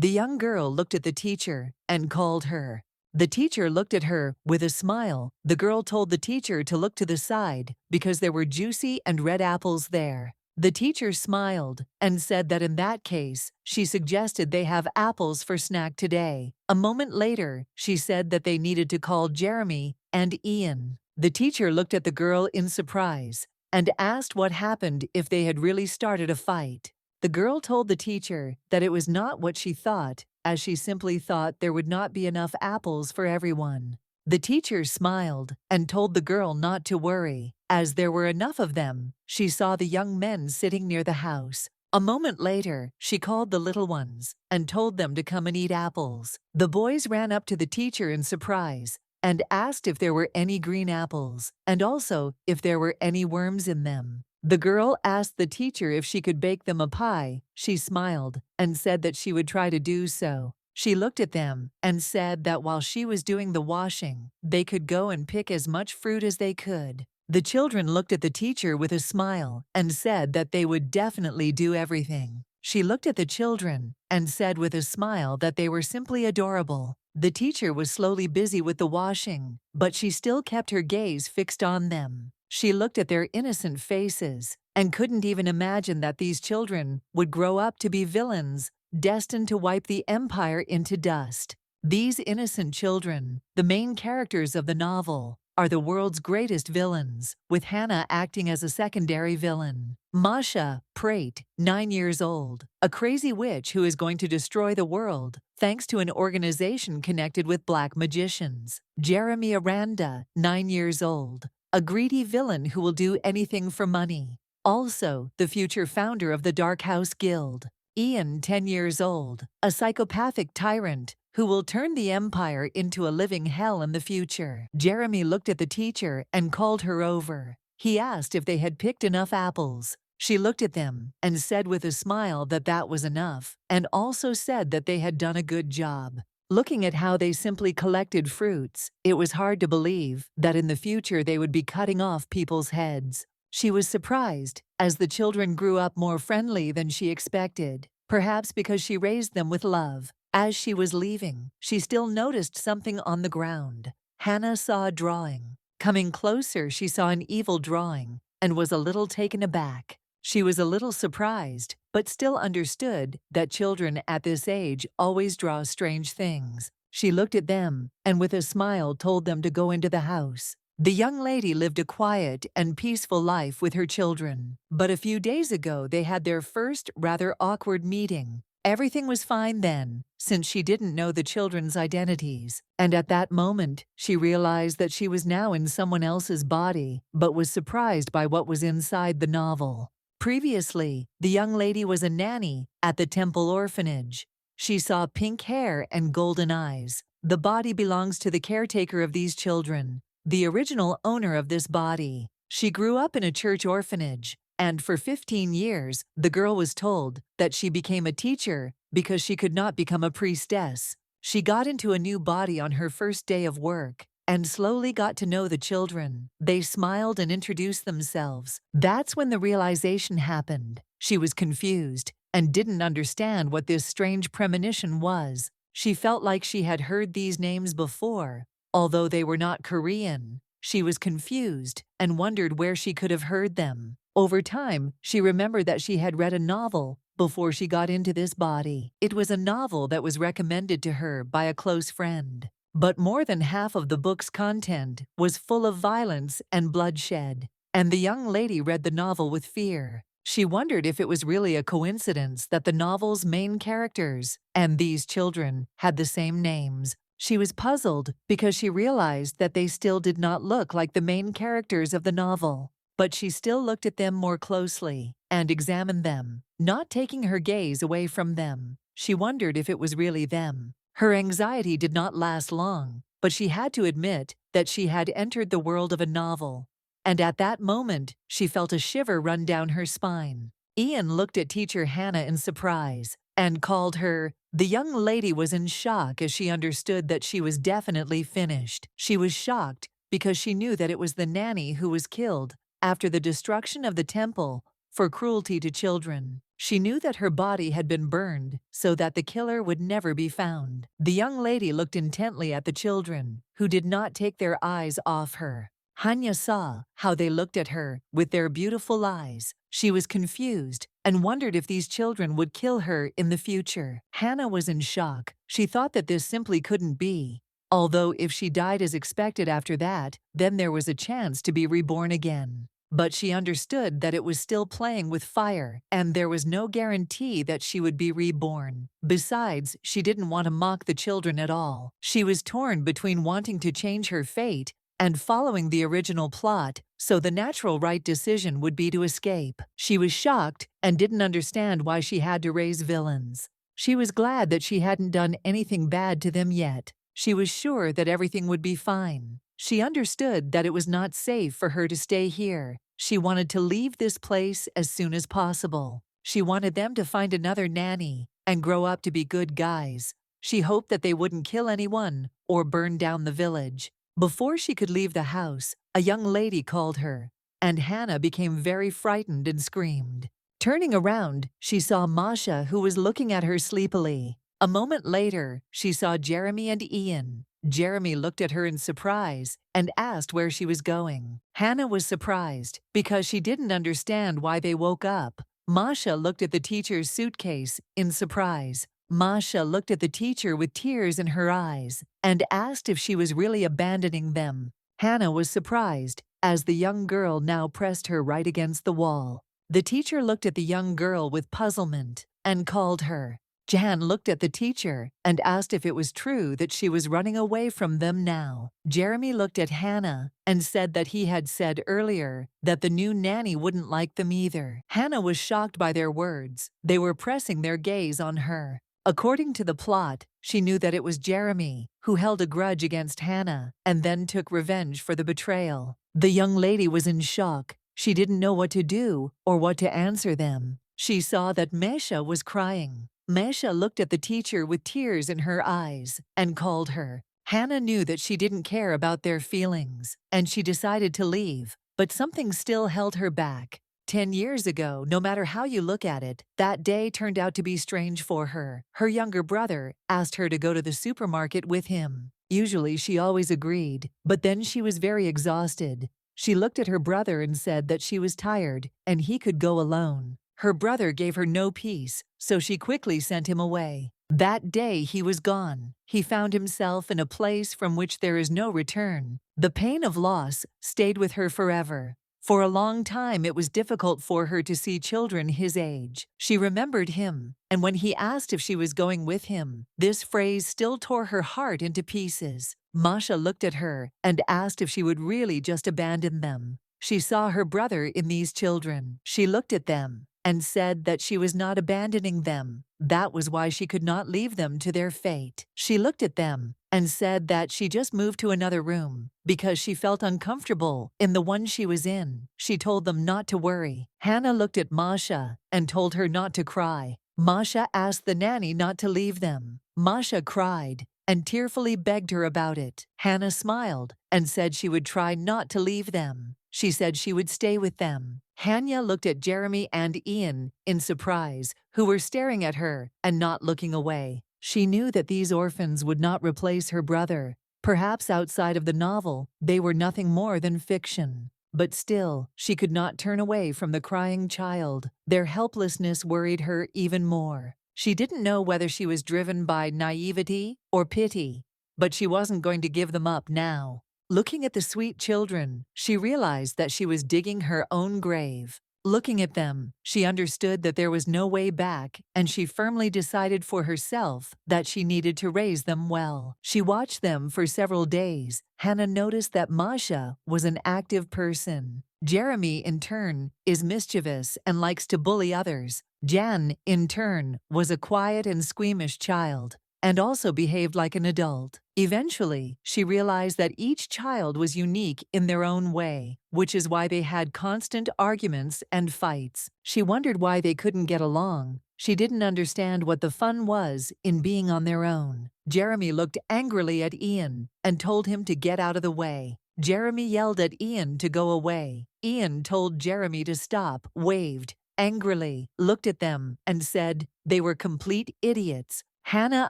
The young girl looked at the teacher and called her. The teacher looked at her with a smile. The girl told the teacher to look to the side because there were juicy and red apples there. The teacher smiled and said that in that case, she suggested they have apples for snack today. A moment later, she said that they needed to call Jeremy and Ian. The teacher looked at the girl in surprise and asked what happened if they had really started a fight. The girl told the teacher that it was not what she thought, as she simply thought there would not be enough apples for everyone. The teacher smiled and told the girl not to worry, as there were enough of them. She saw the young men sitting near the house. A moment later, she called the little ones and told them to come and eat apples. The boys ran up to the teacher in surprise and asked if there were any green apples, and also if there were any worms in them. The girl asked the teacher if she could bake them a pie. She smiled and said that she would try to do so. She looked at them and said that while she was doing the washing, they could go and pick as much fruit as they could. The children looked at the teacher with a smile and said that they would definitely do everything. She looked at the children and said with a smile that they were simply adorable. The teacher was slowly busy with the washing, but she still kept her gaze fixed on them. She looked at their innocent faces and couldn't even imagine that these children would grow up to be villains, destined to wipe the empire into dust. These innocent children, the main characters of the novel, are the world's greatest villains, with Hannah acting as a secondary villain. Masha, Prate, 9 years old, a crazy witch who is going to destroy the world thanks to an organization connected with black magicians. Jeremy Aranda, 9 years old, a greedy villain who will do anything for money. Also, the future founder of the Dark House Guild. Ian, 10 years old, a psychopathic tyrant who will turn the empire into a living hell in the future. Jeremy looked at the teacher and called her over. He asked if they had picked enough apples. She looked at them and said with a smile that that was enough, and also said that they had done a good job. Looking at how they simply collected fruits, it was hard to believe that in the future they would be cutting off people's heads. She was surprised, as the children grew up more friendly than she expected, perhaps because she raised them with love. As she was leaving, she still noticed something on the ground. Hannah saw a drawing. Coming closer, she saw an evil drawing and was a little taken aback. She was a little surprised, but still understood that children at this age always draw strange things. She looked at them and with a smile told them to go into the house. The young lady lived a quiet and peaceful life with her children, but a few days ago they had their first rather awkward meeting. Everything was fine then, since she didn't know the children's identities, and at that moment, she realized that she was now in someone else's body, but was surprised by what was inside the novel. Previously, the young lady was a nanny at the temple orphanage. She saw pink hair and golden eyes. The body belongs to the caretaker of these children, the original owner of this body. She grew up in a church orphanage, and for 15 years, the girl was told that she became a teacher because she could not become a priestess. She got into a new body on her first day of work and slowly got to know the children. They smiled and introduced themselves. That's when the realization happened. She was confused and didn't understand what this strange premonition was. She felt like she had heard these names before, although they were not Korean. She was confused and wondered where she could have heard them. Over time, she remembered that she had read a novel before she got into this body. It was a novel that was recommended to her by a close friend. But more than half of the book's content was full of violence and bloodshed, and the young lady read the novel with fear. She wondered if it was really a coincidence that the novel's main characters and these children had the same names. She was puzzled because she realized that they still did not look like the main characters of the novel. But she still looked at them more closely and examined them, not taking her gaze away from them. She wondered if it was really them. Her anxiety did not last long, but she had to admit that she had entered the world of a novel. And at that moment, she felt a shiver run down her spine. Ian looked at teacher Hannah in surprise and called her. The young lady was in shock as she understood that she was definitely finished. She was shocked because she knew that it was the nanny who was killed after the destruction of the temple for cruelty to children. She knew that her body had been burned so that the killer would never be found. The young lady looked intently at the children, who did not take their eyes off her. Hanya saw how they looked at her with their beautiful eyes. She was confused and wondered if these children would kill her in the future. Hannah was in shock. She thought that this simply couldn't be. Although if she died as expected after that, then there was a chance to be reborn again. But she understood that it was still playing with fire, and there was no guarantee that she would be reborn. Besides, she didn't want to mock the children at all. She was torn between wanting to change her fate and following the original plot, so the natural right decision would be to escape. She was shocked and didn't understand why she had to raise villains. She was glad that she hadn't done anything bad to them yet. She was sure that everything would be fine. She understood that it was not safe for her to stay here. She wanted to leave this place as soon as possible. She wanted them to find another nanny and grow up to be good guys. She hoped that they wouldn't kill anyone or burn down the village. Before she could leave the house, a young lady called her, and Hannah became very frightened and screamed. Turning around, she saw Masha, who was looking at her sleepily. A moment later, she saw Jeremy and Ian. Jeremy looked at her in surprise and asked where she was going. Hannah was surprised because she didn't understand why they woke up. Masha looked at the teacher's suitcase in surprise. Masha looked at the teacher with tears in her eyes and asked if she was really abandoning them. Hannah was surprised as the young girl now pressed her right against the wall. The teacher looked at the young girl with puzzlement and called her. Jan looked at the teacher and asked if it was true that she was running away from them now. Jeremy looked at Hannah and said that he had said earlier that the new nanny wouldn't like them either. Hannah was shocked by their words. They were pressing their gaze on her. According to the plot, she knew that it was Jeremy who held a grudge against Hannah and then took revenge for the betrayal. The young lady was in shock. She didn't know what to do or what to answer them. She saw that Mesha was crying. Mesha looked at the teacher with tears in her eyes and called her. Hannah knew that she didn't care about their feelings, and she decided to leave, but something still held her back. 10 years ago, no matter how you look at it, that day turned out to be strange for her. Her younger brother asked her to go to the supermarket with him. Usually she always agreed, but then she was very exhausted. She looked at her brother and said that she was tired and he could go alone. Her brother gave her no peace, so she quickly sent him away. That day he was gone. He found himself in a place from which there is no return. The pain of loss stayed with her forever. For a long time it was difficult for her to see children his age. She remembered him, and when he asked if she was going with him, this phrase still tore her heart into pieces. Masha looked at her and asked if she would really just abandon them. She saw her brother in these children. She looked at them and said that she was not abandoning them. That was why she could not leave them to their fate. She looked at them and said that she just moved to another room because she felt uncomfortable in the one she was in. She told them not to worry. Hannah looked at Masha and told her not to cry. Masha asked the nanny not to leave them. Masha cried and tearfully begged her about it. Hannah smiled and said she would try not to leave them. She said she would stay with them. Hannah looked at Jeremy and Ian in surprise, who were staring at her and not looking away. She knew that these orphans would not replace her brother. Perhaps outside of the novel, they were nothing more than fiction. But still, she could not turn away from the crying child. Their helplessness worried her even more. She didn't know whether she was driven by naivety or pity, but she wasn't going to give them up now. Looking at the sweet children, she realized that she was digging her own grave. Looking at them, she understood that there was no way back, and she firmly decided for herself that she needed to raise them well. She watched them for several days. Hannah noticed that Masha was an active person. Jeremy, in turn, is mischievous and likes to bully others. Jan, in turn, was a quiet and squeamish child, and also behaved like an adult. Eventually, she realized that each child was unique in their own way, which is why they had constant arguments and fights. She wondered why they couldn't get along. She didn't understand what the fun was in being on their own. Jeremy looked angrily at Ian and told him to get out of the way. Jeremy yelled at Ian to go away. Ian told Jeremy to stop, waved, angrily looked at them and said they were complete idiots. Hannah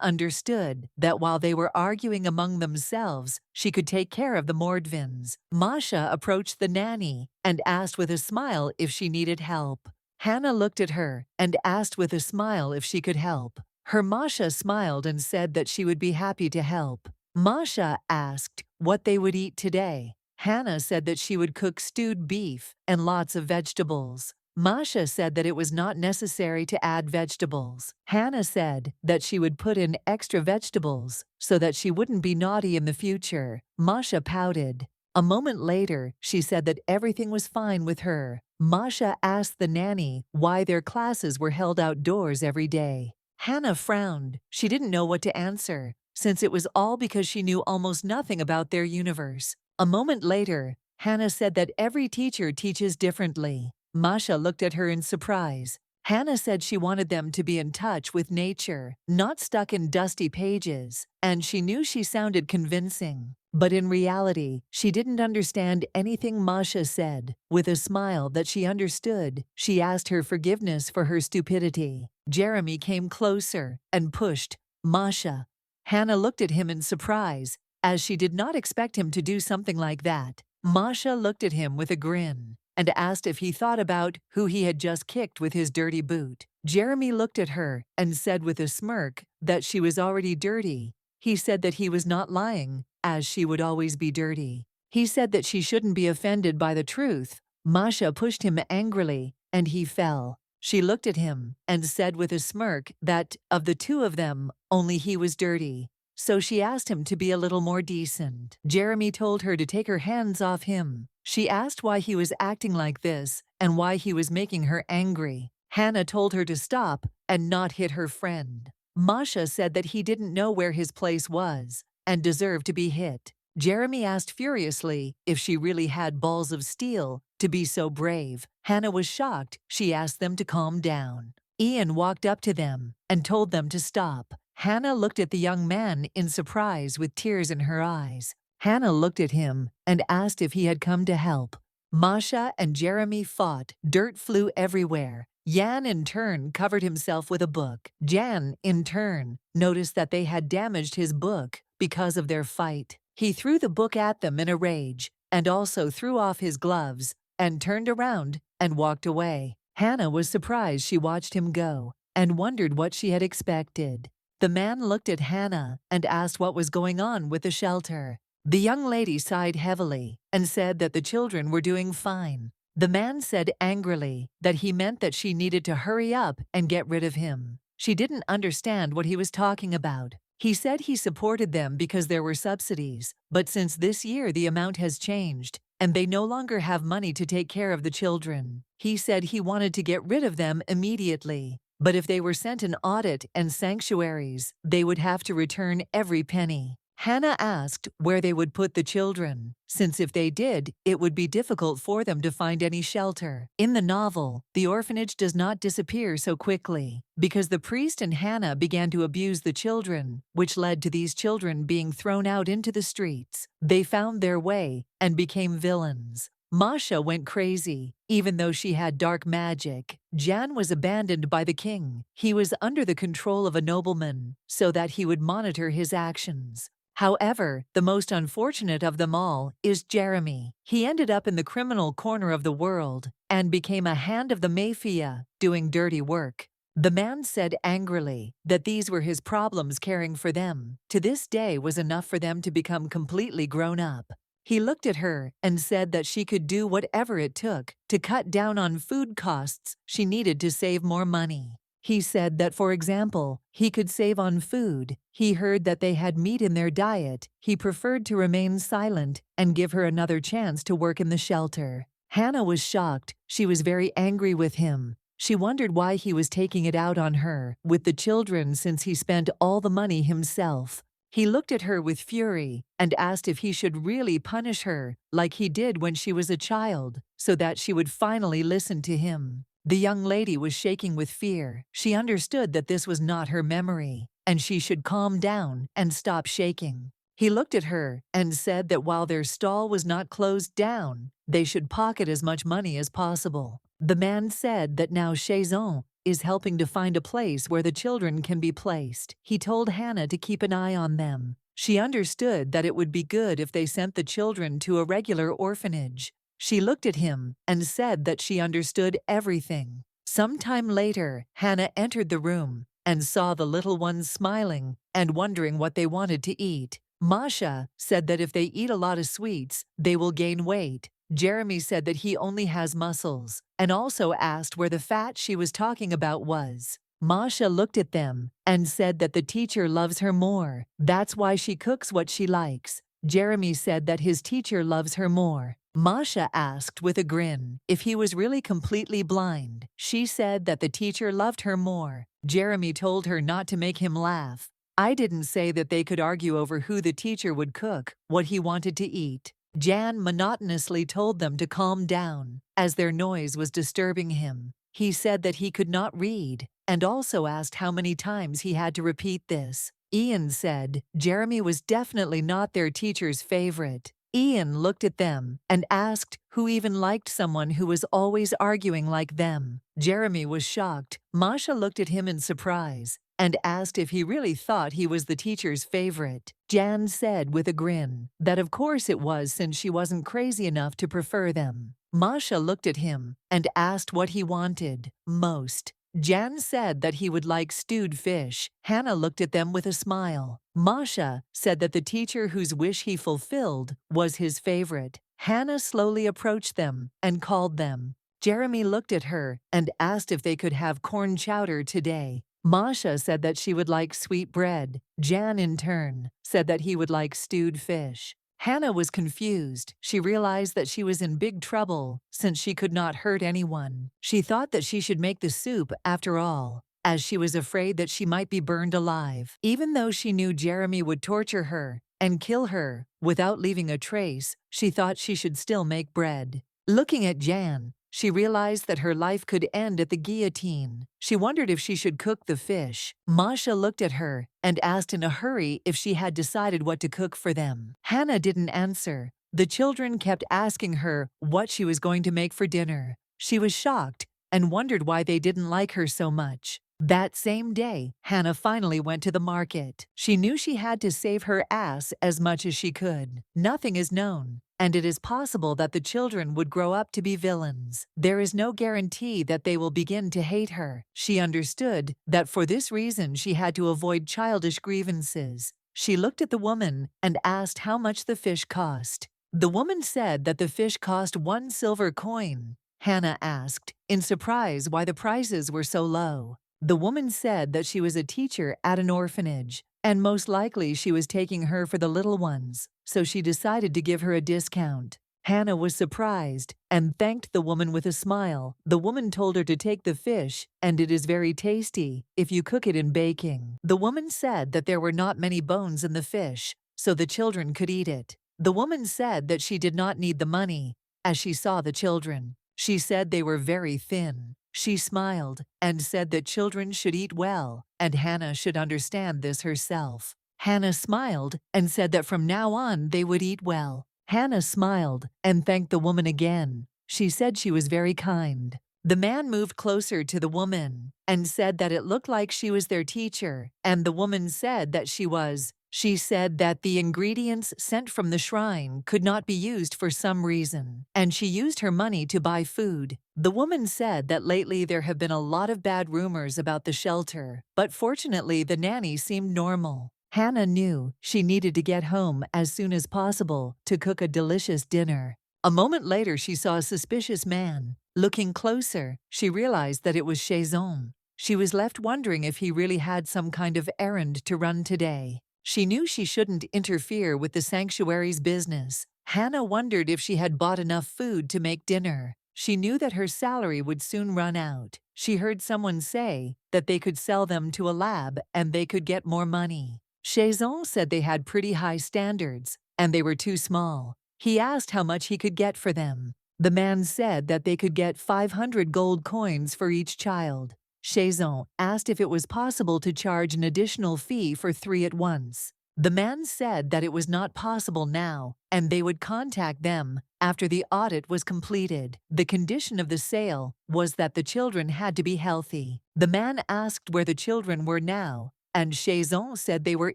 understood that while they were arguing among themselves, she could take care of the Mordvins. Masha approached the nanny and asked with a smile if she needed help. Hannah looked at her and asked with a smile if she could help. Her Masha smiled and said that she would be happy to help. Masha asked what they would eat today. Hannah said that she would cook stewed beef and lots of vegetables. Masha said that it was not necessary to add vegetables. Hannah said that she would put in extra vegetables so that she wouldn't be naughty in the future. Masha pouted. A moment later, she said that everything was fine with her. Masha asked the nanny why their classes were held outdoors every day. Hannah frowned. She didn't know what to answer, since it was all because she knew almost nothing about their universe. A moment later, Hannah said that every teacher teaches differently. Masha looked at her in surprise. Hannah said she wanted them to be in touch with nature, not stuck in dusty pages, and she knew she sounded convincing. But in reality, she didn't understand anything Masha said. With a smile that she understood, she asked her forgiveness for her stupidity. Jeremy came closer and pushed Masha. Hannah looked at him in surprise, as she did not expect him to do something like that. Masha looked at him with a grin and asked if he thought about who he had just kicked with his dirty boot. Jeremy looked at her and said with a smirk that she was already dirty. He said that he was not lying, as she would always be dirty. He said that she shouldn't be offended by the truth. Masha pushed him angrily, and he fell. She looked at him and said with a smirk that, of the two of them, only he was dirty. So she asked him to be a little more decent. Jeremy told her to take her hands off him. She asked why he was acting like this and why he was making her angry. Hannah told her to stop and not hit her friend. Masha said that he didn't know where his place was and deserved to be hit. Jeremy asked furiously if she really had balls of steel to be so brave. Hannah was shocked. She asked them to calm down. Ian walked up to them and told them to stop. Hannah looked at the young man in surprise with tears in her eyes. Hannah looked at him and asked if he had come to help. Masha and Jeremy fought. Dirt flew everywhere. Jan, in turn, covered himself with a book. Jan, in turn, noticed that they had damaged his book because of their fight. He threw the book at them in a rage and also threw off his gloves and turned around and walked away. Hannah was surprised she watched him go and wondered what she had expected. The man looked at Hannah and asked what was going on with the shelter. The young lady sighed heavily and said that the children were doing fine. The man said angrily that he meant that she needed to hurry up and get rid of him. She didn't understand what he was talking about. He said he supported them because there were subsidies, but since this year the amount has changed, and they no longer have money to take care of the children. He said he wanted to get rid of them immediately, but if they were sent an audit and sanctuaries, they would have to return every penny. Hannah asked where they would put the children, since if they did, it would be difficult for them to find any shelter. In the novel, the orphanage does not disappear so quickly, because the priest and Hannah began to abuse the children, which led to these children being thrown out into the streets. They found their way and became villains. Masha went crazy, even though she had dark magic. Jan was abandoned by the king. He was under the control of a nobleman, so that he would monitor his actions. However, the most unfortunate of them all is Jeremy. He ended up in the criminal corner of the world and became a hand of the mafia, doing dirty work. The man said angrily that these were his problems caring for them. To this day was enough for them to become completely grown up. He looked at her and said that she could do whatever it took to cut down on food costs she needed to save more money. He said that, for example, he could save on food. He heard that they had meat in their diet. He preferred to remain silent and give her another chance to work in the shelter. Hannah was shocked. She was very angry with him. She wondered why he was taking it out on her with the children since he spent all the money himself. He looked at her with fury and asked if he should really punish her like he did when she was a child, so that she would finally listen to him. The young lady was shaking with fear. She understood that this was not her memory, and she should calm down and stop shaking. He looked at her and said that while their stall was not closed down, they should pocket as much money as possible. The man said that now Chazon is helping to find a place where the children can be placed. He told Hannah to keep an eye on them. She understood that it would be good if they sent the children to a regular orphanage. She looked at him and said that she understood everything. Sometime later, Hannah entered the room and saw the little ones smiling and wondering what they wanted to eat. Masha said that if they eat a lot of sweets, they will gain weight. Jeremy said that he only has muscles and also asked where the fat she was talking about was. Masha looked at them and said that the teacher loves her more. That's why she cooks what she likes. Jeremy said that his teacher loves her more. Masha asked with a grin if he was really completely blind. She said that the teacher loved her more. Jeremy told her not to make him laugh. I didn't say that they could argue over who the teacher would cook, what he wanted to eat. Jan monotonously told them to calm down, as their noise was disturbing him. He said that he could not read, and also asked how many times he had to repeat this. Ian said Jeremy was definitely not their teacher's favorite. Ian looked at them and asked who even liked someone who was always arguing like them. Jeremy was shocked. Masha looked at him in surprise and asked if he really thought he was the teacher's favorite. Jan said with a grin that of course it was, since she wasn't crazy enough to prefer them. Masha looked at him and asked what he wanted most. Jan said that he would like stewed fish. Hannah looked at them with a smile. Masha said that the teacher whose wish he fulfilled was his favorite. Hannah slowly approached them and called them. Jeremy looked at her and asked if they could have corn chowder today. Masha said that she would like sweet bread. Jan, in turn, said that he would like stewed fish. Hannah was confused. She realized that she was in big trouble since she could not hurt anyone. She thought that she should make the soup after all, as she was afraid that she might be burned alive. Even though she knew Jeremy would torture her and kill her without leaving a trace, she thought she should still make bread. Looking at Jan, she realized that her life could end at the guillotine. She wondered if she should cook the fish. Masha looked at her and asked in a hurry if she had decided what to cook for them. Hannah didn't answer. The children kept asking her what she was going to make for dinner. She was shocked and wondered why they didn't like her so much. That same day, Hannah finally went to the market. She knew she had to save her ass as much as she could. Nothing is known, and it is possible that the children would grow up to be villains. There is no guarantee that they will begin to hate her. She understood that for this reason she had to avoid childish grievances. She looked at the woman and asked how much the fish cost. The woman said that the fish cost 1 silver coin. Hannah asked, in surprise, why the prices were so low. The woman said that she was a teacher at an orphanage, and most likely she was taking her for the little ones, so she decided to give her a discount. Hannah was surprised and thanked the woman with a smile. The woman told her to take the fish, and it is very tasty if you cook it in baking. The woman said that there were not many bones in the fish, so the children could eat it. The woman said that she did not need the money, as she saw the children. She said they were very thin. She smiled and said that children should eat well, and Hannah should understand this herself. Hannah smiled and said that from now on they would eat well. Hannah smiled and thanked the woman again. She said she was very kind. The man moved closer to the woman and said that it looked like she was their teacher, and the woman said that she was. She said that the ingredients sent from the shrine could not be used for some reason, and she used her money to buy food. The woman said that lately there have been a lot of bad rumors about the shelter, but fortunately the nanny seemed normal. Hannah knew she needed to get home as soon as possible to cook a delicious dinner. A moment later she saw a suspicious man. Looking closer, she realized that it was Chazon. She was left wondering if he really had some kind of errand to run today. She knew she shouldn't interfere with the sanctuary's business. Hannah wondered if she had bought enough food to make dinner. She knew that her salary would soon run out. She heard someone say that they could sell them to a lab and they could get more money. Chazon said they had pretty high standards and they were too small. He asked how much he could get for them. The man said that they could get 500 gold coins for each child. Chazon asked if it was possible to charge an additional fee for 3 at once. The man said that it was not possible now, and they would contact them After the audit was completed, the condition of the sale was that the children had to be healthy. The man asked where the children were now, and Chazon said they were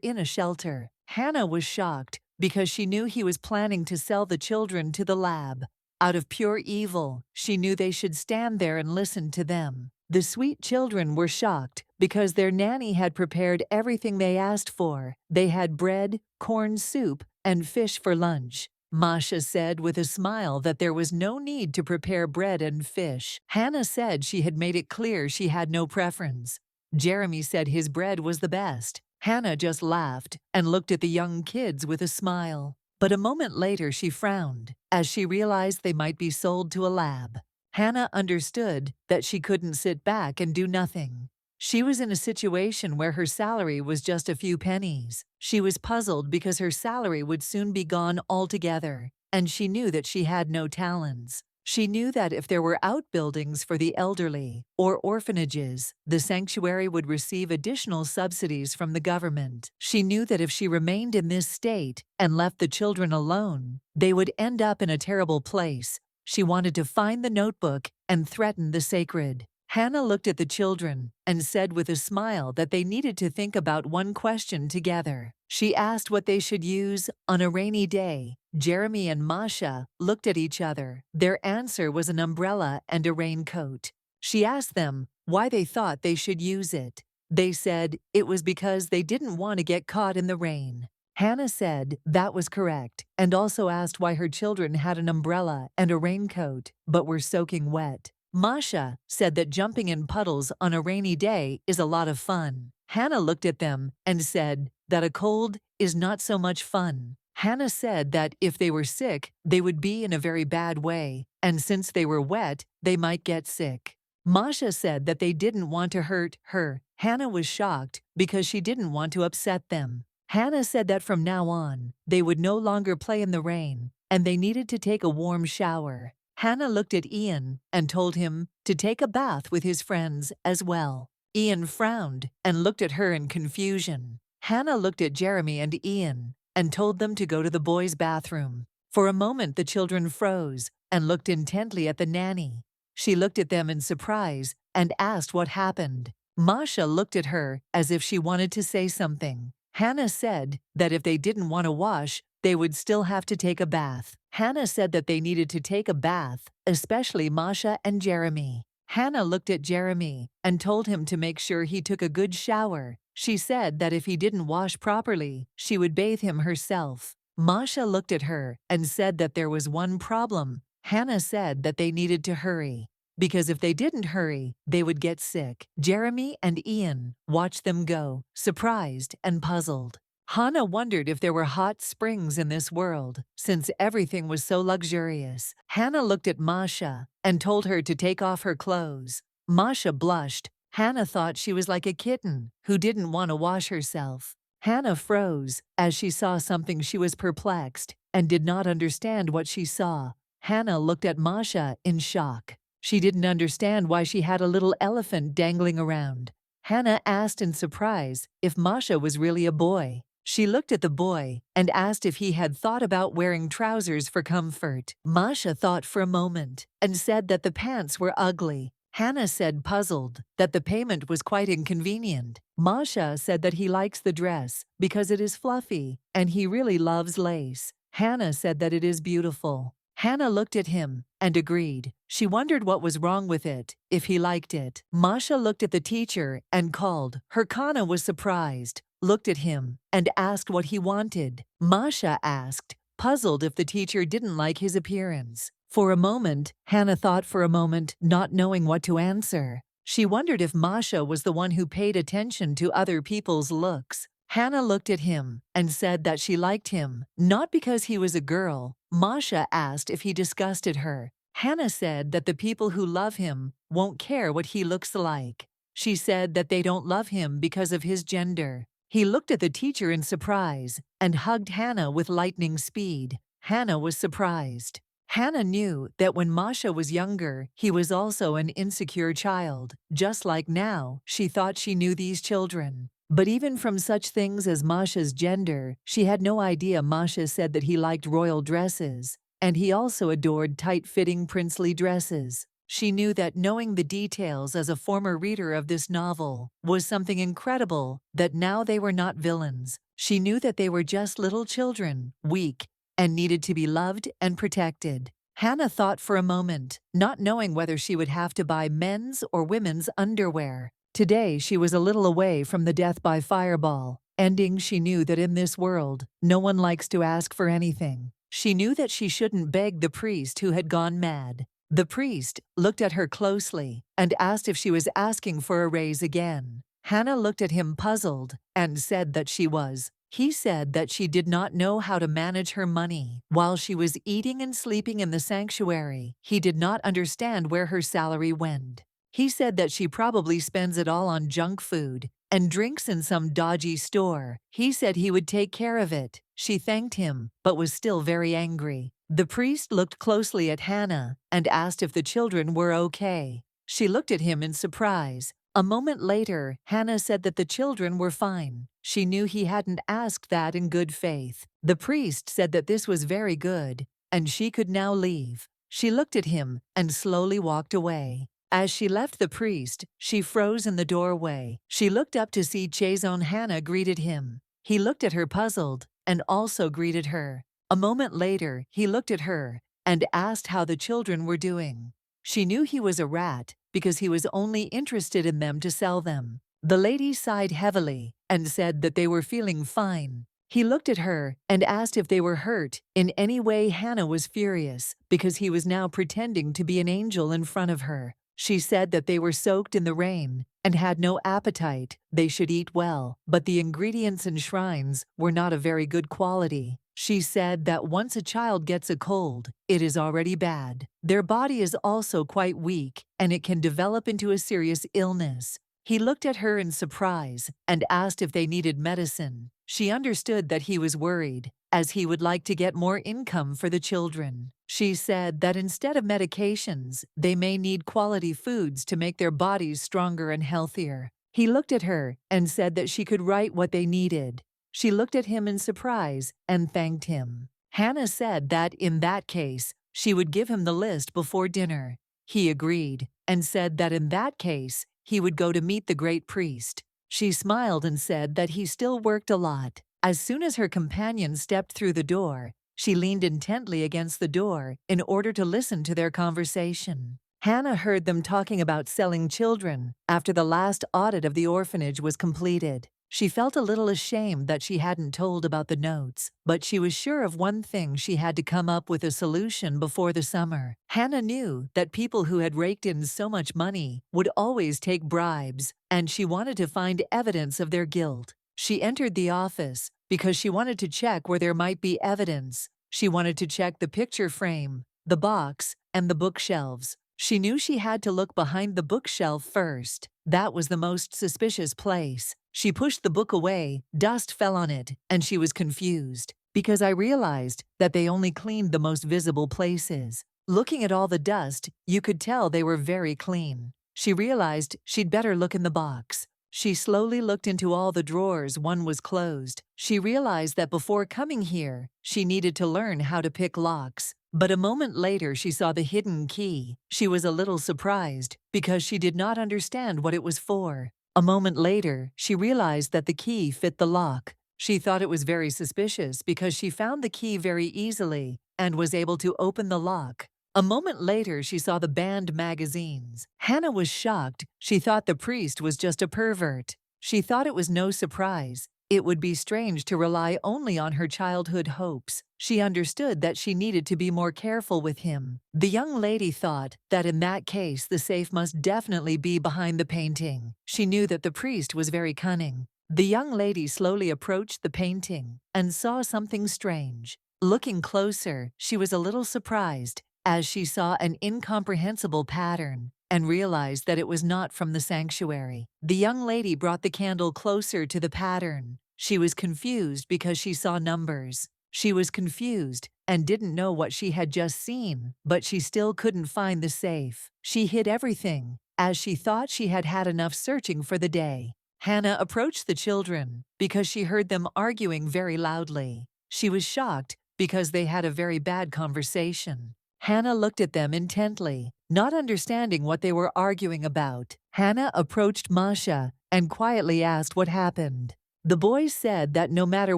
in a shelter. Hannah was shocked because she knew he was planning to sell the children to the lab. Out of pure evil, she knew they should stand there and listen to them. The sweet children were shocked because their nanny had prepared everything they asked for. They had bread, corn soup, and fish for lunch. Masha said with a smile that there was no need to prepare bread and fish. Hannah said she had made it clear she had no preference. Jeremy said his bread was the best. Hannah just laughed and looked at the young kids with a smile. But a moment later she frowned as she realized they might be sold to a lab. Hannah understood that she couldn't sit back and do nothing. She was in a situation where her salary was just a few pennies. She was puzzled because her salary would soon be gone altogether, and she knew that she had no talents. She knew that if there were outbuildings for the elderly or orphanages, the sanctuary would receive additional subsidies from the government. She knew that if she remained in this state and left the children alone, they would end up in a terrible place. She wanted to find the notebook and threaten the sacred. Hannah looked at the children and said with a smile that they needed to think about one question together. She asked what they should use on a rainy day. Jeremy and Masha looked at each other. Their answer was an umbrella and a raincoat. She asked them why they thought they should use it. They said it was because they didn't want to get caught in the rain. Hannah said that was correct and also asked why her children had an umbrella and a raincoat but were soaking wet. Masha said that jumping in puddles on a rainy day is a lot of fun. Hannah looked at them and said that a cold is not so much fun. Hannah said that if they were sick, they would be in a very bad way, and since they were wet, they might get sick. Masha said that they didn't want to hurt her. Hannah was shocked because she didn't want to upset them. Hannah said that from now on, they would no longer play in the rain, and they needed to take a warm shower. Hannah looked at Ian and told him to take a bath with his friends as well. Ian frowned and looked at her in confusion. Hannah looked at Jeremy and Ian and told them to go to the boys' bathroom. For a moment the children froze and looked intently at the nanny. She looked at them in surprise and asked what happened. Masha looked at her as if she wanted to say something. Hannah said that if they didn't want to wash, they would still have to take a bath. Hannah said that they needed to take a bath, especially Masha and Jeremy. Hannah looked at Jeremy and told him to make sure he took a good shower. She said that if he didn't wash properly, she would bathe him herself. Masha looked at her and said that there was one problem. Hannah said that they needed to hurry, because if they didn't hurry, they would get sick. Jeremy and Ian watched them go, surprised and puzzled. Hannah wondered if there were hot springs in this world, since everything was so luxurious. Hannah looked at Masha and told her to take off her clothes. Masha blushed. Hannah thought she was like a kitten who didn't want to wash herself. Hannah froze as she saw something. She was perplexed and did not understand what she saw. Hannah looked at Masha in shock. She didn't understand why she had a little elephant dangling around. Hannah asked in surprise if Masha was really a boy. She looked at the boy and asked if he had thought about wearing trousers for comfort. Masha thought for a moment and said that the pants were ugly. Hannah said, puzzled, that the payment was quite inconvenient. Masha said that he likes the dress because it is fluffy and he really loves lace. Hannah said that it is beautiful. Hannah looked at him and agreed. She wondered what was wrong with it, if he liked it. Masha looked at the teacher and called. Herkana was surprised, looked at him, and asked what he wanted. Masha asked, puzzled if the teacher didn't like his appearance. For a moment, Hannah thought for a moment, not knowing what to answer. She wondered if Masha was the one who paid attention to other people's looks. Hannah looked at him and said that she liked him, not because he was a girl. Masha asked if he disgusted her. Hannah said that the people who love him won't care what he looks like. She said that they don't love him because of his gender. He looked at the teacher in surprise and hugged Hannah with lightning speed. Hannah was surprised. Hannah knew that when Masha was younger, he was also an insecure child. Just like now, she thought she knew these children. But even from such things as Masha's gender, she had no idea Masha said that he liked royal dresses. and he also adored tight-fitting princely dresses. She knew that knowing the details as a former reader of this novel was something incredible, that now they were not villains. She knew that they were just little children, weak, and needed to be loved and protected. Hannah thought for a moment, not knowing whether she would have to buy men's or women's underwear. Today she was a little away from the death by fireball ending. She knew that in this world, no one likes to ask for anything. She knew that she shouldn't beg the priest who had gone mad. The priest looked at her closely and asked if she was asking for a raise again. Hannah looked at him puzzled and said that she was. He said that she did not know how to manage her money. While she was eating and sleeping in the sanctuary, he did not understand where her salary went. He said that she probably spends it all on junk food and drinks in some dodgy store. He said he would take care of it. She thanked him, but was still very angry. The priest looked closely at Hannah and asked if the children were okay. She looked at him in surprise. A moment later, Hannah said that the children were fine. She knew he hadn't asked that in good faith. The priest said that this was very good, and she could now leave. She looked at him and slowly walked away. As she left the priest, she froze in the doorway. She looked up to see Chason. Hannah greeted him. He looked at her puzzled and also greeted her. A moment later, he looked at her and asked how the children were doing. She knew he was a rat because he was only interested in them to sell them. The lady sighed heavily and said that they were feeling fine. He looked at her and asked if they were hurt in any way. Hannah was furious because he was now pretending to be an angel in front of her. She said that they were soaked in the rain and had no appetite. They should eat well, but the ingredients and shrines were not of very good quality. She said that once a child gets a cold, it is already bad. Their body is also quite weak, and it can develop into a serious illness. He looked at her in surprise and asked if they needed medicine. She understood that he was worried, as he would like to get more income for the children. She said that instead of medications, they may need quality foods to make their bodies stronger and healthier. He looked at her and said that she could write what they needed. She looked at him in surprise and thanked him. Hannah said that in that case, she would give him the list before dinner. He agreed and said that in that case, he would go to meet the great priest. She smiled and said that he still worked a lot. As soon as her companion stepped through the door, she leaned intently against the door in order to listen to their conversation. Hannah heard them talking about selling children after the last audit of the orphanage was completed. She felt a little ashamed that she hadn't told about the notes, but she was sure of one thing: she had to come up with a solution before the summer. Hannah knew that people who had raked in so much money would always take bribes, and she wanted to find evidence of their guilt. She entered the office because she wanted to check where there might be evidence. She wanted to check the picture frame, the box, and the bookshelves. She knew she had to look behind the bookshelf first. That was the most suspicious place. She pushed the book away, dust fell on it, and she was confused. Because I realized that they only cleaned the most visible places. Looking at all the dust, you could tell they were very clean. She realized she'd better look in the box. She slowly looked into all the drawers. One was closed. She realized that before coming here, she needed to learn how to pick locks. But a moment later, she saw the hidden key. She was a little surprised because she did not understand what it was for. A moment later, she realized that the key fit the lock. She thought it was very suspicious because she found the key very easily and was able to open the lock. A moment later, she saw the banned magazines. Hannah was shocked. She thought the priest was just a pervert. She thought it was no surprise. It would be strange to rely only on her childhood hopes. She understood that she needed to be more careful with him. The young lady thought that in that case the safe must definitely be behind the painting. She knew that the priest was very cunning. The young lady slowly approached the painting and saw something strange. Looking closer, she was a little surprised as she saw an incomprehensible pattern and realized that it was not from the sanctuary. The young lady brought the candle closer to the pattern. She was confused because she saw numbers. She was confused and didn't know what she had just seen, but she still couldn't find the safe. She hid everything, as she thought she had had enough searching for the day. Hannah approached the children because she heard them arguing very loudly. She was shocked because they had a very bad conversation. Hannah looked at them intently, not understanding what they were arguing about. Hannah approached Masha and quietly asked what happened. The boys said that no matter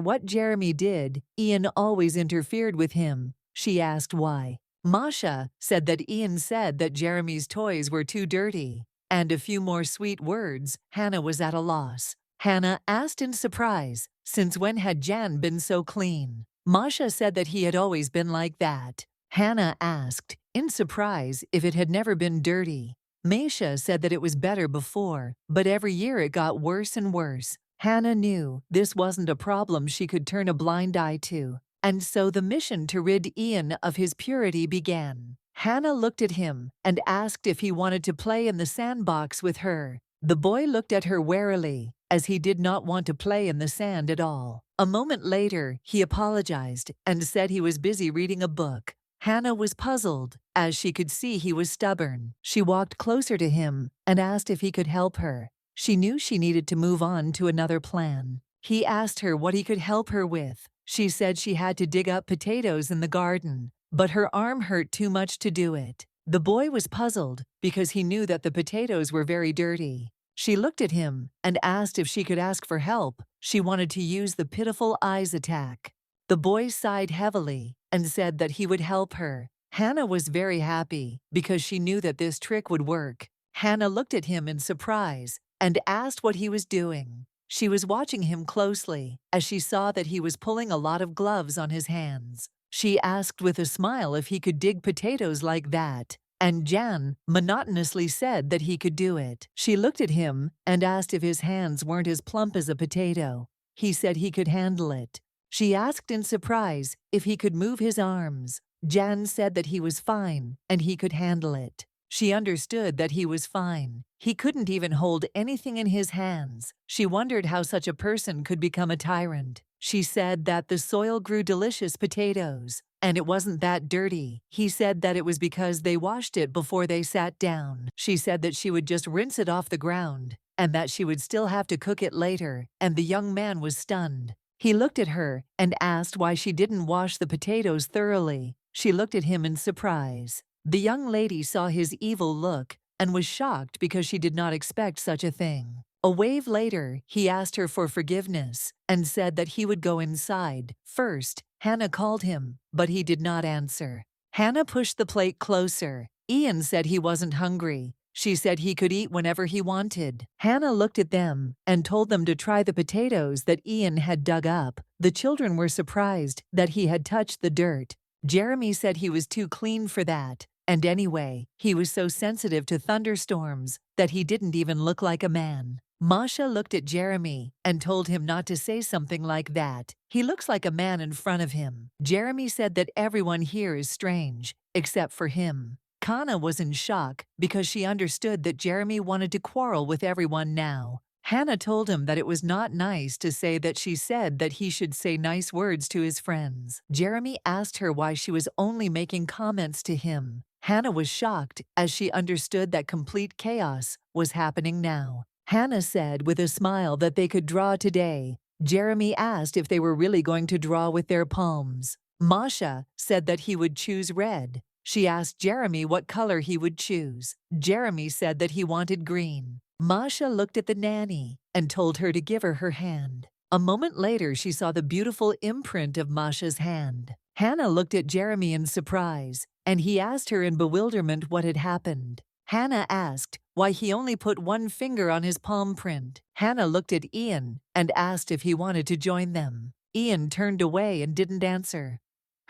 what Jeremy did, Ian always interfered with him. She asked why. Masha said that Ian said that Jeremy's toys were too dirty, and a few more sweet words. Hannah was at a loss. Hannah asked in surprise, since when had Jan been so clean? Masha said that he had always been like that. Hannah asked, in surprise, if it had never been dirty. Masha said that it was better before, but every year it got worse and worse. Hannah knew this wasn't a problem she could turn a blind eye to, and so the mission to rid Ian of his purity began. Hannah looked at him and asked if he wanted to play in the sandbox with her. The boy looked at her warily, as he did not want to play in the sand at all. A moment later, he apologized and said he was busy reading a book. Hannah was puzzled, as she could see he was stubborn. She walked closer to him and asked if he could help her. She knew she needed to move on to another plan. He asked her what he could help her with. She said she had to dig up potatoes in the garden, but her arm hurt too much to do it. The boy was puzzled because he knew that the potatoes were very dirty. She looked at him and asked if she could ask for help. She wanted to use the pitiful eyes attack. The boy sighed heavily and said that he would help her. Hannah was very happy because she knew that this trick would work. Hannah looked at him in surprise and asked what he was doing. She was watching him closely as she saw that he was pulling a lot of gloves on his hands. She asked with a smile if he could dig potatoes like that, and Jan monotonously said that he could do it. She looked at him and asked if his hands weren't as plump as a potato. He said he could handle it. She asked in surprise if he could move his arms. Jan said that he was fine and he could handle it. She understood that he was fine. He couldn't even hold anything in his hands. She wondered how such a person could become a tyrant. She said that the soil grew delicious potatoes, and it wasn't that dirty. He said that it was because they washed it before they sat down. She said that she would just rinse it off the ground, and that she would still have to cook it later, and the young man was stunned. He looked at her and asked why she didn't wash the potatoes thoroughly. She looked at him in surprise. The young lady saw his evil look and was shocked because she did not expect such a thing. A wave later, he asked her for forgiveness and said that he would go inside. First, Hannah called him, but he did not answer. Hannah pushed the plate closer. Ian said he wasn't hungry. She said he could eat whenever he wanted. Hannah looked at them and told them to try the potatoes that Ian had dug up. The children were surprised that he had touched the dirt. Jeremy said he was too clean for that, and anyway, he was so sensitive to thunderstorms that he didn't even look like a man. Masha looked at Jeremy and told him not to say something like that. He looks like a man in front of him. Jeremy said that everyone here is strange, except for him. Kana was in shock because she understood that Jeremy wanted to quarrel with everyone now. Hannah told him that it was not nice to say that she said that he should say nice words to his friends. Jeremy asked her why she was only making comments to him. Hannah was shocked as she understood that complete chaos was happening now. Hannah said with a smile that they could draw today. Jeremy asked if they were really going to draw with their palms. Masha said that he would choose red. She asked Jeremy what color he would choose. Jeremy said that he wanted green. Masha looked at the nanny and told her to give her her hand. A moment later, she saw the beautiful imprint of Masha's hand. Hannah looked at Jeremy in surprise, and he asked her in bewilderment what had happened. Hannah asked why he only put one finger on his palm print. Hannah looked at Ian and asked if he wanted to join them. Ian turned away and didn't answer.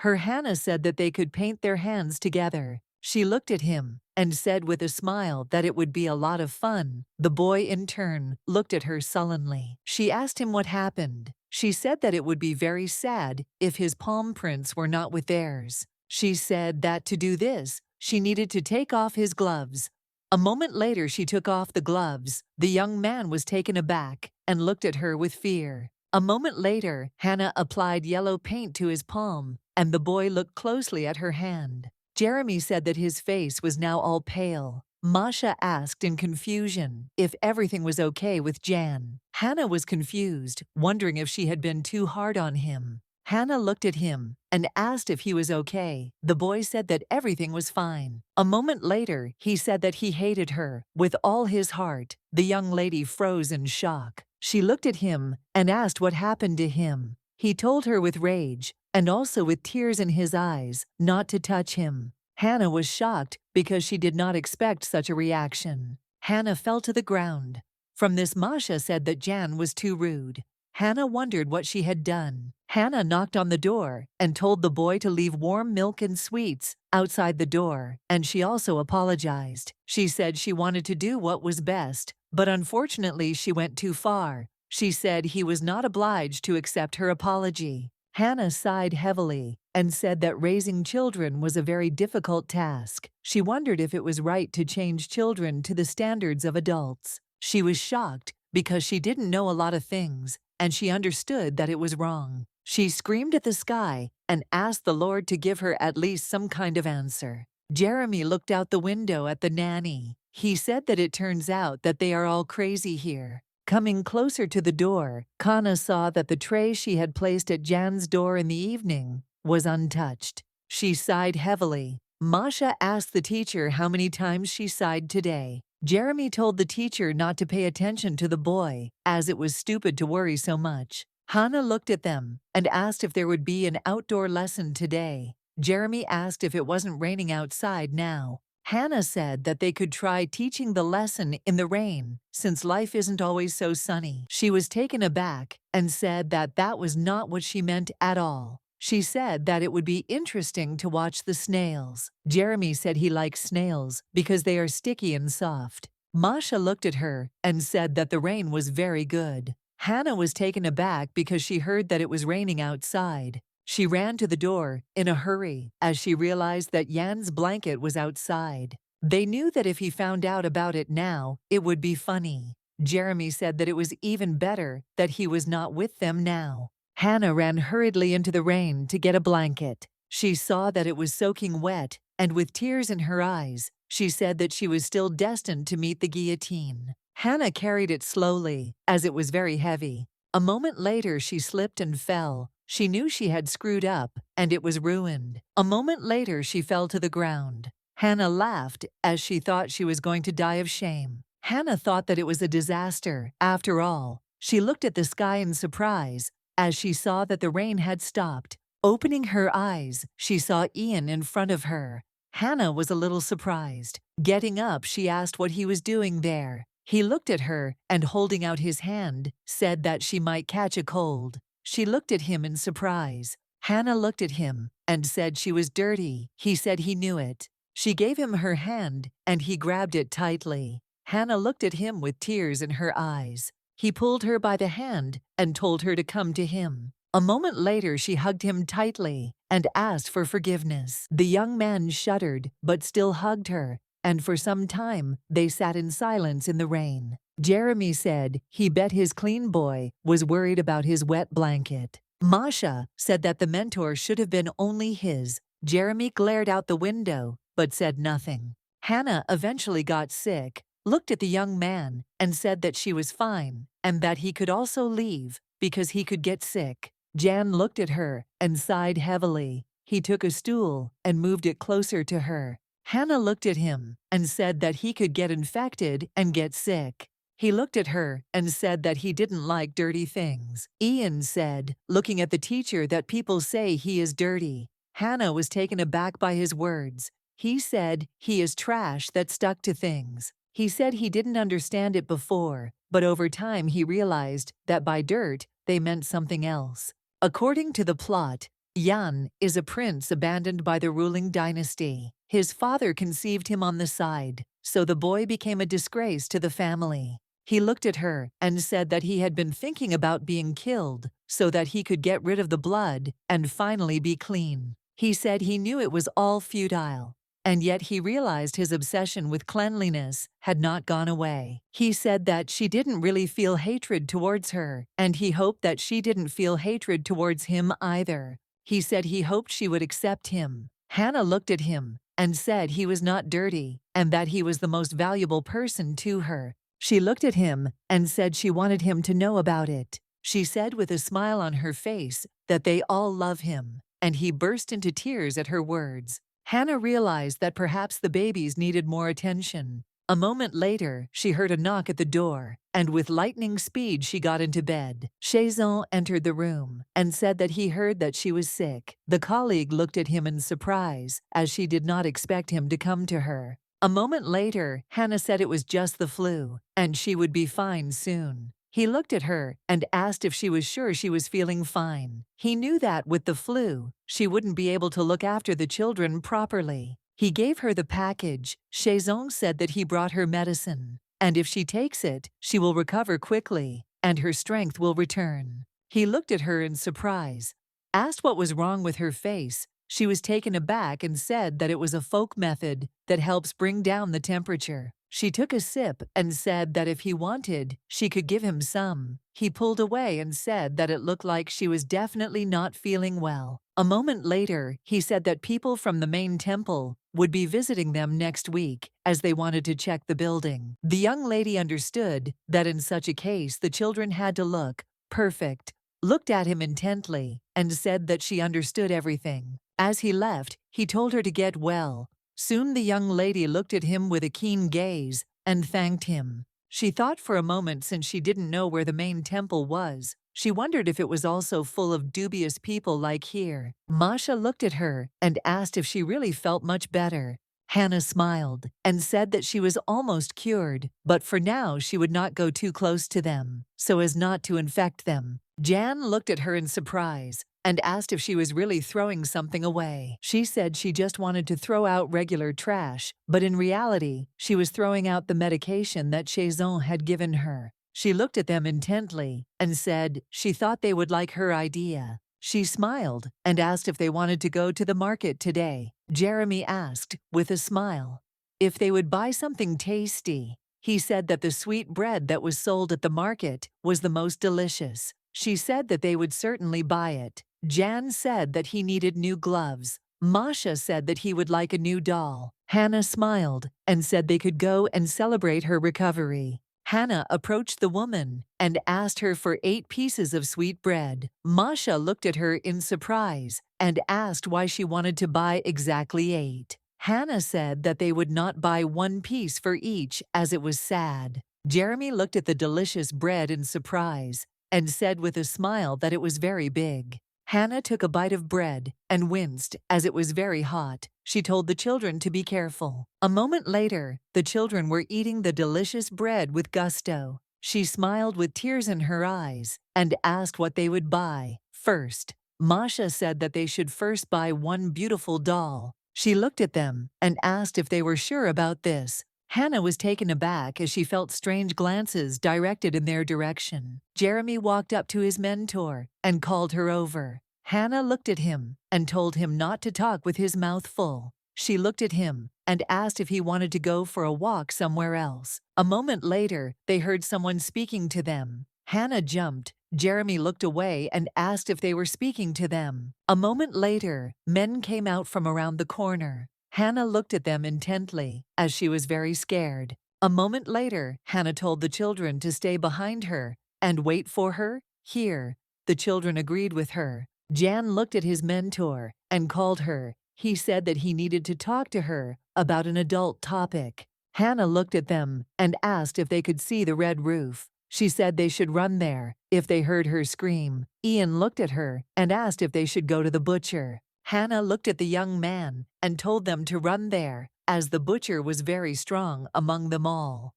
Hannah said that they could paint their hands together. She looked at him and said with a smile that it would be a lot of fun. The boy, in turn, looked at her sullenly. She asked him what happened. She said that it would be very sad if his palm prints were not with theirs. She said that to do this, she needed to take off his gloves. A moment later, she took off the gloves. The young man was taken aback and looked at her with fear. A moment later, Hannah applied yellow paint to his palm, and the boy looked closely at her hand. Jeremy said that his face was now all pale. Masha asked in confusion if everything was okay with Jan. Hannah was confused, wondering if she had been too hard on him. Hannah looked at him and asked if he was okay. The boy said that everything was fine. A moment later, he said that he hated her with all his heart. The young lady froze in shock. She looked at him and asked what happened to him. He told her with rage, and also with tears in his eyes, not to touch him. Hannah was shocked because she did not expect such a reaction. Hannah fell to the ground. From this, Masha said that Jan was too rude. Hannah wondered what she had done. Hannah knocked on the door and told the boy to leave warm milk and sweets outside the door, and she also apologized. She said she wanted to do what was best, but unfortunately she went too far. She said he was not obliged to accept her apology. Hannah sighed heavily and said that raising children was a very difficult task. She wondered if it was right to change children to the standards of adults. She was shocked because she didn't know a lot of things, and she understood that it was wrong. She screamed at the sky and asked the Lord to give her at least some kind of answer. Jeremy looked out the window at the nanny. He said that it turns out that they are all crazy here. Coming closer to the door, Kana saw that the tray she had placed at Jan's door in the evening was untouched. She sighed heavily. Masha asked the teacher how many times she sighed today. Jeremy told the teacher not to pay attention to the boy, as it was stupid to worry so much. Hannah looked at them and asked if there would be an outdoor lesson today. Jeremy asked if it wasn't raining outside now. Hannah said that they could try teaching the lesson in the rain, since life isn't always so sunny. She was taken aback and said that that was not what she meant at all. She said that it would be interesting to watch the snails. Jeremy said he likes snails because they are sticky and soft. Masha looked at her and said that the rain was very good. Hannah was taken aback because she heard that it was raining outside. She ran to the door in a hurry as she realized that Jan's blanket was outside. They knew that if he found out about it now, it would be funny. Jeremy said that it was even better that he was not with them now. Hannah ran hurriedly into the rain to get a blanket. She saw that it was soaking wet, and with tears in her eyes, she said that she was still destined to meet the guillotine. Hannah carried it slowly, as it was very heavy. A moment later, she slipped and fell. She knew she had screwed up, and it was ruined. A moment later, she fell to the ground. Hannah laughed as she thought she was going to die of shame. Hannah thought that it was a disaster, after all. She looked at the sky in surprise as she saw that the rain had stopped. Opening her eyes, she saw Ian in front of her. Hannah was a little surprised. Getting up, she asked what he was doing there. He looked at her and, holding out his hand, said that she might catch a cold. She looked at him in surprise. Hannah looked at him and said she was dirty. He said he knew it. She gave him her hand and he grabbed it tightly. Hannah looked at him with tears in her eyes. He pulled her by the hand and told her to come to him. A moment later, she hugged him tightly and asked for forgiveness. The young man shuddered but still hugged her, and for some time they sat in silence in the rain. Jeremy said he bet his clean boy was worried about his wet blanket. Masha said that the mentor should have been only his. Jeremy glared out the window but said nothing. Hannah eventually got sick, looked at the young man, and said that she was fine and that he could also leave because he could get sick. Jan looked at her and sighed heavily. He took a stool and moved it closer to her. Hannah looked at him and said that he could get infected and get sick. He looked at her and said that he didn't like dirty things. Ian said, looking at the teacher, that people say he is dirty. Hannah was taken aback by his words. He said he is trash that stuck to things. He said he didn't understand it before, but over time he realized that by dirt they meant something else. According to the plot, Jan is a prince abandoned by the ruling dynasty. His father conceived him on the side, so the boy became a disgrace to the family. He looked at her and said that he had been thinking about being killed so that he could get rid of the blood and finally be clean. He said he knew it was all futile, and yet he realized his obsession with cleanliness had not gone away. He said that she didn't really feel hatred towards her, and he hoped that she didn't feel hatred towards him either. He said he hoped she would accept him. Hannah looked at him and said he was not dirty and that he was the most valuable person to her. She looked at him and said she wanted him to know about it. She said with a smile on her face that they all love him, and he burst into tears at her words. Hannah realized that perhaps the babies needed more attention. A moment later, she heard a knock at the door, and with lightning speed she got into bed. Chazon entered the room and said that he heard that she was sick. The colleague looked at him in surprise, as she did not expect him to come to her. A moment later, Hannah said it was just the flu, and she would be fine soon. He looked at her and asked if she was sure she was feeling fine. He knew that with the flu, she wouldn't be able to look after the children properly. He gave her the package. Chazon said that he brought her medicine, and if she takes it, she will recover quickly, and her strength will return. He looked at her in surprise, asked what was wrong with her face. She was taken aback and said that it was a folk method that helps bring down the temperature. She took a sip and said that if he wanted, she could give him some. He pulled away and said that it looked like she was definitely not feeling well. A moment later, he said that people from the main temple would be visiting them next week, as they wanted to check the building. The young lady understood that in such a case the children had to look perfect, looked at him intently, and said that she understood everything. As he left, he told her to get well. Soon the young lady looked at him with a keen gaze and thanked him. She thought for a moment, since she didn't know where the main temple was. She wondered if it was also full of dubious people like here. Masha looked at her and asked if she really felt much better. Hannah smiled and said that she was almost cured, but for now she would not go too close to them, so as not to infect them. Jan looked at her in surprise and asked if she was really throwing something away. She said she just wanted to throw out regular trash, but in reality, she was throwing out the medication that Chazon had given her. She looked at them intently and said she thought they would like her idea. She smiled and asked if they wanted to go to the market today. Jeremy asked, with a smile, if they would buy something tasty. He said that the sweet bread that was sold at the market was the most delicious. She said that they would certainly buy it. Jan said that he needed new gloves. Masha said that he would like a new doll. Hannah smiled and said they could go and celebrate her recovery. Hannah approached the woman and asked her for 8 pieces of sweet bread. Masha looked at her in surprise and asked why she wanted to buy exactly 8. Hannah said that they would not buy 1 piece for each, as it was sad. Jeremy looked at the delicious bread in surprise and said with a smile that it was very big. Hannah took a bite of bread and winced as it was very hot. She told the children to be careful. A moment later, the children were eating the delicious bread with gusto. She smiled with tears in her eyes and asked what they would buy first. Masha said that they should first buy 1 beautiful doll. She looked at them and asked if they were sure about this. Hannah was taken aback as she felt strange glances directed in their direction. Jeremy walked up to his mentor and called her over. Hannah looked at him and told him not to talk with his mouth full. She looked at him and asked if he wanted to go for a walk somewhere else. A moment later, they heard someone speaking to them. Hannah jumped. Jeremy looked away and asked if they were speaking to them. A moment later, men came out from around the corner. Hannah looked at them intently, as she was very scared. A moment later, Hannah told the children to stay behind her and wait for her here. The children agreed with her. Jan looked at his mentor and called her. He said that he needed to talk to her about an adult topic. Hannah looked at them and asked if they could see the red roof. She said they should run there if they heard her scream. Ian looked at her and asked if they should go to the butcher. Hannah looked at the young man and told them to run there, as the butcher was very strong among them all.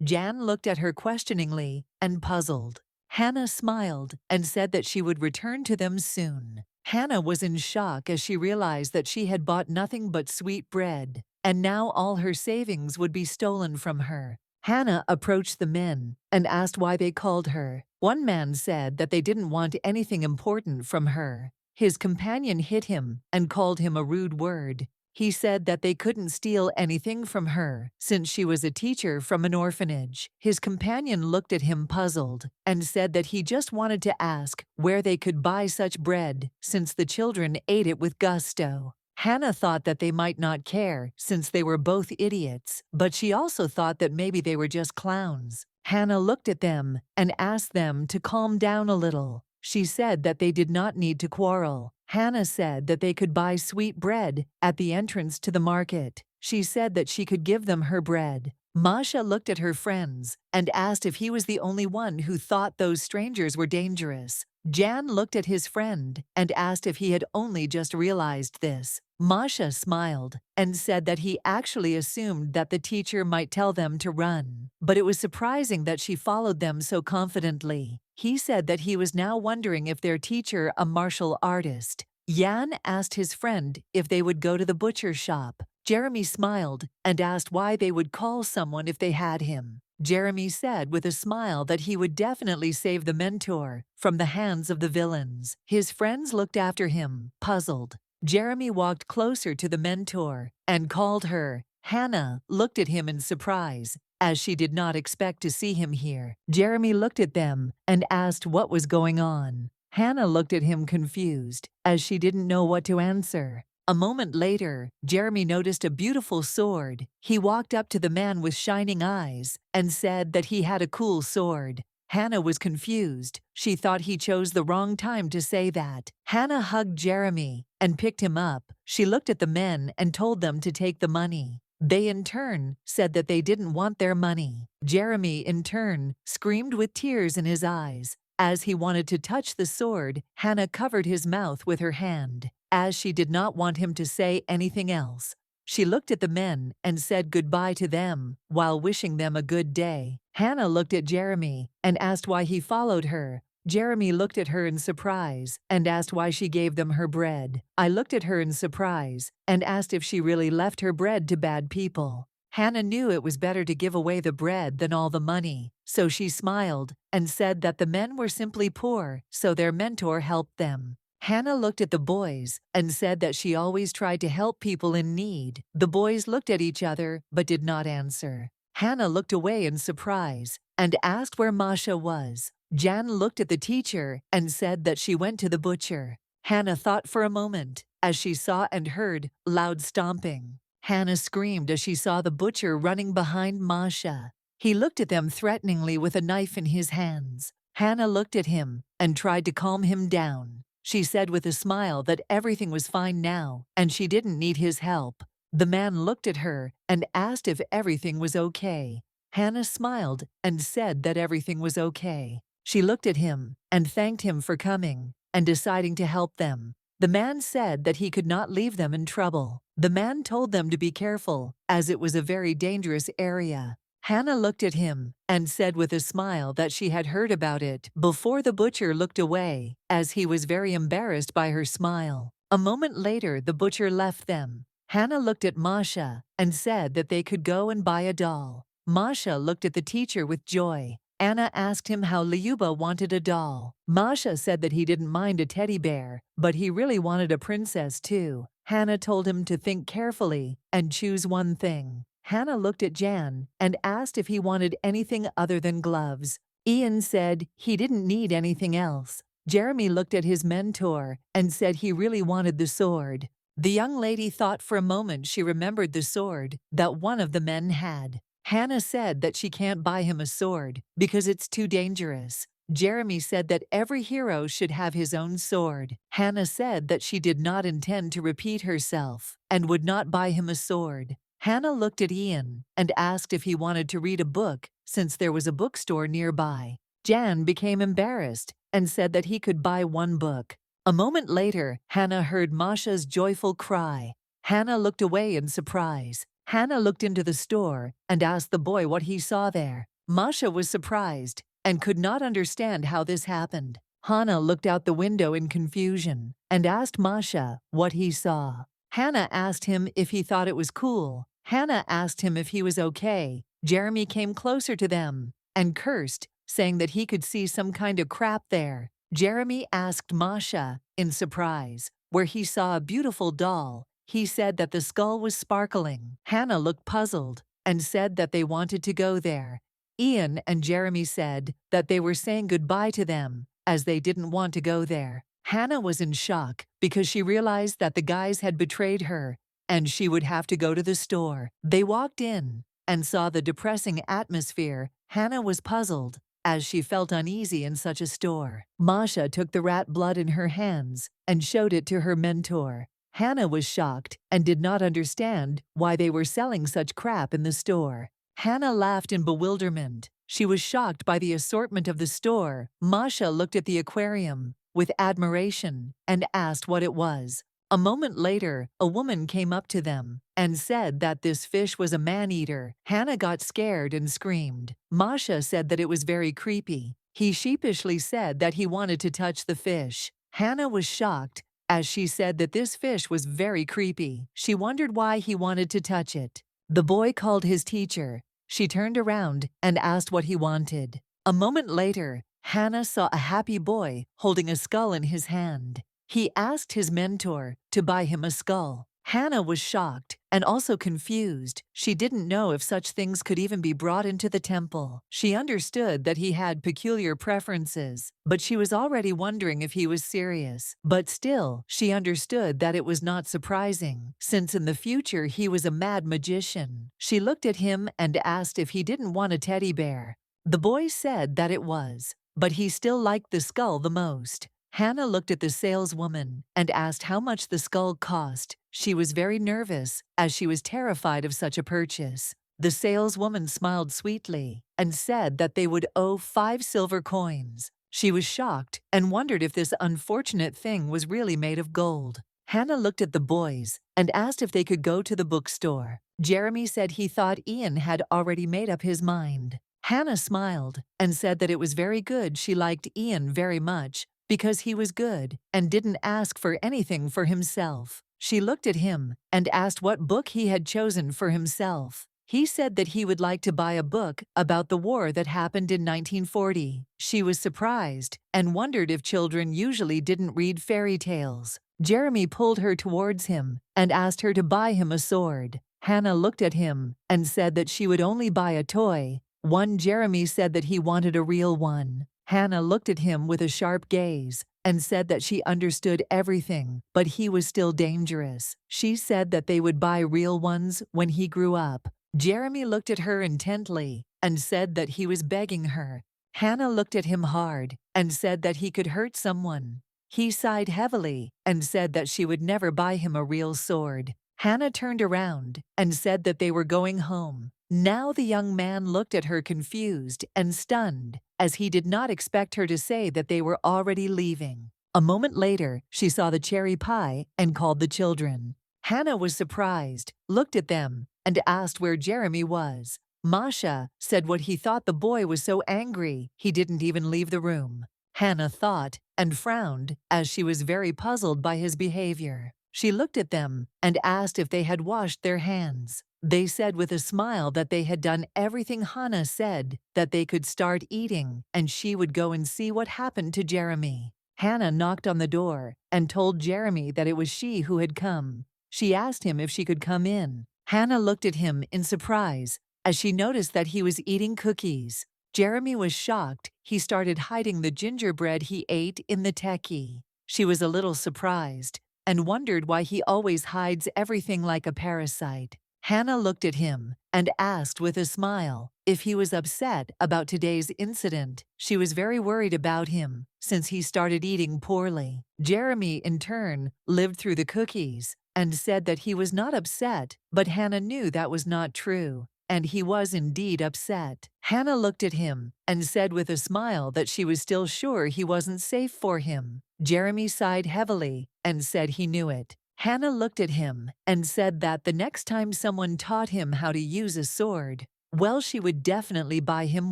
Jan looked at her questioningly and puzzled. Hannah smiled and said that she would return to them soon. Hannah was in shock as she realized that she had bought nothing but sweet bread, and now all her savings would be stolen from her. Hannah approached the men and asked why they called her. One man said that they didn't want anything important from her. His companion hit him and called him a rude word. He said that they couldn't steal anything from her since she was a teacher from an orphanage. His companion looked at him puzzled and said that he just wanted to ask where they could buy such bread since the children ate it with gusto. Hannah thought that they might not care since they were both idiots, but she also thought that maybe they were just clowns. Hannah looked at them and asked them to calm down a little. She said that they did not need to quarrel. Hannah said that they could buy sweet bread at the entrance to the market. She said that she could give them her bread. Masha looked at her friends and asked if he was the only one who thought those strangers were dangerous. Jan looked at his friend and asked if he had only just realized this. Masha smiled and said that he actually assumed that the teacher might tell them to run, but it was surprising that she followed them so confidently. He said that he was now wondering if their teacher a martial artist. Jan asked his friend if they would go to the butcher shop. Jeremy smiled and asked why they would call someone if they had him. Jeremy said with a smile that he would definitely save the mentor from the hands of the villains. His friends looked after him, puzzled. Jeremy walked closer to the mentor and called her. Hannah looked at him in surprise, as she did not expect to see him here. Jeremy looked at them and asked what was going on. Hannah looked at him confused, as she didn't know what to answer. A moment later, Jeremy noticed a beautiful sword. He walked up to the man with shining eyes and said that he had a cool sword. Hannah was confused. She thought he chose the wrong time to say that. Hannah hugged Jeremy and picked him up. She looked at the men and told them to take the money. They in turn said that they didn't want their money. Jeremy in turn screamed with tears in his eyes. As he wanted to touch the sword, Hannah covered his mouth with her hand, as she did not want him to say anything else. She looked at the men and said goodbye to them while wishing them a good day. Hannah looked at Jeremy and asked why he followed her. Jeremy looked at her in surprise and asked why she gave them her bread. I looked at her in surprise and asked if she really left her bread to bad people. Hannah knew it was better to give away the bread than all the money, so she smiled and said that the men were simply poor, so their mentor helped them. Hannah looked at the boys and said that she always tried to help people in need. The boys looked at each other but did not answer. Hannah looked away in surprise and asked where Masha was. Jan looked at the teacher and said that she went to the butcher. Hannah thought for a moment as she saw and heard loud stomping. Hannah screamed as she saw the butcher running behind Masha. He looked at them threateningly with a knife in his hands. Hannah looked at him and tried to calm him down. She said with a smile that everything was fine now and she didn't need his help. The man looked at her and asked if everything was okay. Hannah smiled and said that everything was okay. She looked at him and thanked him for coming and deciding to help them. The man said that he could not leave them in trouble. The man told them to be careful, as it was a very dangerous area. Hannah looked at him and said with a smile that she had heard about it before. The butcher looked away, as he was very embarrassed by her smile. A moment later, the butcher left them. Hannah looked at Masha and said that they could go and buy a doll. Masha looked at the teacher with joy. Anna asked him how Lyuba wanted a doll. Masha said that he didn't mind a teddy bear, but he really wanted a princess too. Hannah told him to think carefully and choose one thing. Hannah looked at Jan and asked if he wanted anything other than gloves. Ian said he didn't need anything else. Jeremy looked at his mentor and said he really wanted the sword. The young lady thought for a moment. She remembered the sword that one of the men had. Hannah said that she can't buy him a sword because it's too dangerous. Jeremy said that every hero should have his own sword. Hannah said that she did not intend to repeat herself and would not buy him a sword. Hannah looked at Ian and asked if he wanted to read a book since there was a bookstore nearby. Jan became embarrassed and said that he could buy one book. A moment later, Hannah heard Masha's joyful cry. Hannah looked away in surprise. Hannah looked into the store and asked the boy what he saw there. Masha was surprised and could not understand how this happened. Hannah looked out the window in confusion and asked Masha what he saw. Hannah asked him if he thought it was cool. Hannah asked him if he was okay. Jeremy came closer to them and cursed, saying that he could see some kind of crap there. Jeremy asked Masha, in surprise, where he saw a beautiful doll. He said that the skull was sparkling. Hannah looked puzzled and said that they wanted to go there. Ian and Jeremy said that they were saying goodbye to them, as they didn't want to go there. Hannah was in shock because she realized that the guys had betrayed her and she would have to go to the store. They walked in and saw the depressing atmosphere Hannah was puzzled, as she felt uneasy in such a store. Masha took the rat blood in her hands and showed it to her mentor. Hannah was shocked and did not understand why they were selling such crap in the store. Hannah laughed in bewilderment. She was shocked by the assortment of the store. Masha looked at the aquarium with admiration and asked what it was. A moment later, a woman came up to them and said that this fish was a man-eater. Hannah got scared and screamed. Masha said that it was very creepy. He sheepishly said that he wanted to touch the fish. Hannah was shocked, as she said that this fish was very creepy. She wondered why he wanted to touch it. The boy called his teacher. She turned around and asked what he wanted. A moment later, Hannah saw a happy boy holding a skull in his hand. He asked his mentor to buy him a skull. Hannah was shocked and also confused. She didn't know if such things could even be brought into the temple. She understood that he had peculiar preferences, but she was already wondering if he was serious. But still, she understood that it was not surprising, since in the future he was a mad magician. She looked at him and asked if he didn't want a teddy bear. The boy said that it was, but he still liked the skull the most. Hannah looked at the saleswoman and asked how much the skull cost. She was very nervous, as she was terrified of such a purchase. The saleswoman smiled sweetly and said that they would owe 5 silver coins. She was shocked and wondered if this unfortunate thing was really made of gold. Hannah looked at the boys and asked if they could go to the bookstore. Jeremy said he thought Ian had already made up his mind. Hannah smiled and said that it was very good. She liked Ian very much, because he was good and didn't ask for anything for himself. She looked at him and asked what book he had chosen for himself. He said that he would like to buy a book about the war that happened in 1940. She was surprised and wondered if children usually didn't read fairy tales. Jeremy pulled her towards him and asked her to buy him a sword. Hannah looked at him and said that she would only buy a toy one. Jeremy said that he wanted a real one. Hannah looked at him with a sharp gaze and said that she understood everything, but he was still dangerous. She said that they would buy real ones when he grew up. Jeremy looked at her intently and said that he was begging her. Hannah looked at him hard and said that he could hurt someone. He sighed heavily and said that she would never buy him a real sword. Hannah turned around and said that they were going home. Now the young man looked at her confused and stunned, as he did not expect her to say that they were already leaving. A moment later, she saw the cherry pie and called the children. Hannah was surprised, looked at them, and asked where Jeremy was. Masha said what he thought the boy was so angry he didn't even leave the room. Hannah thought and frowned, as she was very puzzled by his behavior. She looked at them and asked if they had washed their hands. They said with a smile that they had done everything. Hannah said that they could start eating and she would go and see what happened to Jeremy. Hannah knocked on the door and told Jeremy that it was she who had come. She asked him if she could come in. Hannah looked at him in surprise as she noticed that he was eating cookies. Jeremy was shocked. He started hiding the gingerbread he ate in the techie. She was a little surprised and wondered why he always hides everything like a parasite. Hannah looked at him and asked with a smile if he was upset about today's incident. She was very worried about him since he started eating poorly. Jeremy, in turn, lived through the cookies and said that he was not upset, but Hannah knew that was not true, and he was indeed upset. Hannah looked at him and said with a smile that she was still sure he wasn't safe for him. Jeremy sighed heavily and said he knew it. Hannah looked at him and said that the next time someone taught him how to use a sword, well, she would definitely buy him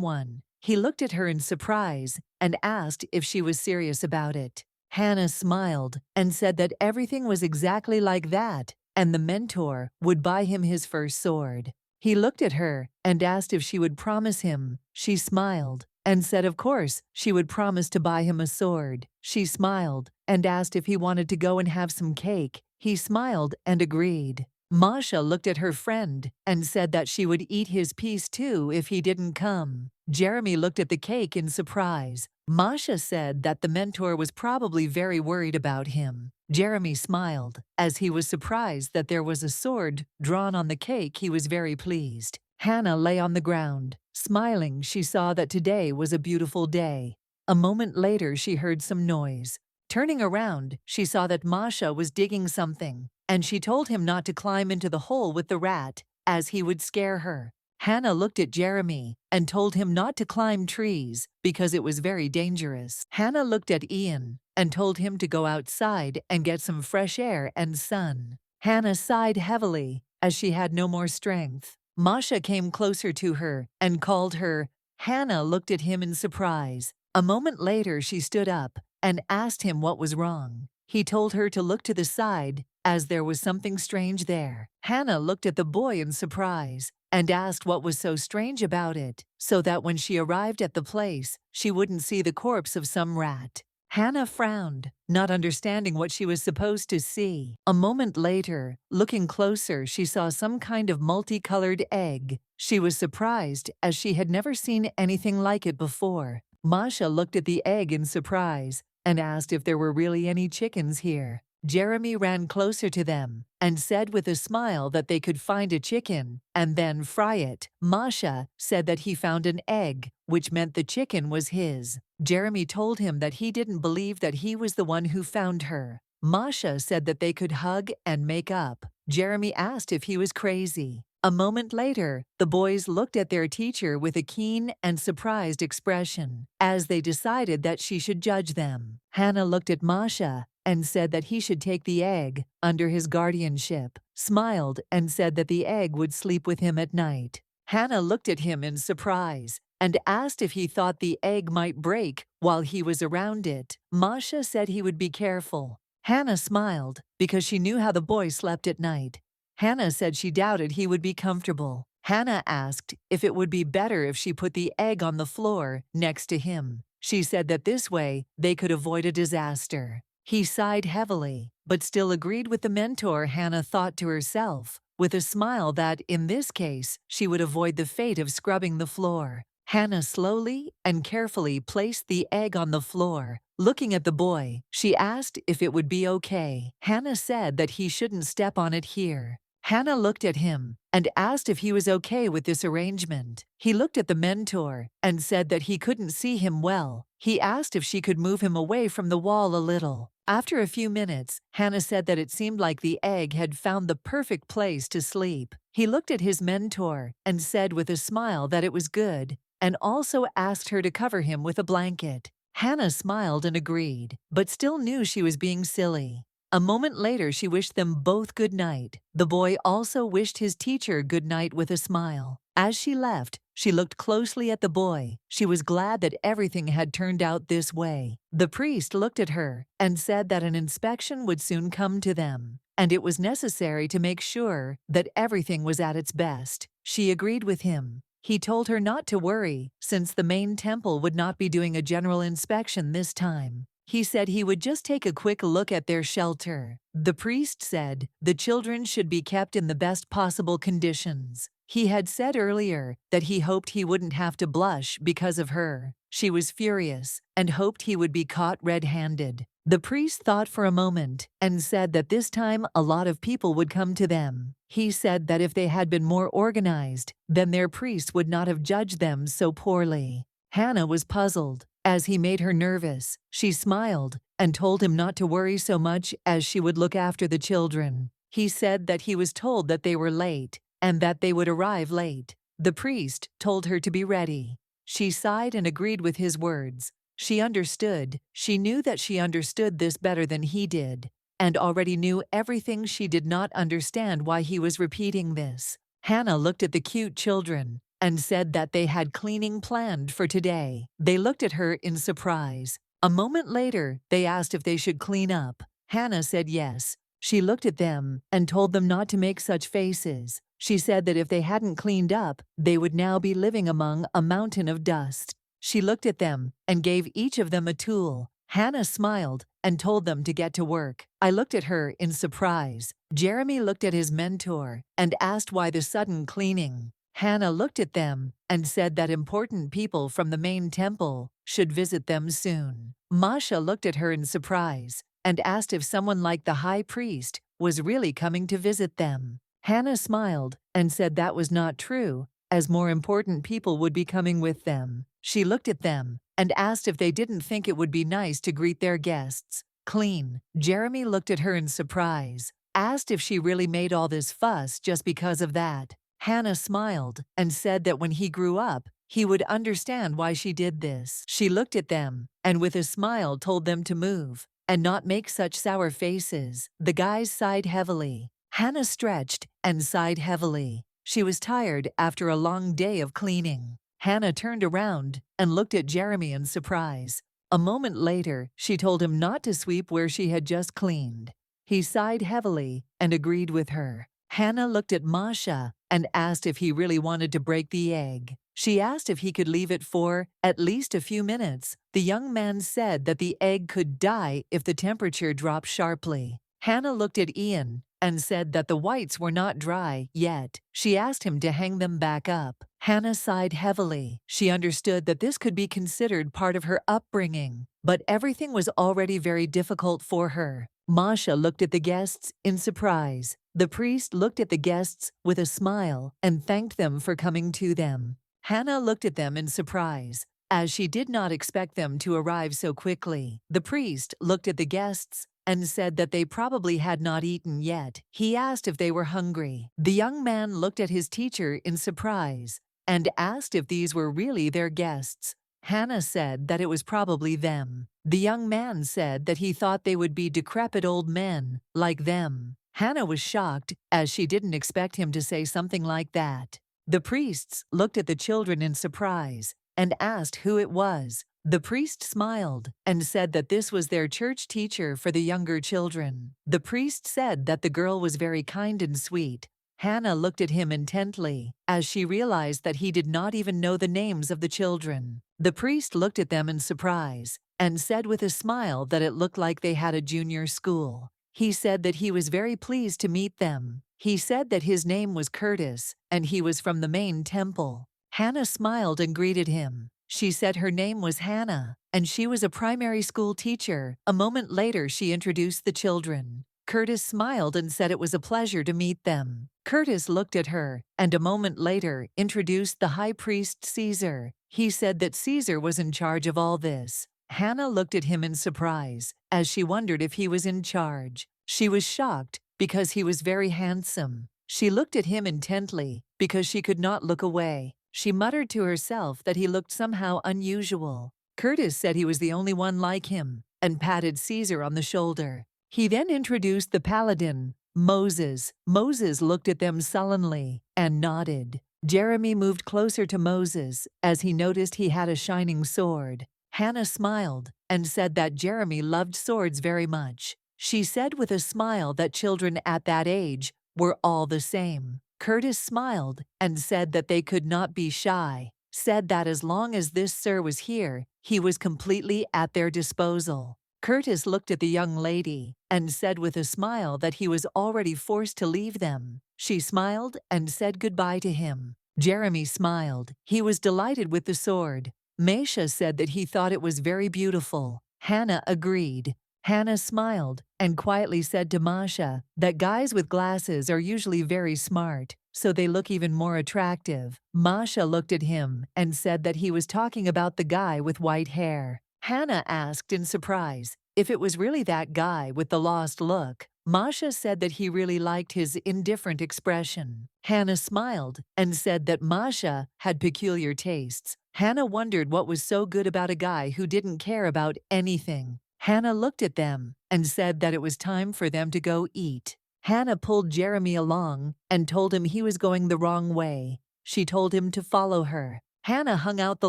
one. He looked at her in surprise and asked if she was serious about it. Hannah smiled and said that everything was exactly like that, and the mentor would buy him his first sword. He looked at her and asked if she would promise him. She smiled and said of course she would promise to buy him a sword. She smiled and asked if he wanted to go and have some cake. He smiled and agreed. Masha looked at her friend and said that she would eat his piece too if he didn't come. Jeremy looked at the cake in surprise. Masha said that the mentor was probably very worried about him. Jeremy smiled, as he was surprised that there was a sword drawn on the cake. He was very pleased. Hannah lay on the ground. Smiling, she saw that today was a beautiful day. A moment later, she heard some noise. Turning around, she saw that Masha was digging something, and she told him not to climb into the hole with the rat, as he would scare her. Hannah looked at Jeremy and told him not to climb trees because it was very dangerous. Hannah looked at Ian and told him to go outside and get some fresh air and sun. Hannah sighed heavily as she had no more strength. Masha came closer to her and called her. Hannah looked at him in surprise. A moment later, she stood up and asked him what was wrong. He told her to look to the side as there was something strange there. Hannah looked at the boy in surprise and asked what was so strange about it, so that when she arrived at the place, she wouldn't see the corpse of some rat. Hannah frowned, not understanding what she was supposed to see. A moment later, looking closer, she saw some kind of multicolored egg. She was surprised, as she had never seen anything like it before. Masha looked at the egg in surprise and asked if there were really any chickens here. Jeremy ran closer to them and said with a smile that they could find a chicken and then fry it. Masha said that he found an egg, which meant the chicken was his. Jeremy told him that he didn't believe that he was the one who found her. Masha said that they could hug and make up. Jeremy asked if he was crazy. A moment later, the boys looked at their teacher with a keen and surprised expression, as they decided that she should judge them. Hannah looked at Masha and said that he should take the egg under his guardianship, smiled and said that the egg would sleep with him at night. Hannah looked at him in surprise and asked if he thought the egg might break while he was around it. Masha said he would be careful. Hannah smiled because she knew how the boy slept at night. Hannah said she doubted he would be comfortable. Hannah asked if it would be better if she put the egg on the floor next to him. She said that this way they could avoid a disaster. He sighed heavily, but still agreed with the mentor. Hannah thought to herself, with a smile, that in this case she would avoid the fate of scrubbing the floor. Hannah slowly and carefully placed the egg on the floor. Looking at the boy, she asked if it would be okay. Hannah said that he shouldn't step on it here. Hannah looked at him and asked if he was okay with this arrangement. He looked at the mentor and said that he couldn't see him well. He asked if she could move him away from the wall a little. After a few minutes, Hannah said that it seemed like the egg had found the perfect place to sleep. He looked at his mentor and said with a smile that it was good, and also asked her to cover him with a blanket. Hannah smiled and agreed, but still knew she was being silly. A moment later, she wished them both good night. The boy also wished his teacher good night with a smile. As she left, she looked closely at the boy. She was glad that everything had turned out this way. The priest looked at her and said that an inspection would soon come to them, and it was necessary to make sure that everything was at its best. She agreed with him. He told her not to worry, since the main temple would not be doing a general inspection this time. He said he would just take a quick look at their shelter. The priest said the children should be kept in the best possible conditions. He had said earlier that he hoped he wouldn't have to blush because of her. She was furious and hoped he would be caught red-handed. The priest thought for a moment and said that this time a lot of people would come to them. He said that if they had been more organized, then their priest would not have judged them so poorly. Hannah was puzzled, as he made her nervous. She smiled and told him not to worry so much, as she would look after the children. He said that he was told that they were late and that they would arrive late. The priest told her to be ready. She sighed and agreed with his words. She understood. She knew that she understood this better than he did, and already knew everything. She did not understand why he was repeating this. Hannah looked at the cute children and said that they had cleaning planned for today. They looked at her in surprise. A moment later, they asked if they should clean up. Hannah said yes. She looked at them and told them not to make such faces. She said that if they hadn't cleaned up, they would now be living among a mountain of dust. She looked at them and gave each of them a tool. Hannah smiled and told them to get to work. I looked at her in surprise. Jeremy looked at his mentor and asked why the sudden cleaning. Hannah looked at them and said that important people from the main temple should visit them soon. Masha looked at her in surprise and asked if someone like the high priest was really coming to visit them. Hannah smiled and said that was not true, as more important people would be coming with them. She looked at them and asked if they didn't think it would be nice to greet their guests. Clean. Jeremy looked at her in surprise, asked if she really made all this fuss just because of that. Hannah smiled and said that when he grew up, he would understand why she did this. She looked at them and with a smile told them to move and not make such sour faces. The guys sighed heavily. Hannah stretched and sighed heavily. She was tired after a long day of cleaning. Hannah turned around and looked at Jeremy in surprise. A moment later, she told him not to sweep where she had just cleaned. He sighed heavily and agreed with her. Hannah looked at Masha and asked if he really wanted to break the egg. She asked if he could leave it for at least a few minutes. The young man said that the egg could die if the temperature dropped sharply. Hannah looked at Ian and said that the whites were not dry yet. She asked him to hang them back up. Hannah sighed heavily. She understood that this could be considered part of her upbringing, but everything was already very difficult for her. Masha looked at the guests in surprise. The priest looked at the guests with a smile and thanked them for coming to them. Hannah looked at them in surprise, as she did not expect them to arrive so quickly. The priest looked at the guests and said that they probably had not eaten yet. He asked if they were hungry. The young man looked at his teacher in surprise and asked if these were really their guests. Hannah said that it was probably them. The young man said that he thought they would be decrepit old men, like them. Hannah was shocked, as she didn't expect him to say something like that. The priests looked at the children in surprise and asked who it was. The priest smiled and said that this was their church teacher for the younger children. The priest said that the girl was very kind and sweet. Hannah looked at him intently, as she realized that he did not even know the names of the children. The priest looked at them in surprise and said with a smile that it looked like they had a junior school. He said that he was very pleased to meet them. He said that his name was Curtis and he was from the main temple. Hannah smiled and greeted him. She said her name was Hannah and she was a primary school teacher. A moment later, she introduced the children. Curtis smiled and said it was a pleasure to meet them. Curtis looked at her and a moment later introduced the high priest Caesar. He said that Caesar was in charge of all this. Hannah looked at him in surprise, as she wondered if he was in charge. She was shocked because he was very handsome. She looked at him intently because she could not look away. She muttered to herself that he looked somehow unusual. Curtis said he was the only one like him and patted Caesar on the shoulder. He then introduced the paladin, Moses. Moses looked at them sullenly and nodded. Jeremy moved closer to Moses as he noticed he had a shining sword. Hannah smiled and said that Jeremy loved swords very much. She said with a smile that children at that age were all the same. Curtis smiled and said that they could not be shy, said that as long as this sir was here, he was completely at their disposal. Curtis looked at the young lady and said with a smile that he was already forced to leave them. She smiled and said goodbye to him. Jeremy smiled. He was delighted with the sword. Masha said that he thought it was very beautiful. Hannah agreed. Hannah smiled and quietly said to Masha that guys with glasses are usually very smart, so they look even more attractive. Masha looked at him and said that he was talking about the guy with white hair. Hannah asked in surprise if it was really that guy with the lost look. Masha said that he really liked his indifferent expression. Hannah smiled and said that Masha had peculiar tastes. Hannah wondered what was so good about a guy who didn't care about anything. Hannah looked at them and said that it was time for them to go eat. Hannah pulled Jeremy along and told him he was going the wrong way. She told him to follow her. Hannah hung out the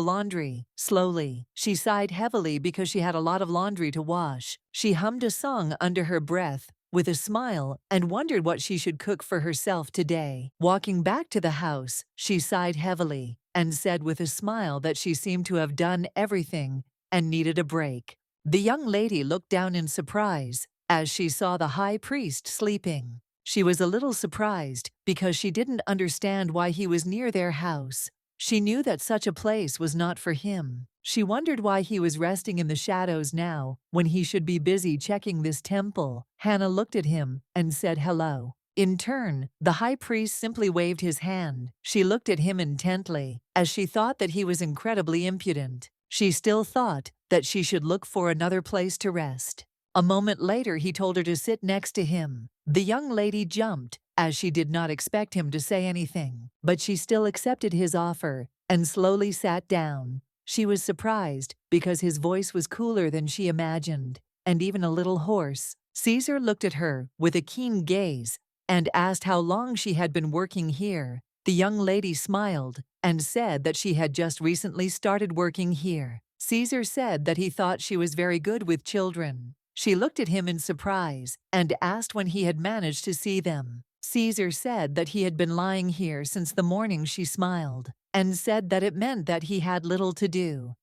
laundry. Slowly, she sighed heavily because she had a lot of laundry to wash. She hummed a song under her breath with a smile and wondered what she should cook for herself today. Walking back to the house, she sighed heavily and said with a smile that she seemed to have done everything and needed a break. The young lady looked down in surprise as she saw the high priest sleeping. She was a little surprised because she didn't understand why he was near their house. She knew that such a place was not for him. She wondered why he was resting in the shadows now when he should be busy checking this temple. Hannah looked at him and said hello. In turn, the high priest simply waved his hand. She looked at him intently, as she thought that he was incredibly impudent. She still thought that she should look for another place to rest. A moment later, he told her to sit next to him. The young lady jumped, as she did not expect him to say anything, but she still accepted his offer and slowly sat down. She was surprised because his voice was cooler than she imagined, and even a little hoarse. Caesar looked at her with a keen gaze and asked how long she had been working here. The young lady smiled and said that she had just recently started working here. Caesar said that he thought she was very good with children. She looked at him in surprise and asked when he had managed to see them. Caesar said that he had been lying here since the morning. She smiled and said that it meant that he had little to do.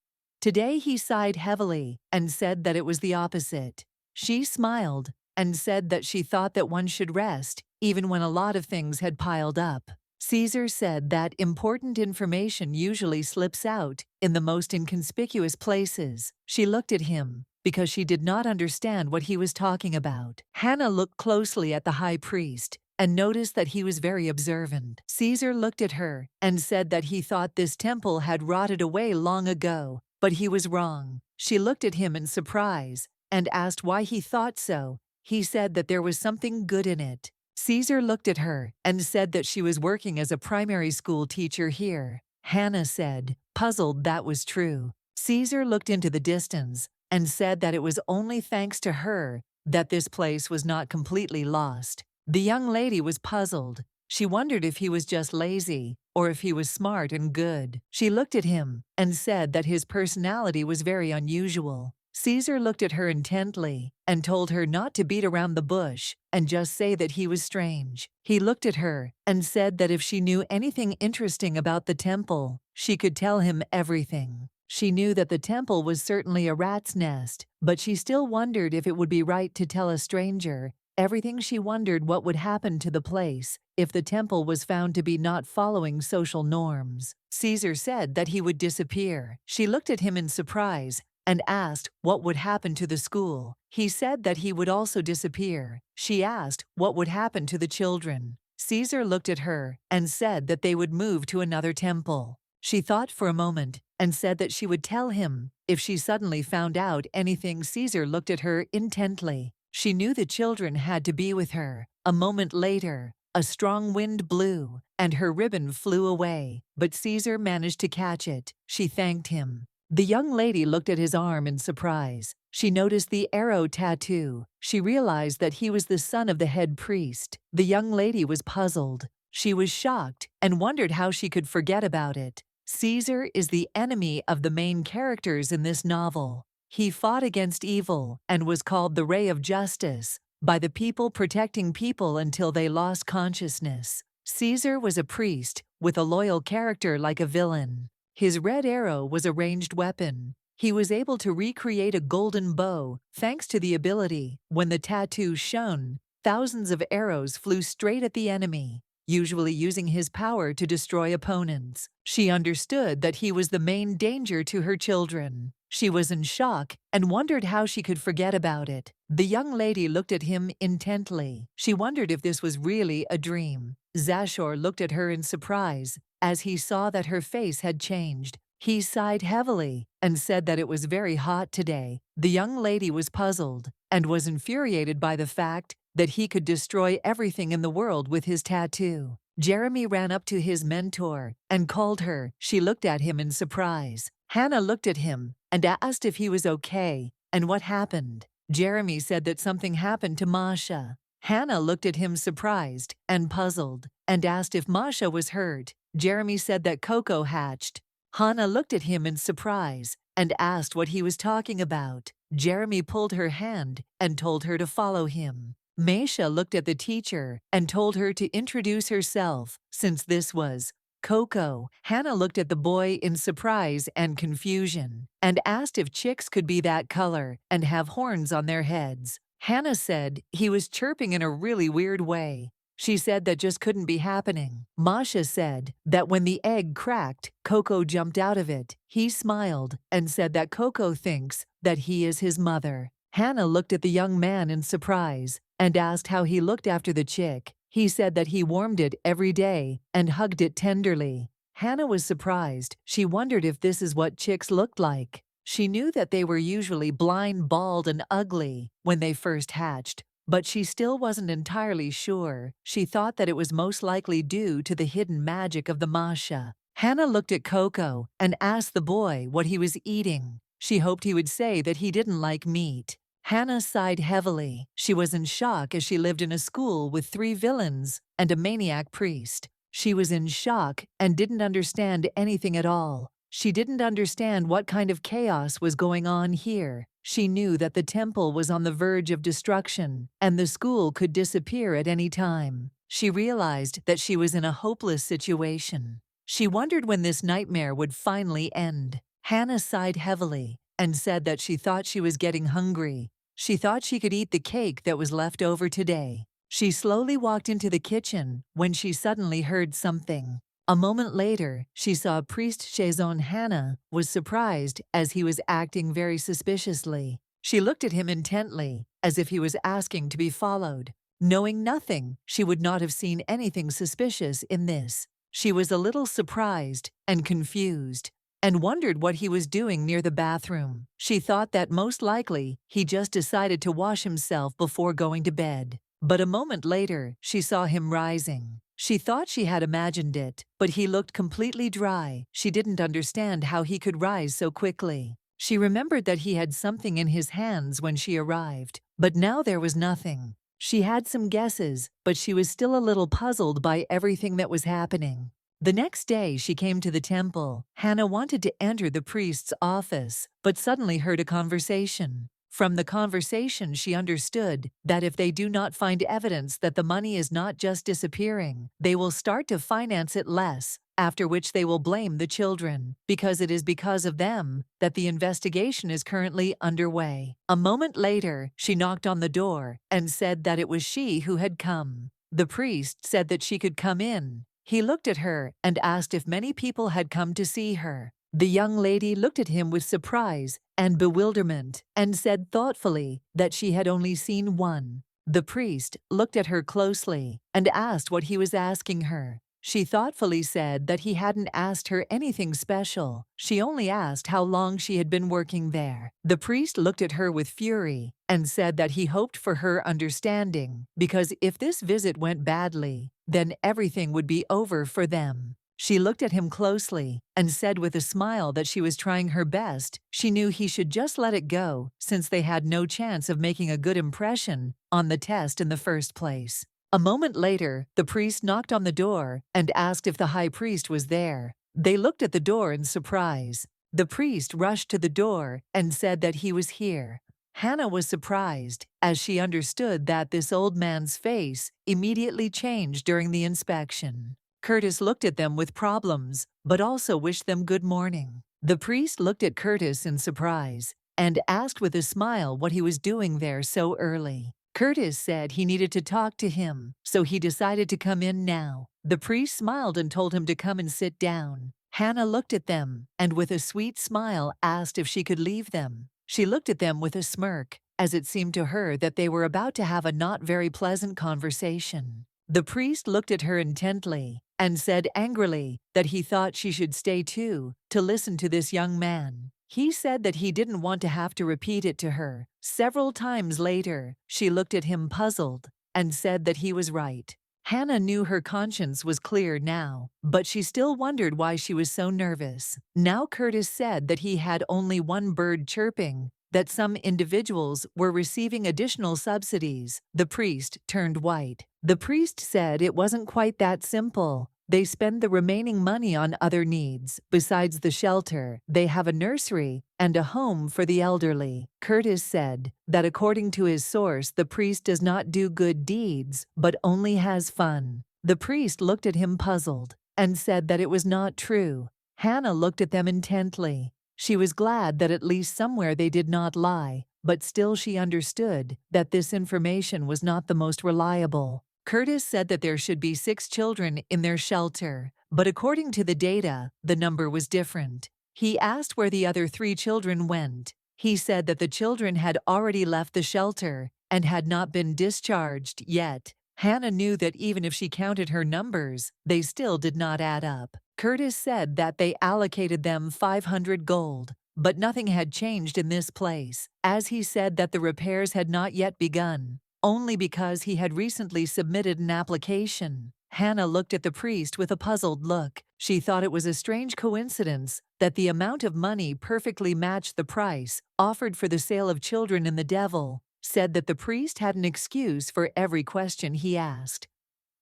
Today he sighed heavily and said that it was the opposite. She smiled and said that she thought that one should rest even when a lot of things had piled up. Caesar said that important information usually slips out in the most inconspicuous places. She looked at him because she did not understand what he was talking about. Hannah looked closely at the high priest and noticed that he was very observant. Caesar looked at her and said that he thought this temple had rotted away long ago, but he was wrong. She looked at him in surprise and asked why he thought so. He said that there was something good in it. Caesar looked at her and said that she was working as a primary school teacher here. Hannah said, puzzled, that was true. Caesar looked into the distance and said that it was only thanks to her that this place was not completely lost. The young lady was puzzled. She wondered if he was just lazy or if he was smart and good. She looked at him and said that his personality was very unusual. Caesar looked at her intently and told her not to beat around the bush and just say that he was strange. He looked at her and said that if she knew anything interesting about the temple, she could tell him everything. She knew that the temple was certainly a rat's nest, but she still wondered if it would be right to tell a stranger everything. She wondered what would happen to the place if the temple was found to be not following social norms. Caesar said that he would disappear. She looked at him in surprise and asked what would happen to the school. He said that he would also disappear. She asked what would happen to the children. Caesar looked at her and said that they would move to another temple. She thought for a moment and said that she would tell him if she suddenly found out anything. Caesar looked at her intently. She knew the children had to be with her. A moment later, a strong wind blew and her ribbon flew away, but Caesar managed to catch it. She thanked him. The young lady looked at his arm in surprise. She noticed the arrow tattoo. She realized that he was the son of the head priest. The young lady was puzzled. She was shocked and wondered how she could forget about it. Caesar is the enemy of the main characters in this novel. He fought against evil and was called the Ray of Justice by the people, protecting people until they lost consciousness. Caesar was a priest with a loyal character like a villain. His red arrow was a ranged weapon. He was able to recreate a golden bow thanks to the ability. When the tattoo shone, thousands of arrows flew straight at the enemy, usually using his power to destroy opponents. She understood that he was the main danger to her children. She was in shock and wondered how she could forget about it. The young lady looked at him intently. She wondered if this was really a dream. Zashor looked at her in surprise as he saw that her face had changed. He sighed heavily and said that it was very hot today. The young lady was puzzled and was infuriated by the fact that he could destroy everything in the world with his tattoo. Jeremy ran up to his mentor and called her. She looked at him in surprise. Hannah looked at him and asked if he was okay and what happened. Jeremy said that something happened to Masha. Hannah looked at him surprised and puzzled and asked if Masha was hurt. Jeremy said that Coco hatched. Hannah looked at him in surprise and asked what he was talking about. Jeremy pulled her hand and told her to follow him. Masha looked at the teacher and told her to introduce herself, since this was Coco. Hannah looked at the boy in surprise and confusion and asked if chicks could be that color and have horns on their heads. Hannah said he was chirping in a really weird way. She said that just couldn't be happening. Masha said that when the egg cracked, Coco jumped out of it. He smiled and said that Coco thinks that he is his mother. Hannah looked at the young man in surprise and asked how he looked after the chick. He said that he warmed it every day and hugged it tenderly. Hannah was surprised. She wondered if this is what chicks looked like. She knew that they were usually blind, bald, and ugly when they first hatched, but she still wasn't entirely sure. She thought that it was most likely due to the hidden magic of the Masha. Hannah looked at Coco and asked the boy what he was eating. She hoped he would say that he didn't like meat. Hannah sighed heavily. She was in shock as she lived in a school with 3 villains and a maniac priest. She was in shock and didn't understand anything at all. She didn't understand what kind of chaos was going on here. She knew that the temple was on the verge of destruction, and the school could disappear at any time. She realized that she was in a hopeless situation. She wondered when this nightmare would finally end. Hannah sighed heavily and said that she thought she was getting hungry. She thought she could eat the cake that was left over today. She slowly walked into the kitchen when she suddenly heard something. A moment later, she saw Priest Shazon. Hannah was surprised as he was acting very suspiciously. She looked at him intently, as if he was asking to be followed. Knowing nothing, she would not have seen anything suspicious in this. She was a little surprised and confused, and wondered what he was doing near the bathroom. She thought that most likely he just decided to wash himself before going to bed. But a moment later, she saw him rising. She thought she had imagined it, but he looked completely dry. She didn't understand how he could rise so quickly. She remembered that he had something in his hands when she arrived, but now there was nothing. She had some guesses, but she was still a little puzzled by everything that was happening. The next day she came to the temple. Hannah wanted to enter the priest's office, but suddenly heard a conversation. From the conversation, she understood that if they do not find evidence that the money is not just disappearing, they will start to finance it less, after which they will blame the children, because it is because of them that the investigation is currently underway. A moment later, she knocked on the door and said that it was she who had come. The priest said that she could come in. He looked at her and asked if many people had come to see her. The young lady looked at him with surprise and bewilderment and said thoughtfully that she had only seen one. The priest looked at her closely and asked what he was asking her. She thoughtfully said that he hadn't asked her anything special. She only asked how long she had been working there. The priest looked at her with fury and said that he hoped for her understanding, because if this visit went badly, then everything would be over for them. She looked at him closely and said with a smile that she was trying her best. She knew he should just let it go, since they had no chance of making a good impression on the test in the first place. A moment later, the priest knocked on the door and asked if the high priest was there. They looked at the door in surprise. The priest rushed to the door and said that he was here. Hannah was surprised, as she understood that this old man's face immediately changed during the inspection. Curtis looked at them with problems, but also wished them good morning. The priest looked at Curtis in surprise and asked with a smile what he was doing there so early. Curtis said he needed to talk to him, so he decided to come in now. The priest smiled and told him to come and sit down. Hannah looked at them and with a sweet smile asked if she could leave them. She looked at them with a smirk, as it seemed to her that they were about to have a not very pleasant conversation. The priest looked at her intently and said angrily that he thought she should stay too, to listen to this young man. He said that he didn't want to have to repeat it to her. Several times later, she looked at him puzzled and said that he was right. Hannah knew her conscience was clear now, but she still wondered why she was so nervous. Now Curtis said that he had only one bird chirping, that some individuals were receiving additional subsidies. The priest turned white. The priest said it wasn't quite that simple. They spend the remaining money on other needs. Besides the shelter, they have a nursery and a home for the elderly. Curtis said that according to his source, the priest does not do good deeds, but only has fun. The priest looked at him puzzled and said that it was not true. Hannah looked at them intently. She was glad that at least somewhere they did not lie, but still she understood that this information was not the most reliable. Curtis said that there should be 6 children in their shelter, but according to the data, the number was different. He asked where the other 3 children went. He said that the children had already left the shelter and had not been discharged yet. Hannah knew that even if she counted her numbers, they still did not add up. Curtis said that they allocated them 500 gold, but nothing had changed in this place, as he said that the repairs had not yet begun, only because he had recently submitted an application. Hannah looked at the priest with a puzzled look. She thought it was a strange coincidence that the amount of money perfectly matched the price offered for the sale of children in the devil, said that the priest had an excuse for every question he asked.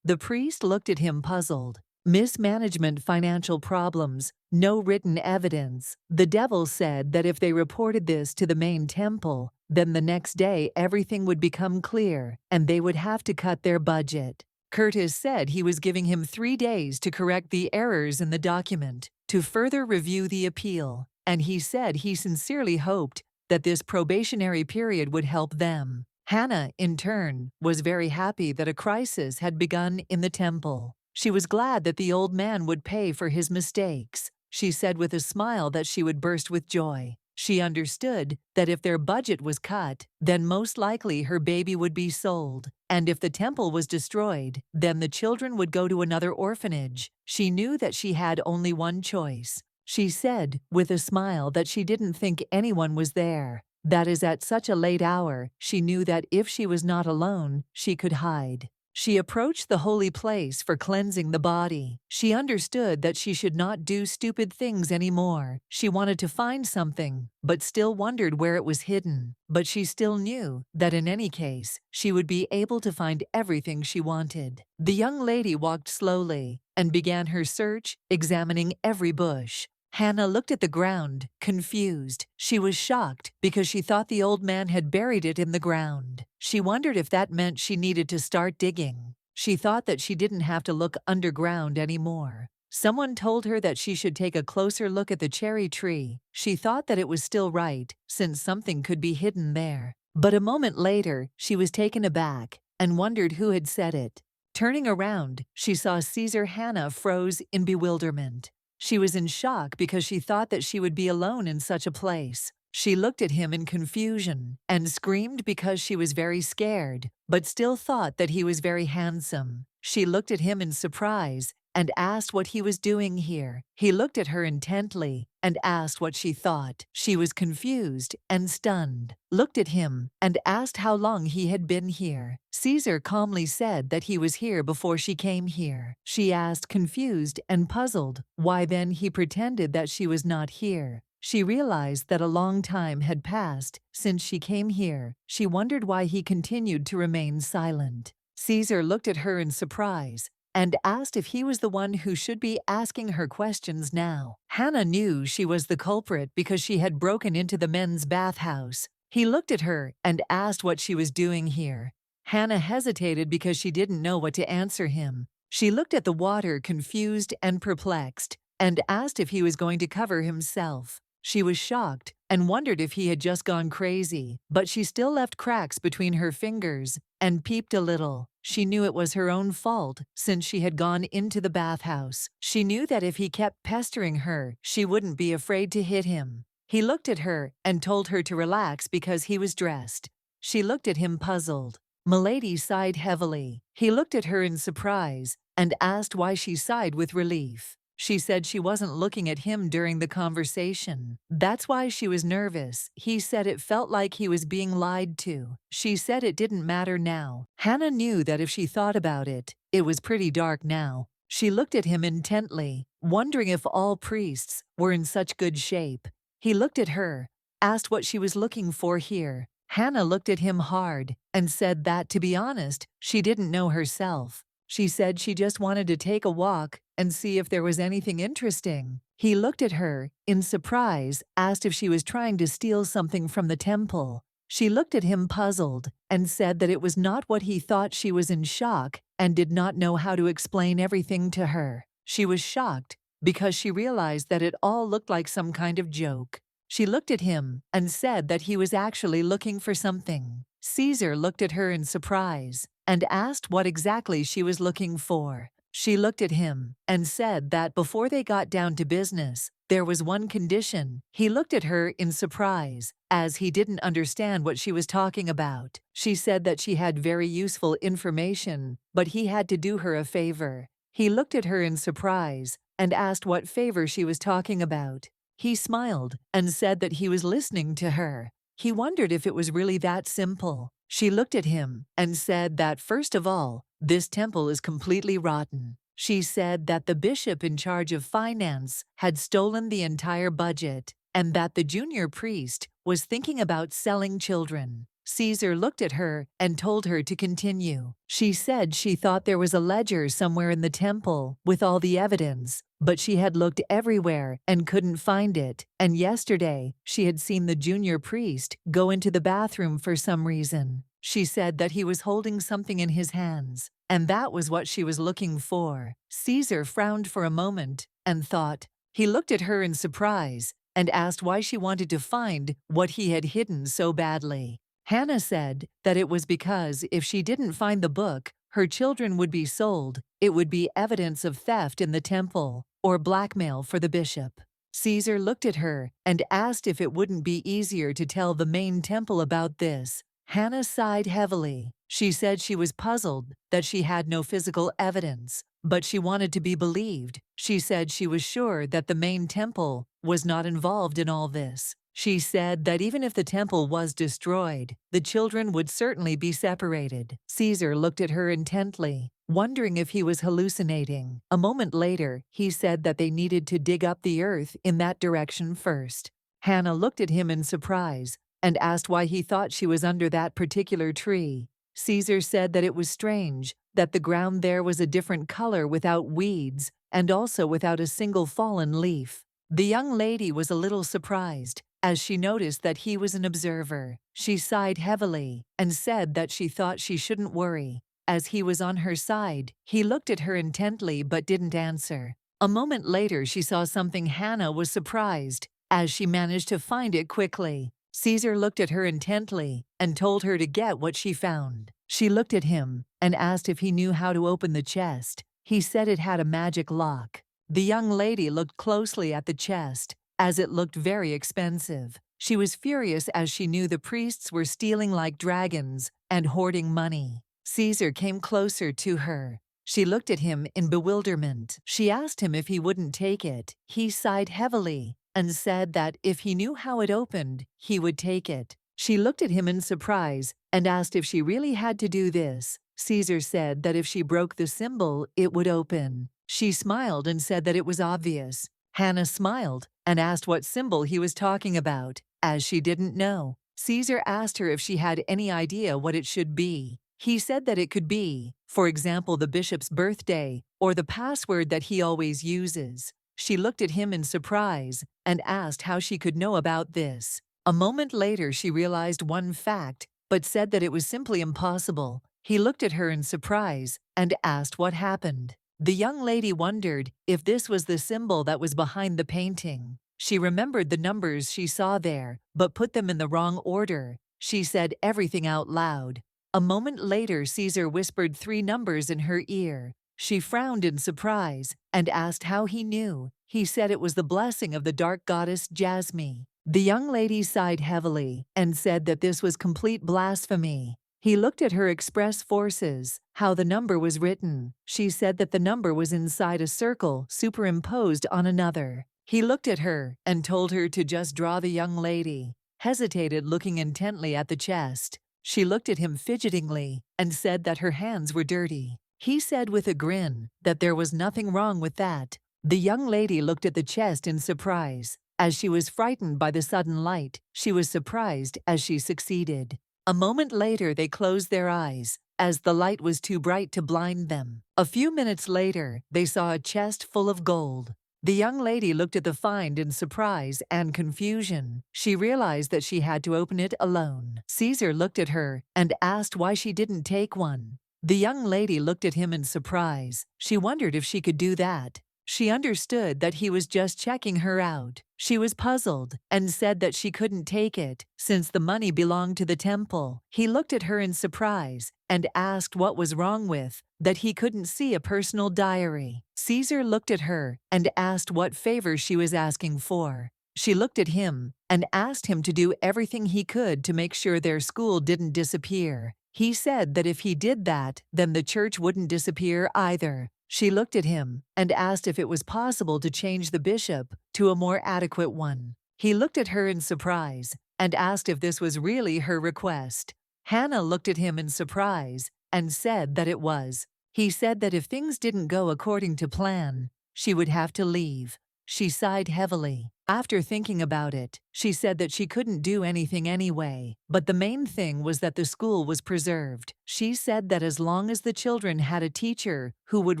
The priest looked at him puzzled. Mismanagement, financial problems, no written evidence. The devil said that if they reported this to the main temple, then the next day everything would become clear and they would have to cut their budget. Curtis said he was giving him 3 days to correct the errors in the document, to further review the appeal, and he said he sincerely hoped that this probationary period would help them. Hannah, in turn, was very happy that a crisis had begun in the temple. She was glad that the old man would pay for his mistakes. She said with a smile that she would burst with joy. She understood that if their budget was cut, then most likely her baby would be sold, and if the temple was destroyed, then the children would go to another orphanage. She knew that she had only one choice. She said, with a smile, that she didn't think anyone was there. That is, at such a late hour, she knew that if she was not alone, she could hide. She approached the holy place for cleansing the body. She understood that she should not do stupid things anymore. She wanted to find something, but still wondered where it was hidden. But she still knew that in any case, she would be able to find everything she wanted. The young lady walked slowly and began her search, examining every bush. Hannah looked at the ground, confused. She was shocked because she thought the old man had buried it in the ground. She wondered if that meant she needed to start digging. She thought that she didn't have to look underground anymore. Someone told her that she should take a closer look at the cherry tree. She thought that it was still right, since something could be hidden there. But a moment later, she was taken aback and wondered who had said it. Turning around, she saw Caesar. Hannah froze in bewilderment. She was in shock because she thought that she would be alone in such a place. She looked at him in confusion and screamed because she was very scared, but still thought that he was very handsome. She looked at him in surprise and asked what he was doing here. He looked at her intently and asked what she thought. She was confused and stunned, looked at him and asked how long he had been here. Caesar calmly said that he was here before she came here. She asked, confused and puzzled, why then he pretended that she was not here. She realized that a long time had passed since she came here. She wondered why he continued to remain silent. Caesar looked at her in surprise and asked if he was the one who should be asking her questions now. Hannah knew she was the culprit because she had broken into the men's bathhouse. He looked at her and asked what she was doing here. Hannah hesitated because she didn't know what to answer him. She looked at the water, confused and perplexed, and asked if he was going to cover himself. She was shocked and wondered if he had just gone crazy, but she still left cracks between her fingers and peeped a little. She knew it was her own fault since she had gone into the bathhouse. She knew that if he kept pestering her, she wouldn't be afraid to hit him. He looked at her and told her to relax because he was dressed. She looked at him puzzled. Milady sighed heavily. He looked at her in surprise and asked why she sighed with relief. She said she wasn't looking at him during the conversation. That's why she was nervous. He said it felt like he was being lied to. She said it didn't matter now. Hannah knew that if she thought about it, it was pretty dark now. She looked at him intently, wondering if all priests were in such good shape. He looked at her, asked what she was looking for here. Hannah looked at him hard and said that, to be honest, she didn't know herself. She said she just wanted to take a walk and see if there was anything interesting. He looked at her in surprise, asked if she was trying to steal something from the temple. She looked at him puzzled and said that it was not what he thought. She was in shock and did not know how to explain everything to her. She was shocked because she realized that it all looked like some kind of joke. She looked at him and said that he was actually looking for something. Caesar looked at her in surprise and asked what exactly she was looking for. She looked at him and said that before they got down to business, there was one condition. He looked at her in surprise, as he didn't understand what she was talking about. She said that she had very useful information, but he had to do her a favor. He looked at her in surprise and asked what favor she was talking about. He smiled and said that he was listening to her. He wondered if it was really that simple. She looked at him and said that, first of all, this temple is completely rotten. She said that the bishop in charge of finance had stolen the entire budget and that the junior priest was thinking about selling children. Caesar looked at her and told her to continue. She said she thought there was a ledger somewhere in the temple with all the evidence, but she had looked everywhere and couldn't find it, and yesterday she had seen the junior priest go into the bathroom for some reason. She said that he was holding something in his hands, and that was what she was looking for. Caesar frowned for a moment and thought. He looked at her in surprise and asked why she wanted to find what he had hidden so badly. Hannah said that it was because if she didn't find the book, her children would be sold. It would be evidence of theft in the temple or blackmail for the bishop. Caesar looked at her and asked if it wouldn't be easier to tell the main temple about this. Hannah sighed heavily. She said she was puzzled that she had no physical evidence, but she wanted to be believed. She said she was sure that the main temple was not involved in all this. She said that even if the temple was destroyed, the children would certainly be separated. Caesar looked at her intently, wondering if he was hallucinating. A moment later, he said that they needed to dig up the earth in that direction first. Hannah looked at him in surprise and asked why he thought she was under that particular tree. Caesar said that it was strange that the ground there was a different color without weeds and also without a single fallen leaf. The young lady was a little surprised as she noticed that he was an observer. She sighed heavily and said that she thought she shouldn't worry, as he was on her side. He looked at her intently but didn't answer. A moment later, she saw something. Hannah was surprised as she managed to find it quickly. Caesar looked at her intently and told her to get what she found. She looked at him and asked if he knew how to open the chest. He said it had a magic lock. The young lady looked closely at the chest, as it looked very expensive. She was furious as she knew the priests were stealing like dragons and hoarding money. Caesar came closer to her. She looked at him in bewilderment. She asked him if he wouldn't take it. He sighed heavily and said that if he knew how it opened, he would take it. She looked at him in surprise and asked if she really had to do this. Caesar said that if she broke the symbol, it would open. She smiled and said that it was obvious. Hannah smiled and asked what symbol he was talking about, as she didn't know. Caesar asked her if she had any idea what it should be. He said that it could be, for example, the bishop's birthday or the password that he always uses. She looked at him in surprise and asked how she could know about this. A moment later, she realized one fact, but said that it was simply impossible. He looked at her in surprise and asked what happened. The young lady wondered if this was the symbol that was behind the painting. She remembered the numbers she saw there, but put them in the wrong order. She said everything out loud. A moment later, Caesar whispered 3 numbers in her ear. She frowned in surprise and asked how he knew. He said it was the blessing of the dark goddess Jasmine. The young lady sighed heavily and said that this was complete blasphemy. He looked at her express forces, how the number was written. She said that the number was inside a circle superimposed on another. He looked at her and told her to just draw. The young lady hesitated, looking intently at the chest. She looked at him fidgetingly and said that her hands were dirty. He said with a grin that there was nothing wrong with that. The young lady looked at the chest in surprise. As she was frightened by the sudden light, she was surprised as she succeeded. A moment later, they closed their eyes, as the light was too bright to blind them. A few minutes later, they saw a chest full of gold. The young lady looked at the find in surprise and confusion. She realized that she had to open it alone. Caesar looked at her and asked why she didn't take one. The young lady looked at him in surprise. She wondered if she could do that. She understood that he was just checking her out. She was puzzled and said that she couldn't take it since the money belonged to the temple. He looked at her in surprise and asked what was wrong with that he couldn't see a personal diary. Caesar looked at her and asked what favor she was asking for. She looked at him and asked him to do everything he could to make sure their school didn't disappear. He said that if he did that, then the church wouldn't disappear either. She looked at him and asked if it was possible to change the bishop to a more adequate one. He looked at her in surprise and asked if this was really her request. Hannah looked at him in surprise and said that it was. He said that if things didn't go according to plan, she would have to leave. She sighed heavily. After thinking about it, she said that she couldn't do anything anyway, but the main thing was that the school was preserved. She said that as long as the children had a teacher who would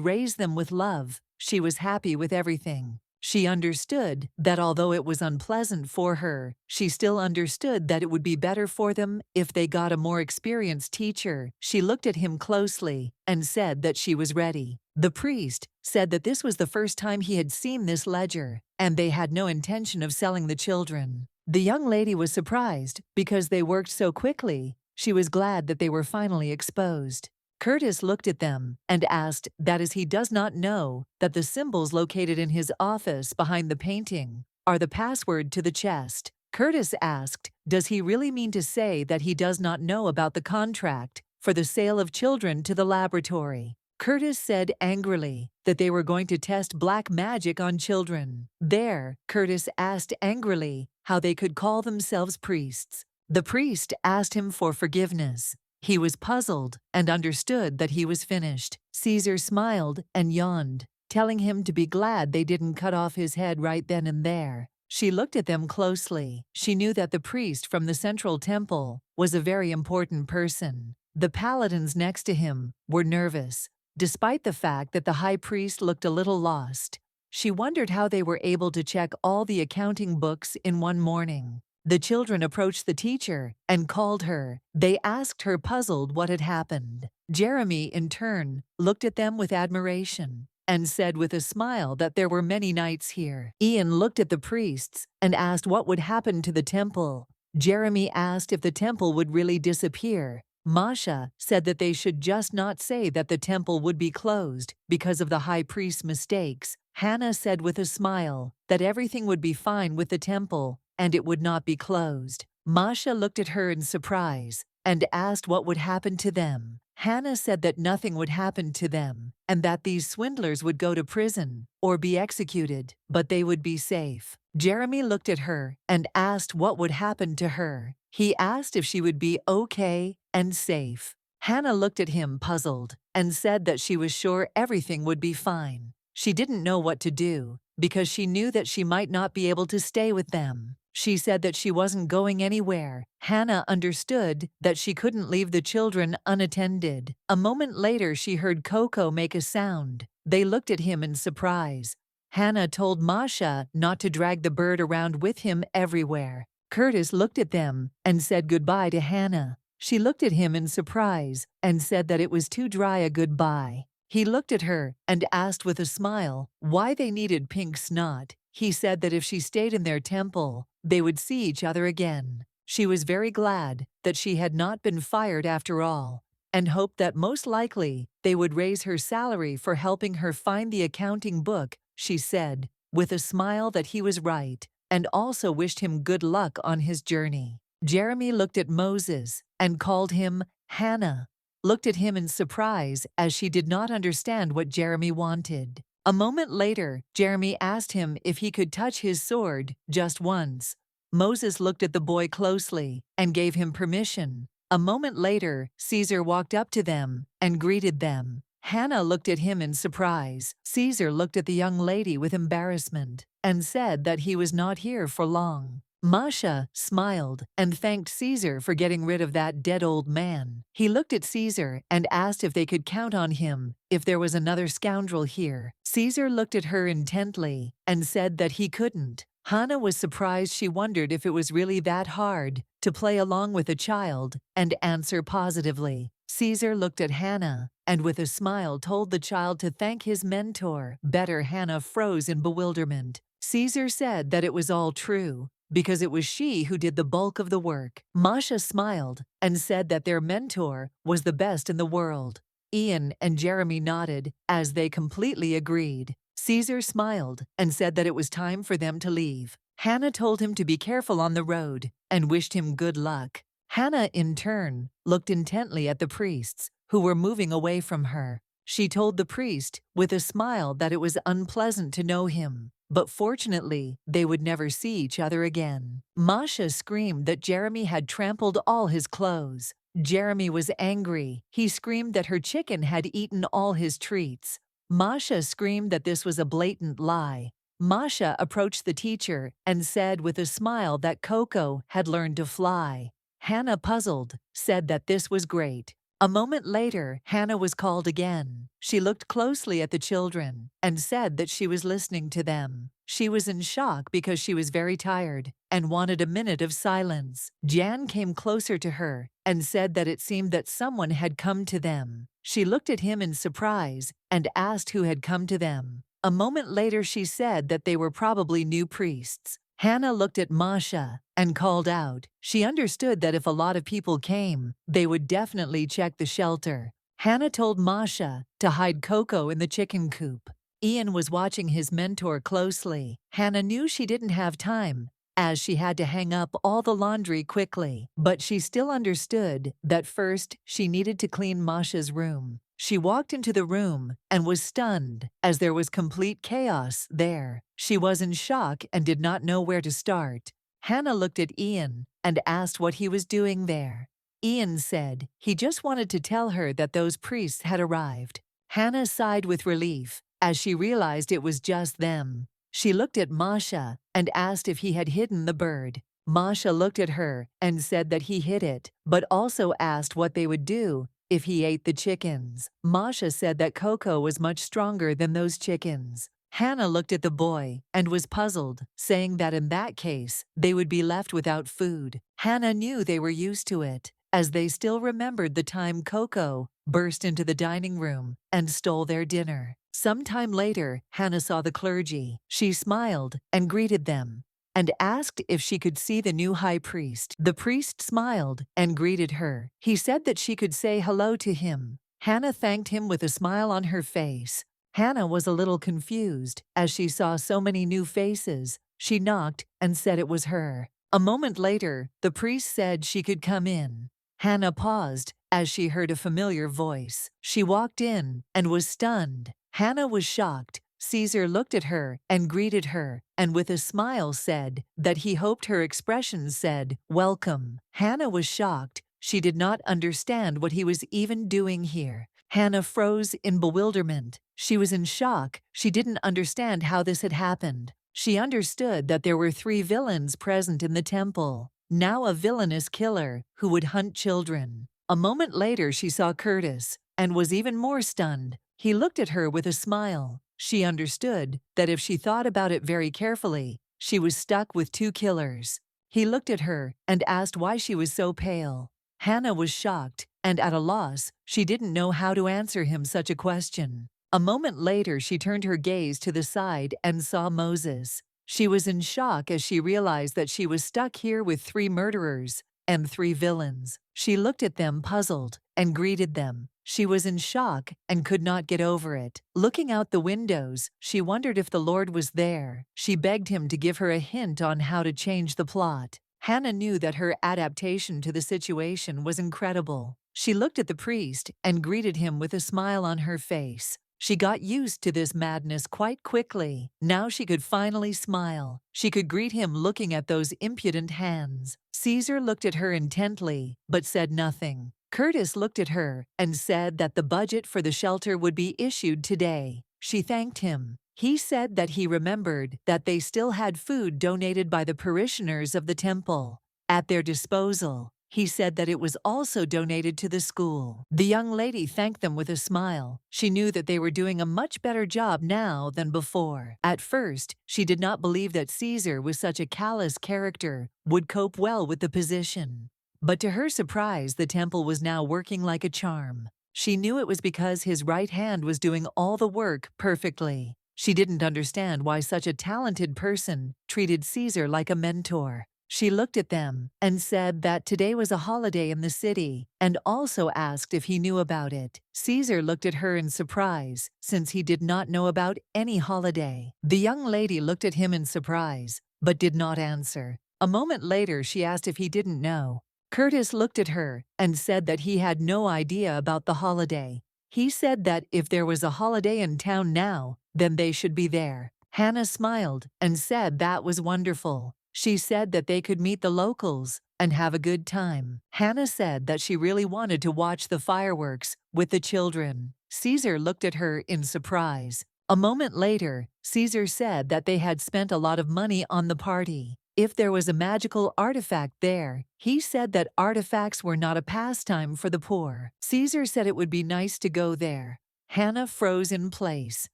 raise them with love, she was happy with everything. She understood that although it was unpleasant for her, she still understood that it would be better for them if they got a more experienced teacher. She looked at him closely and said that she was ready. The priest said that this was the first time he had seen this ledger, and they had no intention of selling the children. The young lady was surprised because they worked so quickly. She was glad that they were finally exposed. Curtis looked at them and asked that as he does not know that the symbols located in his office behind the painting are the password to the chest. Curtis asked, does he really mean to say that he does not know about the contract for the sale of children to the laboratory? Curtis said angrily that they were going to test black magic on children. There, Curtis asked angrily how they could call themselves priests. The priest asked him for forgiveness. He was puzzled and understood that he was finished. Caesar smiled and yawned, telling him to be glad they didn't cut off his head right then and there. She looked at them closely. She knew that the priest from the central temple was a very important person. The paladins next to him were nervous, despite the fact that the high priest looked a little lost. She wondered how they were able to check all the accounting books in one morning. The children approached the teacher and called her. They asked her puzzled what had happened. Jeremy, in turn, looked at them with admiration and said with a smile that there were many nights here. Ian looked at the priests and asked what would happen to the temple. Jeremy asked if the temple would really disappear. Masha said that they should just not say that the temple would be closed because of the high priest's mistakes. Hannah said with a smile that everything would be fine with the temple and it would not be closed. Masha looked at her in surprise and asked what would happen to them. Hannah said that nothing would happen to them and that these swindlers would go to prison or be executed, but they would be safe. Jeremy looked at her and asked what would happen to her. He asked if she would be okay and safe. Hannah looked at him puzzled and said that she was sure everything would be fine. She didn't know what to do because she knew that she might not be able to stay with them. She said that she wasn't going anywhere. Hannah understood that she couldn't leave the children unattended. A moment later, she heard Coco make a sound. They looked at him in surprise. Hannah told Masha not to drag the bird around with him everywhere. Curtis looked at them and said goodbye to Hannah. She looked at him in surprise and said that it was too dry a goodbye. He looked at her and asked with a smile why they needed pink snot. He said that if she stayed in their temple, they would see each other again. She was very glad that she had not been fired after all, and hoped that most likely they would raise her salary for helping her find the accounting book. She said, with a smile, that he was right, and also wished him good luck on his journey. Jeremy looked at Moses and called him Hannah. Looked at him in surprise as she did not understand what Jeremy wanted. A moment later, Jeremy asked him if he could touch his sword just once. Moses looked at the boy closely and gave him permission. A moment later, Caesar walked up to them and greeted them. Hannah looked at him in surprise. Caesar looked at the young lady with embarrassment and said that he was not here for long. Masha smiled and thanked Caesar for getting rid of that dead old man. He looked at Caesar and asked if they could count on him if there was another scoundrel here. Caesar looked at her intently and said that he couldn't. Hannah was surprised. She wondered if it was really that hard to play along with a child and answer positively. Caesar looked at Hannah and with a smile told the child to thank his mentor. Better Hannah froze in bewilderment. Caesar said that it was all true, because it was she who did the bulk of the work. Masha smiled and said that their mentor was the best in the world. Ian and Jeremy nodded as they completely agreed. Caesar smiled and said that it was time for them to leave. Hannah told him to be careful on the road and wished him good luck. Hannah, in turn, looked intently at the priests, who were moving away from her. She told the priest, with a smile, that it was unpleasant to know him, but fortunately, they would never see each other again. Masha screamed that Jeremy had trampled all his clothes. Jeremy was angry. He screamed that her chicken had eaten all his treats. Masha screamed that this was a blatant lie. Masha approached the teacher and said with a smile that Coco had learned to fly. Hannah, puzzled, said that this was great. A moment later, Hannah was called again. She looked closely at the children and said that she was listening to them. She was in shock because she was very tired and wanted a minute of silence. Jan came closer to her and said that it seemed that someone had come to them. She looked at him in surprise and asked who had come to them. A moment later, she said that they were probably new priests. Hannah looked at Masha and called out. She understood that if a lot of people came, they would definitely check the shelter. Hannah told Masha to hide Coco in the chicken coop. Ian was watching his mentor closely. Hannah knew she didn't have time, as she had to hang up all the laundry quickly. But she still understood that first she needed to clean Masha's room. She walked into the room and was stunned, as there was complete chaos there. She was in shock and did not know where to start. Hannah looked at Ian and asked what he was doing there. Ian said he just wanted to tell her that those priests had arrived. Hannah sighed with relief as she realized it was just them. She looked at Masha and asked if he had hidden the bird. Masha looked at her and said that he hid it, but also asked what they would do if he ate the chickens. Masha said that Coco was much stronger than those chickens. Hannah looked at the boy and was puzzled, saying that in that case, they would be left without food. Hannah knew they were used to it, as they still remembered the time Coco burst into the dining room and stole their dinner. Sometime later, Hannah saw the clergy. She smiled and greeted them and asked if she could see the new high priest. The priest smiled and greeted her. He said that she could say hello to him. Hannah thanked him with a smile on her face. Hannah was a little confused as she saw so many new faces. She knocked and said it was her. A moment later, the priest said she could come in. Hannah paused as she heard a familiar voice. She walked in and was stunned. Hannah was shocked. Caesar looked at her and greeted her, and with a smile said that he hoped her expression said, "Welcome." Hannah was shocked. She did not understand what he was even doing here. Hannah froze in bewilderment. She was in shock. She didn't understand how this had happened. She understood that there were 3 villains present in the temple. Now a villainous killer who would hunt children. A moment later, she saw Curtis and was even more stunned. He looked at her with a smile. She understood that if she thought about it very carefully, she was stuck with 2 killers. He looked at her and asked why she was so pale. Hannah was shocked and at a loss. She didn't know how to answer him such a question. A moment later, she turned her gaze to the side and saw Moses. She was in shock as she realized that she was stuck here with 3 murderers and 3 villains. She looked at them puzzled and greeted them. She was in shock and could not get over it. Looking out the windows, she wondered if the Lord was there. She begged him to give her a hint on how to change the plot. Hannah knew that her adaptation to the situation was incredible. She looked at the priest and greeted him with a smile on her face. She got used to this madness quite quickly. Now she could finally smile. She could greet him looking at those impudent hands. Caesar looked at her intently, but said nothing. Curtis looked at her and said that the budget for the shelter would be issued today. She thanked him. He said that he remembered that they still had food donated by the parishioners of the temple at their disposal. He said that it was also donated to the school. The young lady thanked them with a smile. She knew that they were doing a much better job now than before. At first, she did not believe that Caesar, with such a callous character, would cope well with the position. But to her surprise, the temple was now working like a charm. She knew it was because his right hand was doing all the work perfectly. She didn't understand why such a talented person treated Caesar like a mentor. She looked at them and said that today was a holiday in the city and also asked if he knew about it. Caesar looked at her in surprise since he did not know about any holiday. The young lady looked at him in surprise but did not answer. A moment later, she asked if he didn't know. Curtis looked at her and said that he had no idea about the holiday. He said that if there was a holiday in town now, then they should be there. Hannah smiled and said that was wonderful. She said that they could meet the locals and have a good time. Hannah said that she really wanted to watch the fireworks with the children. Caesar looked at her in surprise. A moment later, Caesar said that they had spent a lot of money on the party. If there was a magical artifact there, he said that artifacts were not a pastime for the poor. Caesar said it would be nice to go there. Hannah froze in place.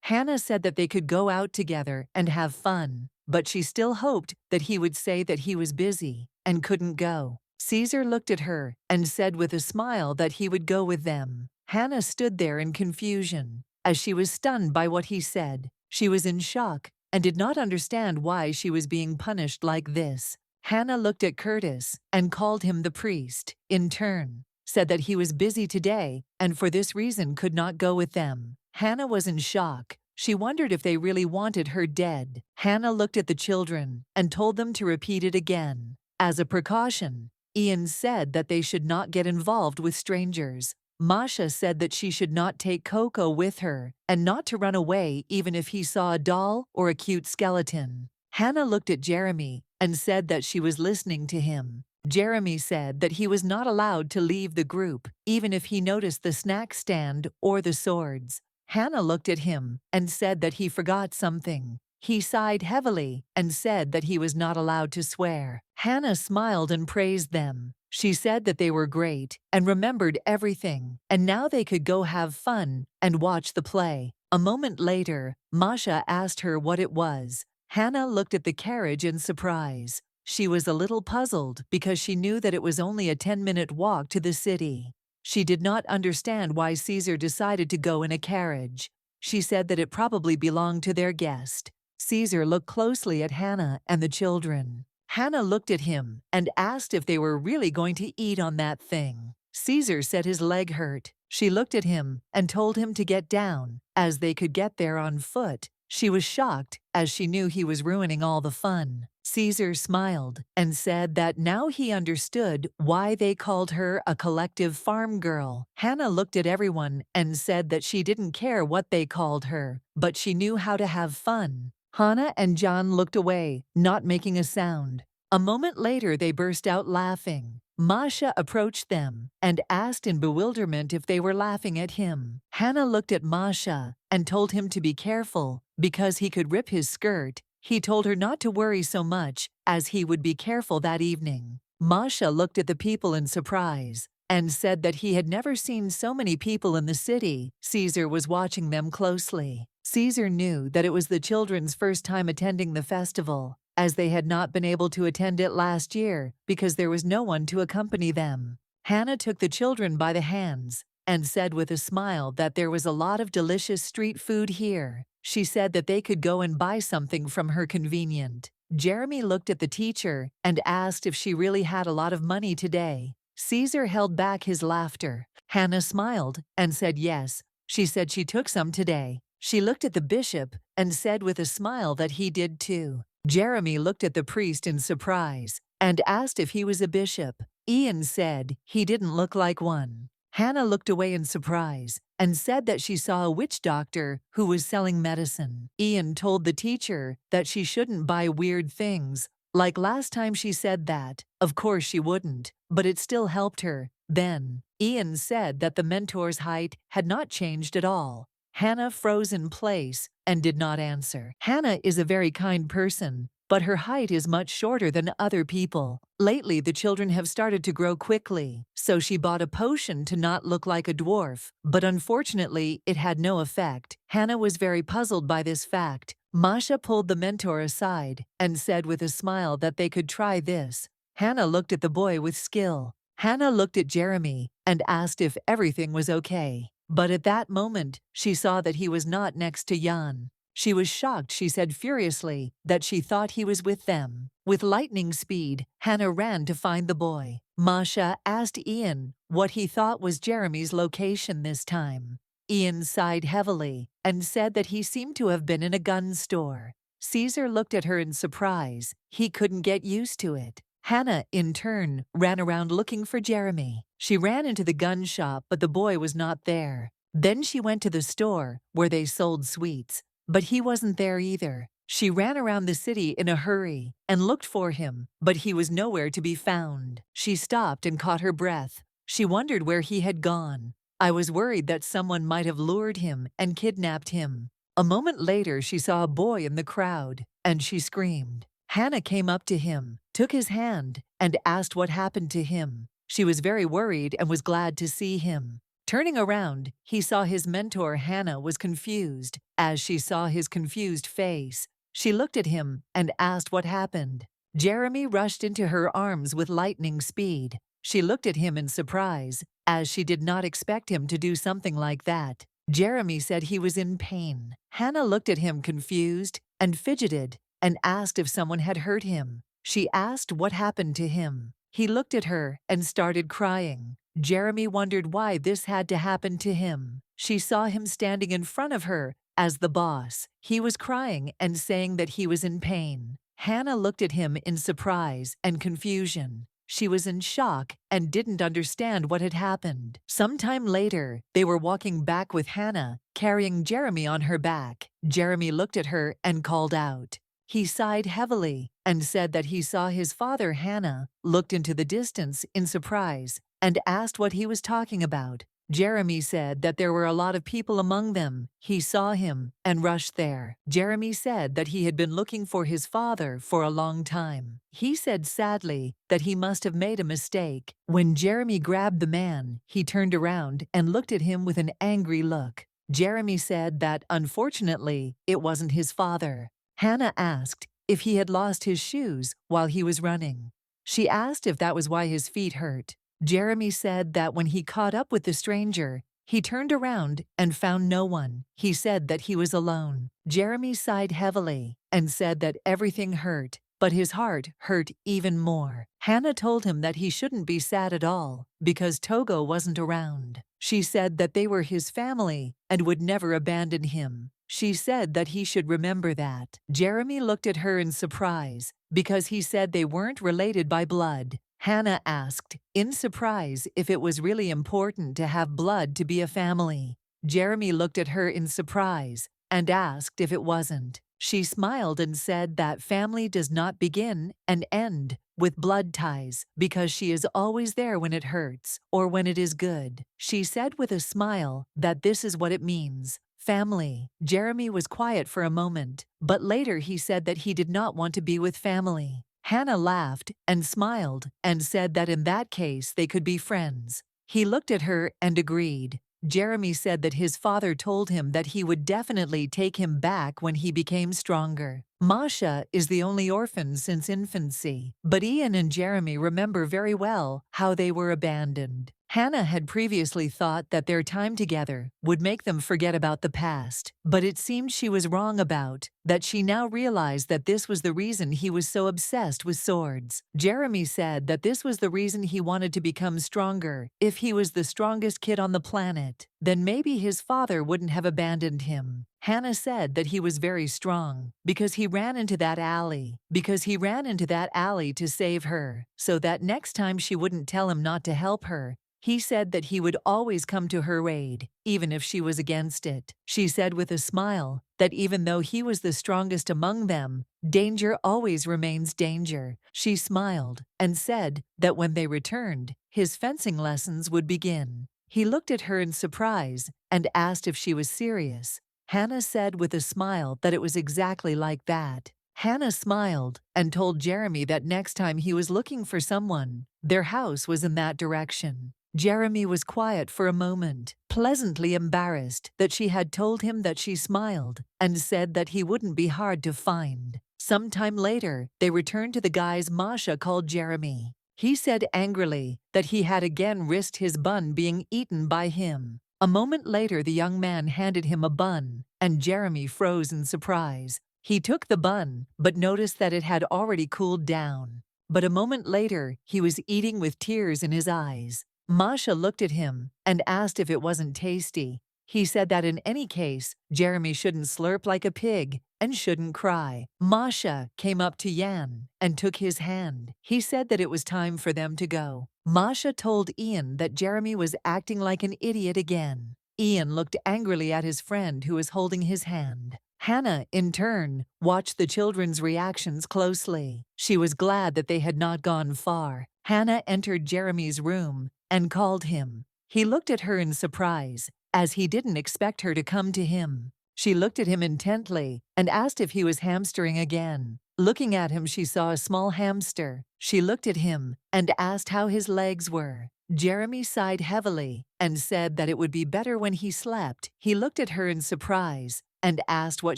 Hannah said that they could go out together and have fun, but she still hoped that he would say that he was busy and couldn't go. Caesar looked at her and said with a smile that he would go with them. Hannah stood there in confusion, as she was stunned by what he said. She was in shock and did not understand why she was being punished like this. Hannah looked at Curtis and called him the priest. In turn, said that he was busy today and for this reason could not go with them. Hannah was in shock. She wondered if they really wanted her dead. Hannah looked at the children and told them to repeat it again. As a precaution, Ian said that they should not get involved with strangers. Masha said that she should not take Coco with her and not to run away even if he saw a doll or a cute skeleton. Hannah looked at Jeremy and said that she was listening to him. Jeremy said that he was not allowed to leave the group even if he noticed the snack stand or the swords. Hannah looked at him and said that he forgot something. He sighed heavily and said that he was not allowed to swear. Hannah smiled and praised them. She said that they were great and remembered everything, and now they could go have fun and watch the play. A moment later, Masha asked her what it was. Hannah looked at the carriage in surprise. She was a little puzzled because she knew that it was only a 10-minute walk to the city. She did not understand why Caesar decided to go in a carriage. She said that it probably belonged to their guest. Caesar looked closely at Hannah and the children. Hannah looked at him and asked if they were really going to eat on that thing. Caesar said his leg hurt. She looked at him and told him to get down, as they could get there on foot. She was shocked, as she knew he was ruining all the fun. Caesar smiled and said that now he understood why they called her a collective farm girl. Hannah looked at everyone and said that she didn't care what they called her, but she knew how to have fun. Hannah and John looked away, not making a sound. A moment later, they burst out laughing. Masha approached them and asked in bewilderment if they were laughing at him. Hannah looked at Masha and told him to be careful because he could rip his skirt. He told her not to worry so much as he would be careful that evening. Masha looked at the people in surprise and said that he had never seen so many people in the city. Caesar was watching them closely. Caesar knew that it was the children's first time attending the festival, as they had not been able to attend it last year because there was no one to accompany them. Hannah took the children by the hands and said with a smile that there was a lot of delicious street food here. She said that they could go and buy something from her convenient. Jeremy looked at the teacher and asked if she really had a lot of money today. Caesar held back his laughter. Hannah smiled and said yes. She said she took some today. She looked at the bishop and said with a smile that he did too. Jeremy looked at the priest in surprise and asked if he was a bishop. Ian said he didn't look like one. Hannah looked away in surprise and said that she saw a witch doctor who was selling medicine. Ian told the teacher that she shouldn't buy weird things. Like last time she said that, of course she wouldn't, but it still helped her. Then, Ian said that the mentor's height had not changed at all. Hannah froze in place and did not answer. Hannah is a very kind person, but her height is much shorter than other people. Lately, the children have started to grow quickly, so she bought a potion to not look like a dwarf, but unfortunately, it had no effect. Hannah was very puzzled by this fact. Masha pulled the mentor aside and said with a smile that they could try this. Hannah looked at the boy with skill Hannah looked at Jeremy and asked if everything was okay. But at that moment, she saw that he was not next to Jan. She was shocked, she said furiously, that she thought he was with them. With lightning speed, Hannah ran to find the boy. Masha asked Ian what he thought was Jeremy's location this time. Ian sighed heavily and said that he seemed to have been in a gun store. Caesar looked at her in surprise. He couldn't get used to it. Hannah, in turn, ran around looking for Jeremy. She ran into the gun shop, but the boy was not there. Then she went to the store where they sold sweets, but he wasn't there either. She ran around the city in a hurry and looked for him, but he was nowhere to be found. She stopped and caught her breath. She wondered where he had gone. I was worried that someone might have lured him and kidnapped him. A moment later, she saw a boy in the crowd, and she screamed. Hannah came up to him, took his hand, and asked what happened to him. She was very worried and was glad to see him. Turning around, he saw his mentor. Hannah was confused. As she saw his confused face, she looked at him and asked what happened. Jeremy rushed into her arms with lightning speed. She looked at him in surprise, as she did not expect him to do something like that. Jeremy said he was in pain. Hannah looked at him confused and fidgeted and asked if someone had hurt him. She asked what happened to him. He looked at her and started crying. Jeremy wondered why this had to happen to him. She saw him standing in front of her as the boss. He was crying and saying that he was in pain. Hannah looked at him in surprise and confusion. She was in shock and didn't understand what had happened. Sometime later, they were walking back with Hannah, carrying Jeremy on her back. Jeremy looked at her and called out. He sighed heavily and said that he saw his father. Hannah looked into the distance in surprise and asked what he was talking about. Jeremy said that there were a lot of people among them. He saw him and rushed there. Jeremy said that he had been looking for his father for a long time. He said sadly that he must have made a mistake. When Jeremy grabbed the man, he turned around and looked at him with an angry look. Jeremy said that, unfortunately, it wasn't his father. Hannah asked if he had lost his shoes while he was running. She asked if that was why his feet hurt. Jeremy said that when he caught up with the stranger, he turned around and found no one. He said that he was alone. Jeremy sighed heavily and said that everything hurt, but his heart hurt even more. Hannah told him that he shouldn't be sad at all because Togo wasn't around. She said that they were his family and would never abandon him. She said that he should remember that. Jeremy looked at her in surprise because he said they weren't related by blood. Hannah asked, in surprise, if it was really important to have blood to be a family. Jeremy looked at her in surprise and asked if it wasn't. She smiled and said that family does not begin and end with blood ties because she is always there when it hurts or when it is good. She said with a smile that this is what it means. Family. Jeremy was quiet for a moment, but later he said that he did not want to be with family. Hannah laughed and smiled and said that in that case they could be friends. He looked at her and agreed. Jeremy said that his father told him that he would definitely take him back when he became stronger. Masha is the only orphan since infancy, but Ian and Jeremy remember very well how they were abandoned. Hannah had previously thought that their time together would make them forget about the past, but it seemed she was wrong about that. She now realized that this was the reason he was so obsessed with swords. Jeremy said that this was the reason he wanted to become stronger. If he was the strongest kid on the planet, then maybe his father wouldn't have abandoned him. Hannah said that he was very strong because he ran into that alley, to save her, so that next time she wouldn't tell him not to help her. He said that he would always come to her aid, even if she was against it. She said with a smile that even though he was the strongest among them, danger always remains danger. She smiled and said that when they returned, his fencing lessons would begin. He looked at her in surprise and asked if she was serious. Hannah said with a smile that it was exactly like that. Hannah smiled and told Jeremy that next time he was looking for someone, their house was in that direction. Jeremy was quiet for a moment, pleasantly embarrassed that she had told him that. She smiled and said that he wouldn't be hard to find. Sometime later, they returned to the guys Masha called Jeremy. He said angrily that he had again risked his bun being eaten by him. A moment later, the young man handed him a bun, and Jeremy froze in surprise. He took the bun, but noticed that it had already cooled down. But a moment later, he was eating with tears in his eyes. Masha looked at him and asked if it wasn't tasty. He said that in any case, Jeremy shouldn't slurp like a pig and shouldn't cry. Masha came up to Jan and took his hand. He said that it was time for them to go. Masha told Ian that Jeremy was acting like an idiot again. Ian looked angrily at his friend who was holding his hand. Hannah, in turn, watched the children's reactions closely. She was glad that they had not gone far. Hannah entered Jeremy's room and called him. He looked at her in surprise, as he didn't expect her to come to him. She looked at him intently and asked if he was hamstering again. Looking at him, she saw a small hamster. She looked at him and asked how his legs were. Jeremy sighed heavily and said that it would be better when he slept. He looked at her in surprise and asked what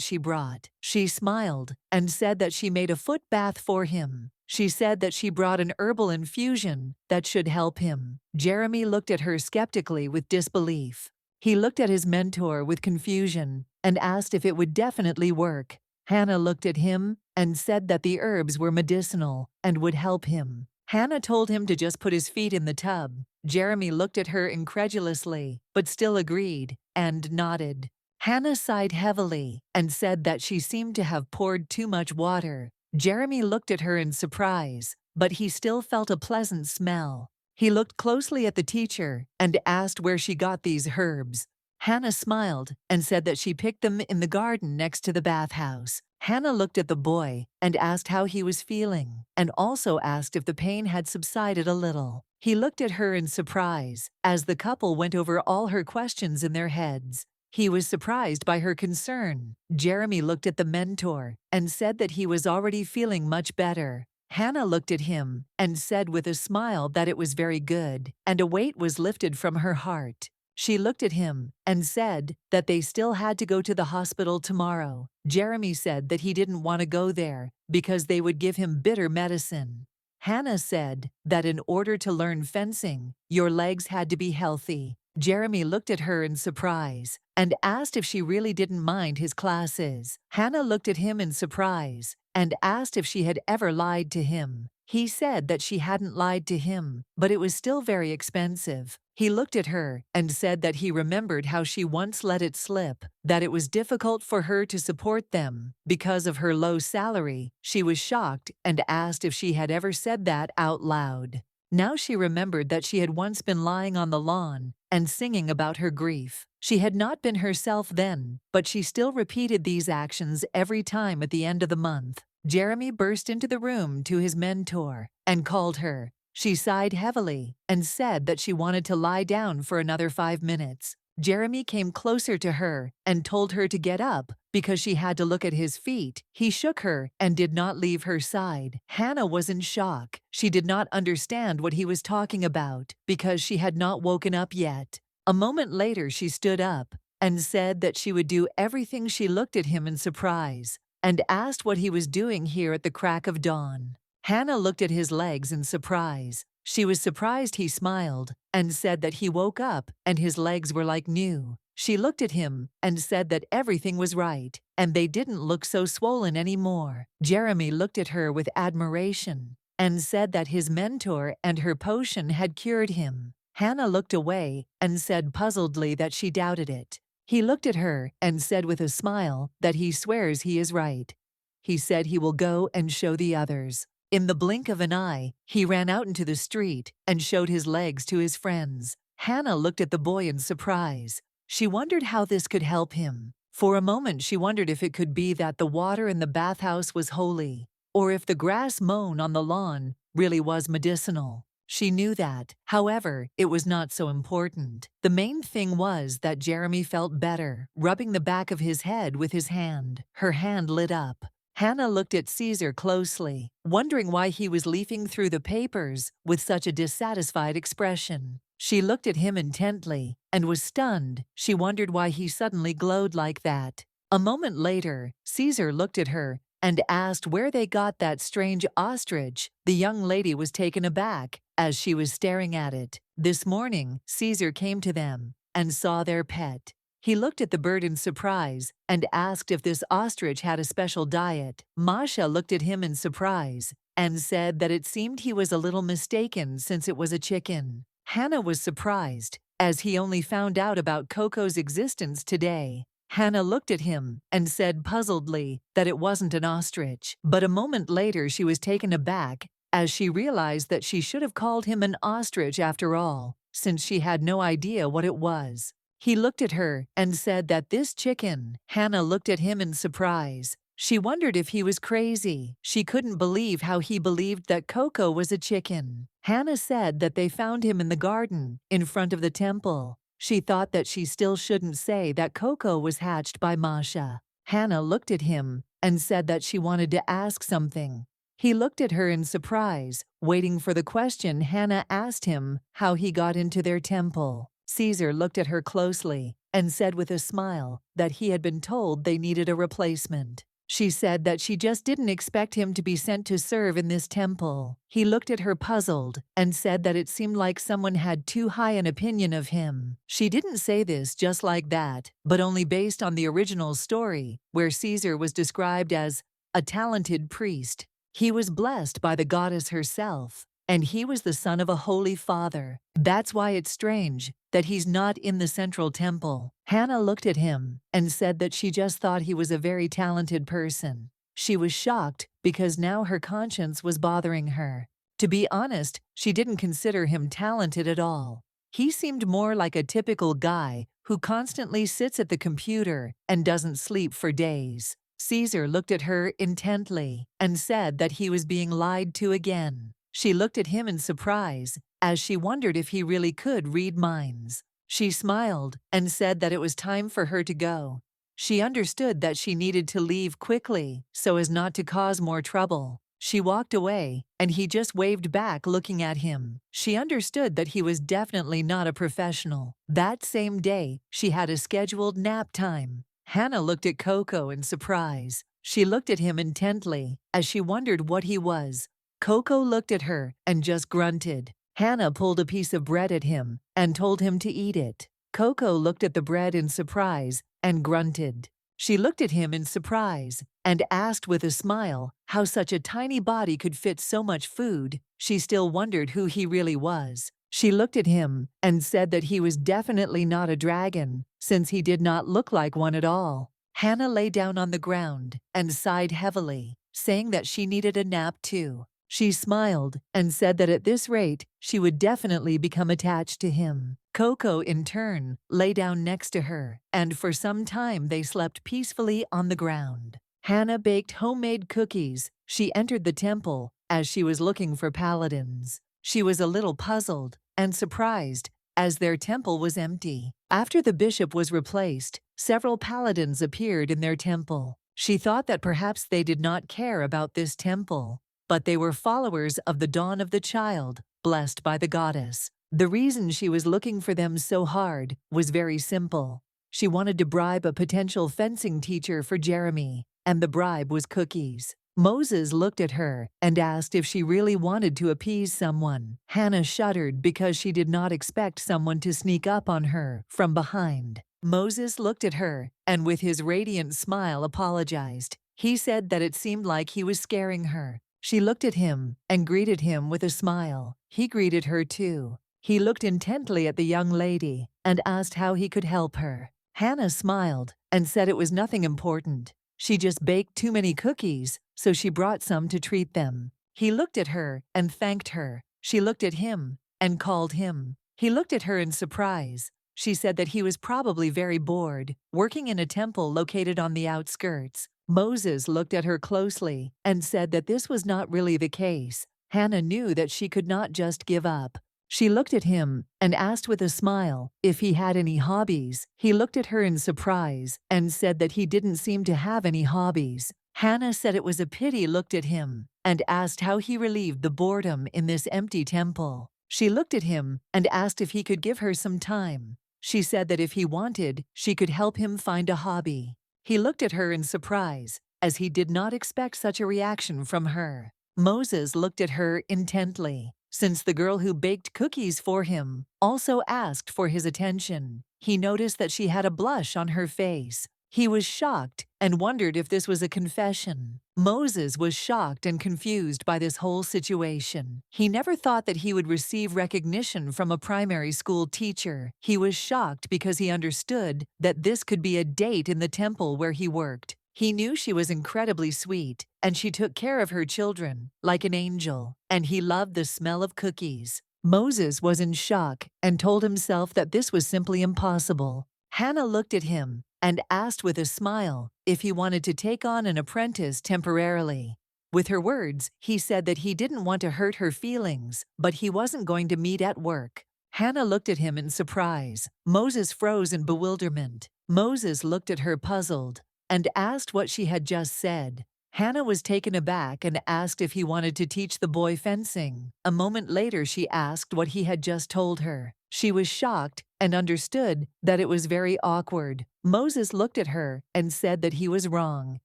she brought. She smiled and said that she made a foot bath for him. She said that she brought an herbal infusion that should help him. Jeremy looked at her skeptically with disbelief. He looked at his mentor with confusion and asked if it would definitely work. Hannah looked at him and said that the herbs were medicinal and would help him. Hannah told him to just put his feet in the tub. Jeremy looked at her incredulously, but still agreed and nodded. Hannah sighed heavily and said that she seemed to have poured too much water. Jeremy looked at her in surprise, but he still felt a pleasant smell. He looked closely at the teacher and asked where she got these herbs. Hannah smiled and said that she picked them in the garden next to the bathhouse. Hannah looked at the boy and asked how he was feeling, and also asked if the pain had subsided a little. He looked at her in surprise as the couple went over all her questions in their heads. He was surprised by her concern. Jeremy looked at the mentor and said that he was already feeling much better. Hannah looked at him and said with a smile that it was very good, and a weight was lifted from her heart. She looked at him and said that they still had to go to the hospital tomorrow. Jeremy said that he didn't want to go there because they would give him bitter medicine. Hannah said that in order to learn fencing, your legs had to be healthy. Jeremy looked at her in surprise and asked if she really didn't mind his classes. Hannah looked at him in surprise and asked if she had ever lied to him. He said that she hadn't lied to him, but it was still very expensive. He looked at her and said that he remembered how she once let it slip, that it was difficult for her to support them because of her low salary. She was shocked and asked if she had ever said that out loud. Now she remembered that she had once been lying on the lawn and singing about her grief. She had not been herself then, but she still repeated these actions every time at the end of the month. Jeremy burst into the room to his mentor and called her. She sighed heavily and said that she wanted to lie down for another 5 minutes. Jeremy came closer to her and told her to get up because she had to look at his feet. He shook her and did not leave her side. Hannah was in shock. She did not understand what he was talking about because she had not woken up yet. A moment later, she stood up and said that she would do everything. She looked at him in surprise and asked what he was doing here at the crack of dawn. Hannah looked at his legs in surprise. She was surprised he smiled and said that he woke up and his legs were like new. She looked at him and said that everything was right and they didn't look so swollen anymore. Jeremy looked at her with admiration and said that his mentor and her potion had cured him. Hannah looked away and said puzzledly that she doubted it. He looked at her and said with a smile that he swears he is right. He said he will go and show the others. In the blink of an eye, he ran out into the street and showed his legs to his friends. Hannah looked at the boy in surprise. She wondered how this could help him. For a moment, she wondered if it could be that the water in the bathhouse was holy, or if the grass mown on the lawn really was medicinal. She knew that. However, it was not so important. The main thing was that Jeremy felt better, rubbing the back of his head with his hand. Her hand lit up. Hannah looked at Caesar closely, wondering why he was leafing through the papers with such a dissatisfied expression. She looked at him intently and was stunned. She wondered why he suddenly glowed like that. A moment later, Caesar looked at her and asked where they got that strange ostrich. The young lady was taken aback as she was staring at it. This morning, Caesar came to them and saw their pet. He looked at the bird in surprise and asked if this ostrich had a special diet. Masha looked at him in surprise and said that it seemed he was a little mistaken since it was a chicken. Hannah was surprised, as he only found out about Coco's existence today. Hannah looked at him and said puzzledly that it wasn't an ostrich. But a moment later she was taken aback as she realized that she should have called him an ostrich after all, since she had no idea what it was. He looked at her and said that this chicken. Hannah looked at him in surprise. She wondered if he was crazy. She couldn't believe how he believed that Coco was a chicken. Hannah said that they found him in the garden, in front of the temple. She thought that she still shouldn't say that Coco was hatched by Masha. Hannah looked at him and said that she wanted to ask something. He looked at her in surprise, waiting for the question. Hannah asked him how he got into their temple. Caesar looked at her closely and said with a smile that he had been told they needed a replacement. She said that she just didn't expect him to be sent to serve in this temple. He looked at her puzzled and said that it seemed like someone had too high an opinion of him. She didn't say this just like that, but only based on the original story, where Caesar was described as a talented priest. He was blessed by the goddess herself, and he was the son of a holy father. That's why it's strange that he's not in the central temple. Hannah looked at him and said that she just thought he was a very talented person. She was shocked because now her conscience was bothering her. To be honest, she didn't consider him talented at all. He seemed more like a typical guy who constantly sits at the computer and doesn't sleep for days. Caesar looked at her intently and said that he was being lied to again. She looked at him in surprise, as she wondered if he really could read minds. She smiled and said that it was time for her to go. She understood that she needed to leave quickly so as not to cause more trouble. She walked away, and he just waved back looking at him. She understood that he was definitely not a professional. That same day, she had a scheduled nap time. Hannah looked at Coco in surprise. She looked at him intently, as she wondered what he was. Coco looked at her and just grunted. Hannah pulled a piece of bread at him and told him to eat it. Coco looked at the bread in surprise and grunted. She looked at him in surprise and asked with a smile how such a tiny body could fit so much food. She still wondered who he really was. She looked at him and said that he was definitely not a dragon, since he did not look like one at all. Hannah lay down on the ground and sighed heavily, saying that she needed a nap too. She smiled and said that at this rate, she would definitely become attached to him. Coco, in turn, lay down next to her, and for some time they slept peacefully on the ground. Hannah baked homemade cookies. She entered the temple as she was looking for paladins. She was a little puzzled and surprised as their temple was empty. After the bishop was replaced, several paladins appeared in their temple. She thought that perhaps they did not care about this temple, but they were followers of the dawn of the child, blessed by the goddess. The reason she was looking for them so hard was very simple. She wanted to bribe a potential fencing teacher for Jeremy, and the bribe was cookies. Moses looked at her and asked if she really wanted to appease someone. Hannah shuddered because she did not expect someone to sneak up on her from behind. Moses looked at her and with his radiant smile apologized. He said that it seemed like he was scaring her. She looked at him and greeted him with a smile. He greeted her too. He looked intently at the young lady and asked how he could help her. Hannah smiled and said it was nothing important. She just baked too many cookies, so she brought some to treat them. He looked at her and thanked her. She looked at him and called him. He looked at her in surprise. She said that he was probably very bored, working in a temple located on the outskirts. Moses looked at her closely and said that this was not really the case. Hannah knew that she could not just give up. She looked at him and asked with a smile if he had any hobbies. He looked at her in surprise and said that he didn't seem to have any hobbies. Hannah said it was a pity, looked at him and asked how he relieved the boredom in this empty temple. She looked at him and asked if he could give her some time. She said that if he wanted, she could help him find a hobby. He looked at her in surprise as he did not expect such a reaction from her. Moses looked at her intently, since the girl who baked cookies for him also asked for his attention. He noticed that she had a blush on her face. He was shocked and wondered if this was a confession. Moses was shocked and confused by this whole situation. He never thought that he would receive recognition from a primary school teacher. He was shocked because he understood that this could be a date in the temple where he worked. He knew she was incredibly sweet, and she took care of her children like an angel, and he loved the smell of cookies. Moses was in shock and told himself that this was simply impossible. Hannah looked at him and asked with a smile if he wanted to take on an apprentice temporarily. With her words, he said that he didn't want to hurt her feelings, but he wasn't going to meet at work. Hannah looked at him in surprise. Moses froze in bewilderment. Moses looked at her puzzled and asked what she had just said. Hannah was taken aback and asked if he wanted to teach the boy fencing. A moment later, she asked what he had just told her. She was shocked and understood that it was very awkward. Moses looked at her and said that he was wrong.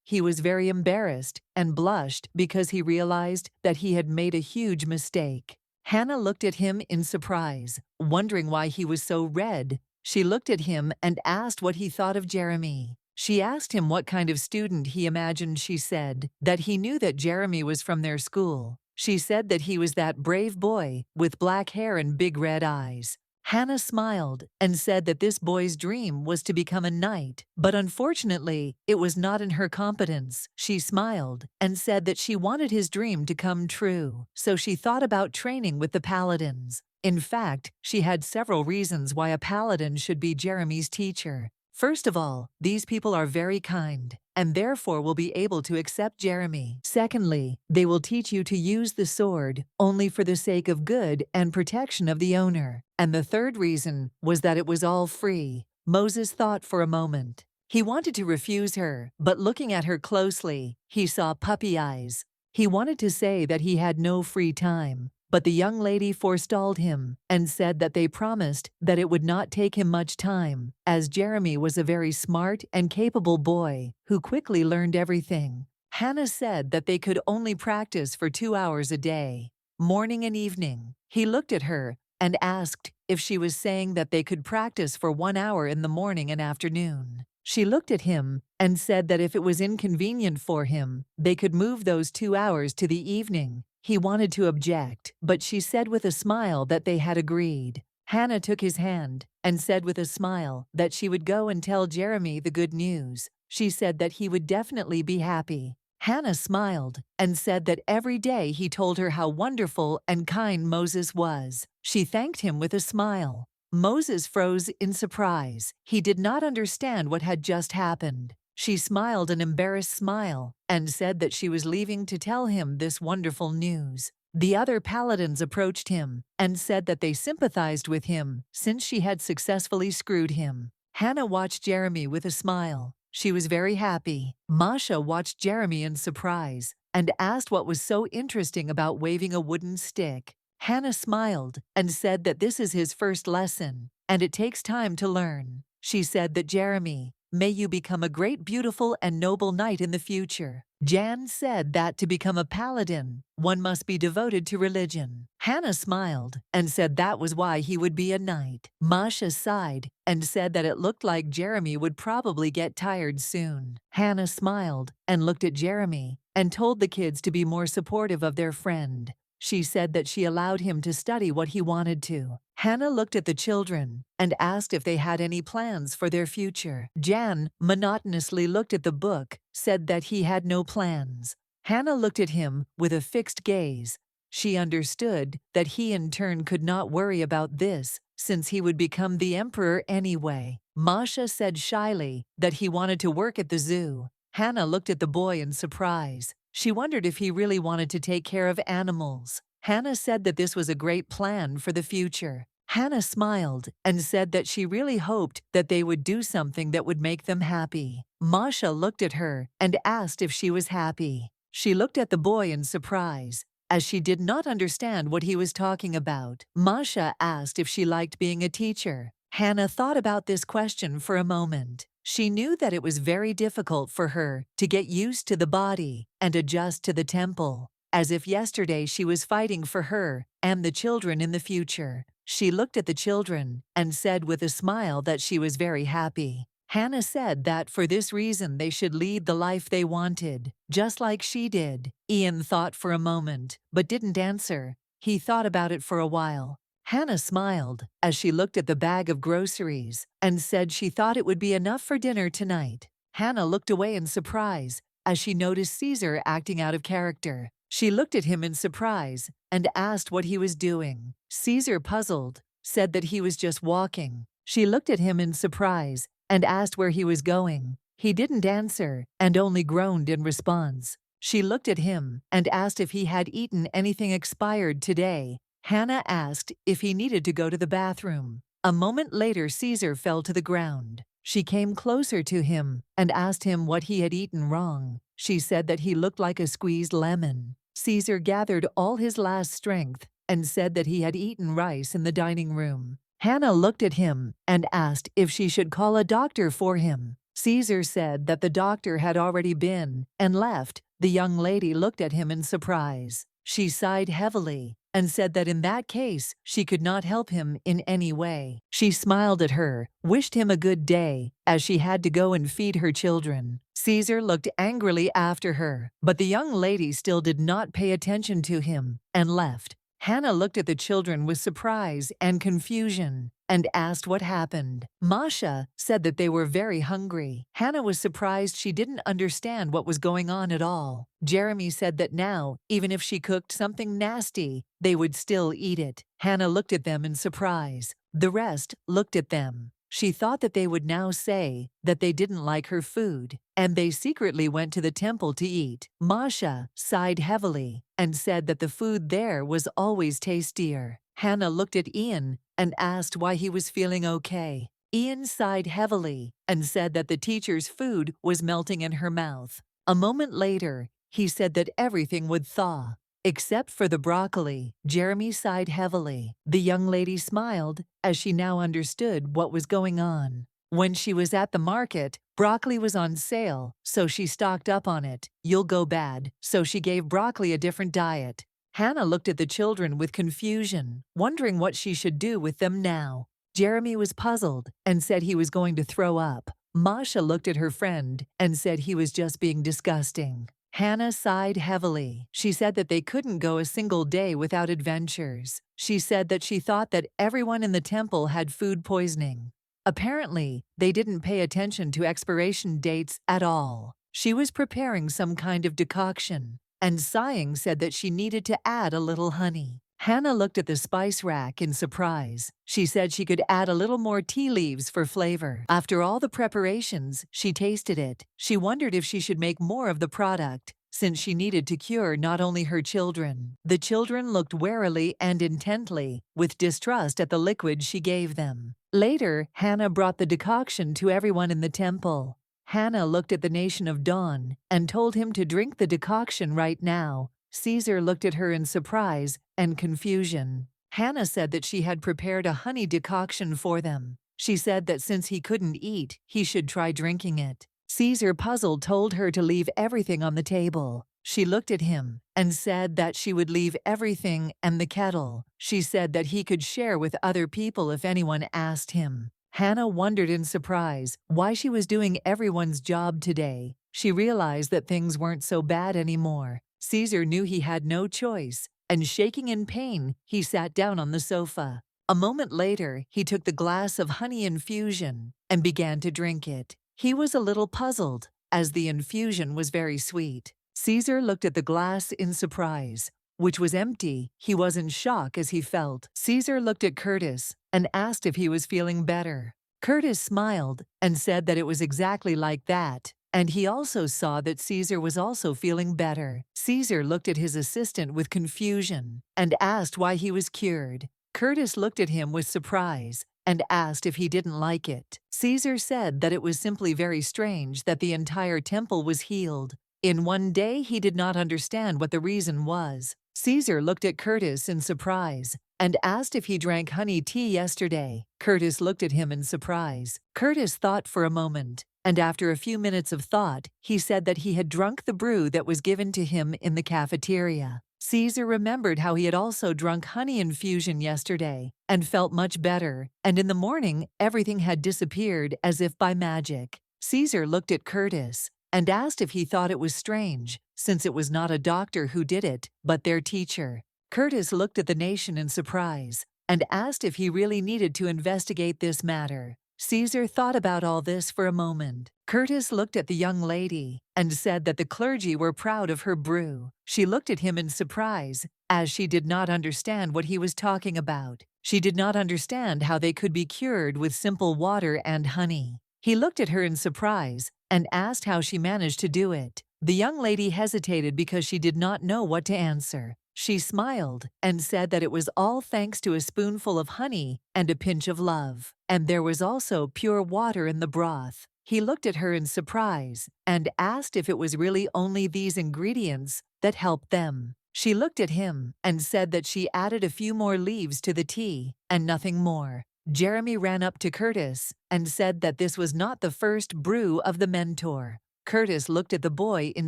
He was very embarrassed and blushed because he realized that he had made a huge mistake. Hannah looked at him in surprise, wondering why he was so red. She looked at him and asked what he thought of Jeremy. She asked him what kind of student he imagined. She said that he knew that Jeremy was from their school. She said that he was that brave boy with black hair and big red eyes. Hannah smiled and said that this boy's dream was to become a knight, but unfortunately, it was not in her competence. She smiled and said that she wanted his dream to come true, so she thought about training with the paladins. In fact, she had several reasons why a paladin should be Jeremy's teacher. First of all, these people are very kind, and therefore will be able to accept Jeremy. Secondly, they will teach you to use the sword only for the sake of good and protection of the owner. And the third reason was that it was all free. Moses thought for a moment. He wanted to refuse her, but looking at her closely, he saw puppy eyes. He wanted to say that he had no free time, but the young lady forestalled him and said that they promised that it would not take him much time, as Jeremy was a very smart and capable boy who quickly learned everything. Hannah said that they could only practice for 2 hours a day, morning and evening. He looked at her and asked if she was saying that they could practice for 1 hour in the morning and afternoon. She looked at him and said that if it was inconvenient for him, they could move those 2 hours to the evening. He wanted to object, but she said with a smile that they had agreed. Hannah took his hand and said with a smile that she would go and tell Jeremy the good news. She said that he would definitely be happy. Hannah smiled and said that every day he told her how wonderful and kind Moses was. She thanked him with a smile. Moses froze in surprise. He did not understand what had just happened. She smiled an embarrassed smile and said that she was leaving to tell him this wonderful news. The other paladins approached him and said that they sympathized with him since she had successfully screwed him. Hannah watched Jeremy with a smile. She was very happy. Masha watched Jeremy in surprise and asked what was so interesting about waving a wooden stick. Hannah smiled and said that this is his first lesson, and it takes time to learn. She said that Jeremy, may you become a great, beautiful, and noble knight in the future. Jan said that to become a paladin, one must be devoted to religion. Hannah smiled and said that was why he would be a knight. Masha sighed and said that it looked like Jeremy would probably get tired soon. Hannah smiled and looked at Jeremy and told the kids to be more supportive of their friend. She said that she allowed him to study what he wanted to. Hannah looked at the children and asked if they had any plans for their future. Jan monotonously looked at the book, said that he had no plans. Hannah looked at him with a fixed gaze. She understood that he in turn could not worry about this, since he would become the emperor anyway. Masha said shyly that he wanted to work at the zoo. Hannah looked at the boy in surprise. She wondered if he really wanted to take care of animals. Hannah said that this was a great plan for the future. Hannah smiled and said that she really hoped that they would do something that would make them happy. Masha looked at her and asked if she was happy. She looked at the boy in surprise, as she did not understand what he was talking about. Masha asked if she liked being a teacher. Hannah thought about this question for a moment. She knew that it was very difficult for her to get used to the body and adjust to the temple, as if yesterday she was fighting for her and the children in the future. She looked at the children and said with a smile that she was very happy. Hannah said that for this reason they should lead the life they wanted, just like she did. Ian thought for a moment, but didn't answer. He thought about it for a while. Hannah smiled as she looked at the bag of groceries and said she thought it would be enough for dinner tonight. Hannah looked away in surprise as she noticed Caesar acting out of character. She looked at him in surprise and asked what he was doing. Caesar, puzzled, said that he was just walking. She looked at him in surprise and asked where he was going. He didn't answer and only groaned in response. She looked at him and asked if he had eaten anything expired today. Hannah asked if he needed to go to the bathroom. A moment later, Caesar fell to the ground. She came closer to him and asked him what he had eaten wrong. She said that he looked like a squeezed lemon. Caesar gathered all his last strength and said that he had eaten rice in the dining room. Hannah looked at him and asked if she should call a doctor for him. Caesar said that the doctor had already been and left. The young lady looked at him in surprise. She sighed heavily and said that in that case she could not help him in any way. She smiled at her, wished him a good day, as she had to go and feed her children. Caesar looked angrily after her, but the young lady still did not pay attention to him and left. Hannah looked at the children with surprise and confusion and asked what happened. Masha said that they were very hungry. Hannah was surprised she didn't understand what was going on at all. Jeremy said that now, even if she cooked something nasty, they would still eat it. Hannah looked at them in surprise. The rest looked at them. She thought that they would now say that they didn't like her food, and they secretly went to the temple to eat. Masha sighed heavily and said that the food there was always tastier. Hannah looked at Ian and asked why he was feeling okay. Ian sighed heavily and said that the teacher's food was melting in her mouth. A moment later, he said that everything would thaw, except for the broccoli. Jeremy sighed heavily. The young lady smiled as she now understood what was going on. When she was at the market, broccoli was on sale, so she stocked up on it. You'll go bad, so she gave broccoli a different diet. Hannah looked at the children with confusion, wondering what she should do with them now. Jeremy was puzzled and said he was going to throw up. Masha looked at her friend and said he was just being disgusting. Hannah sighed heavily. She said that they couldn't go a single day without adventures. She said that she thought that everyone in the temple had food poisoning. Apparently, they didn't pay attention to expiration dates at all. She was preparing some kind of decoction, and sighing said that she needed to add a little honey. Hannah looked at the spice rack in surprise. She said she could add a little more tea leaves for flavor. After all the preparations, she tasted it. She wondered if she should make more of the product, since she needed to cure not only her children. The children looked warily and intently, with distrust at the liquid she gave them. Later, Hannah brought the decoction to everyone in the temple. Hannah looked at the Nation of Dawn and told him to drink the decoction right now. Caesar looked at her in surprise and confusion. Hannah said that she had prepared a honey decoction for them. She said that since he couldn't eat, he should try drinking it. Caesar, puzzled, told her to leave everything on the table. She looked at him and said that she would leave everything and the kettle. She said that he could share with other people if anyone asked him. Hannah wondered in surprise why she was doing everyone's job today. She realized that things weren't so bad anymore. Caesar knew he had no choice, and shaking in pain, he sat down on the sofa. A moment later, he took the glass of honey infusion and began to drink it. He was a little puzzled, as the infusion was very sweet. Caesar looked at the glass in surprise, which was empty. He was in shock as he felt. Caesar looked at Curtis and asked if he was feeling better. Curtis smiled and said that it was exactly like that, and he also saw that Caesar was also feeling better. Caesar looked at his assistant with confusion and asked why he was cured. Curtis looked at him with surprise and asked if he didn't like it. Caesar said that it was simply very strange that the entire temple was healed. In one day, he did not understand what the reason was. Caesar looked at Curtis in surprise and asked if he drank honey tea yesterday. Curtis looked at him in surprise. Curtis thought for a moment, and after a few minutes of thought, he said that he had drunk the brew that was given to him in the cafeteria. Caesar remembered how he had also drunk honey infusion yesterday and felt much better, and in the morning everything had disappeared as if by magic. Caesar looked at Curtis and asked if he thought it was strange, since it was not a doctor who did it, but their teacher. Curtis looked at the nation in surprise and asked if he really needed to investigate this matter. Caesar thought about all this for a moment. Curtis looked at the young lady and said that the clergy were proud of her brew. She looked at him in surprise, as she did not understand what he was talking about. She did not understand how they could be cured with simple water and honey. He looked at her in surprise and asked how she managed to do it. The young lady hesitated because she did not know what to answer. She smiled and said that it was all thanks to a spoonful of honey and a pinch of love. And there was also pure water in the broth. He looked at her in surprise and asked if it was really only these ingredients that helped them. She looked at him and said that she added a few more leaves to the tea and nothing more. Jeremy ran up to Curtis and said that this was not the first brew of the mentor. Curtis looked at the boy in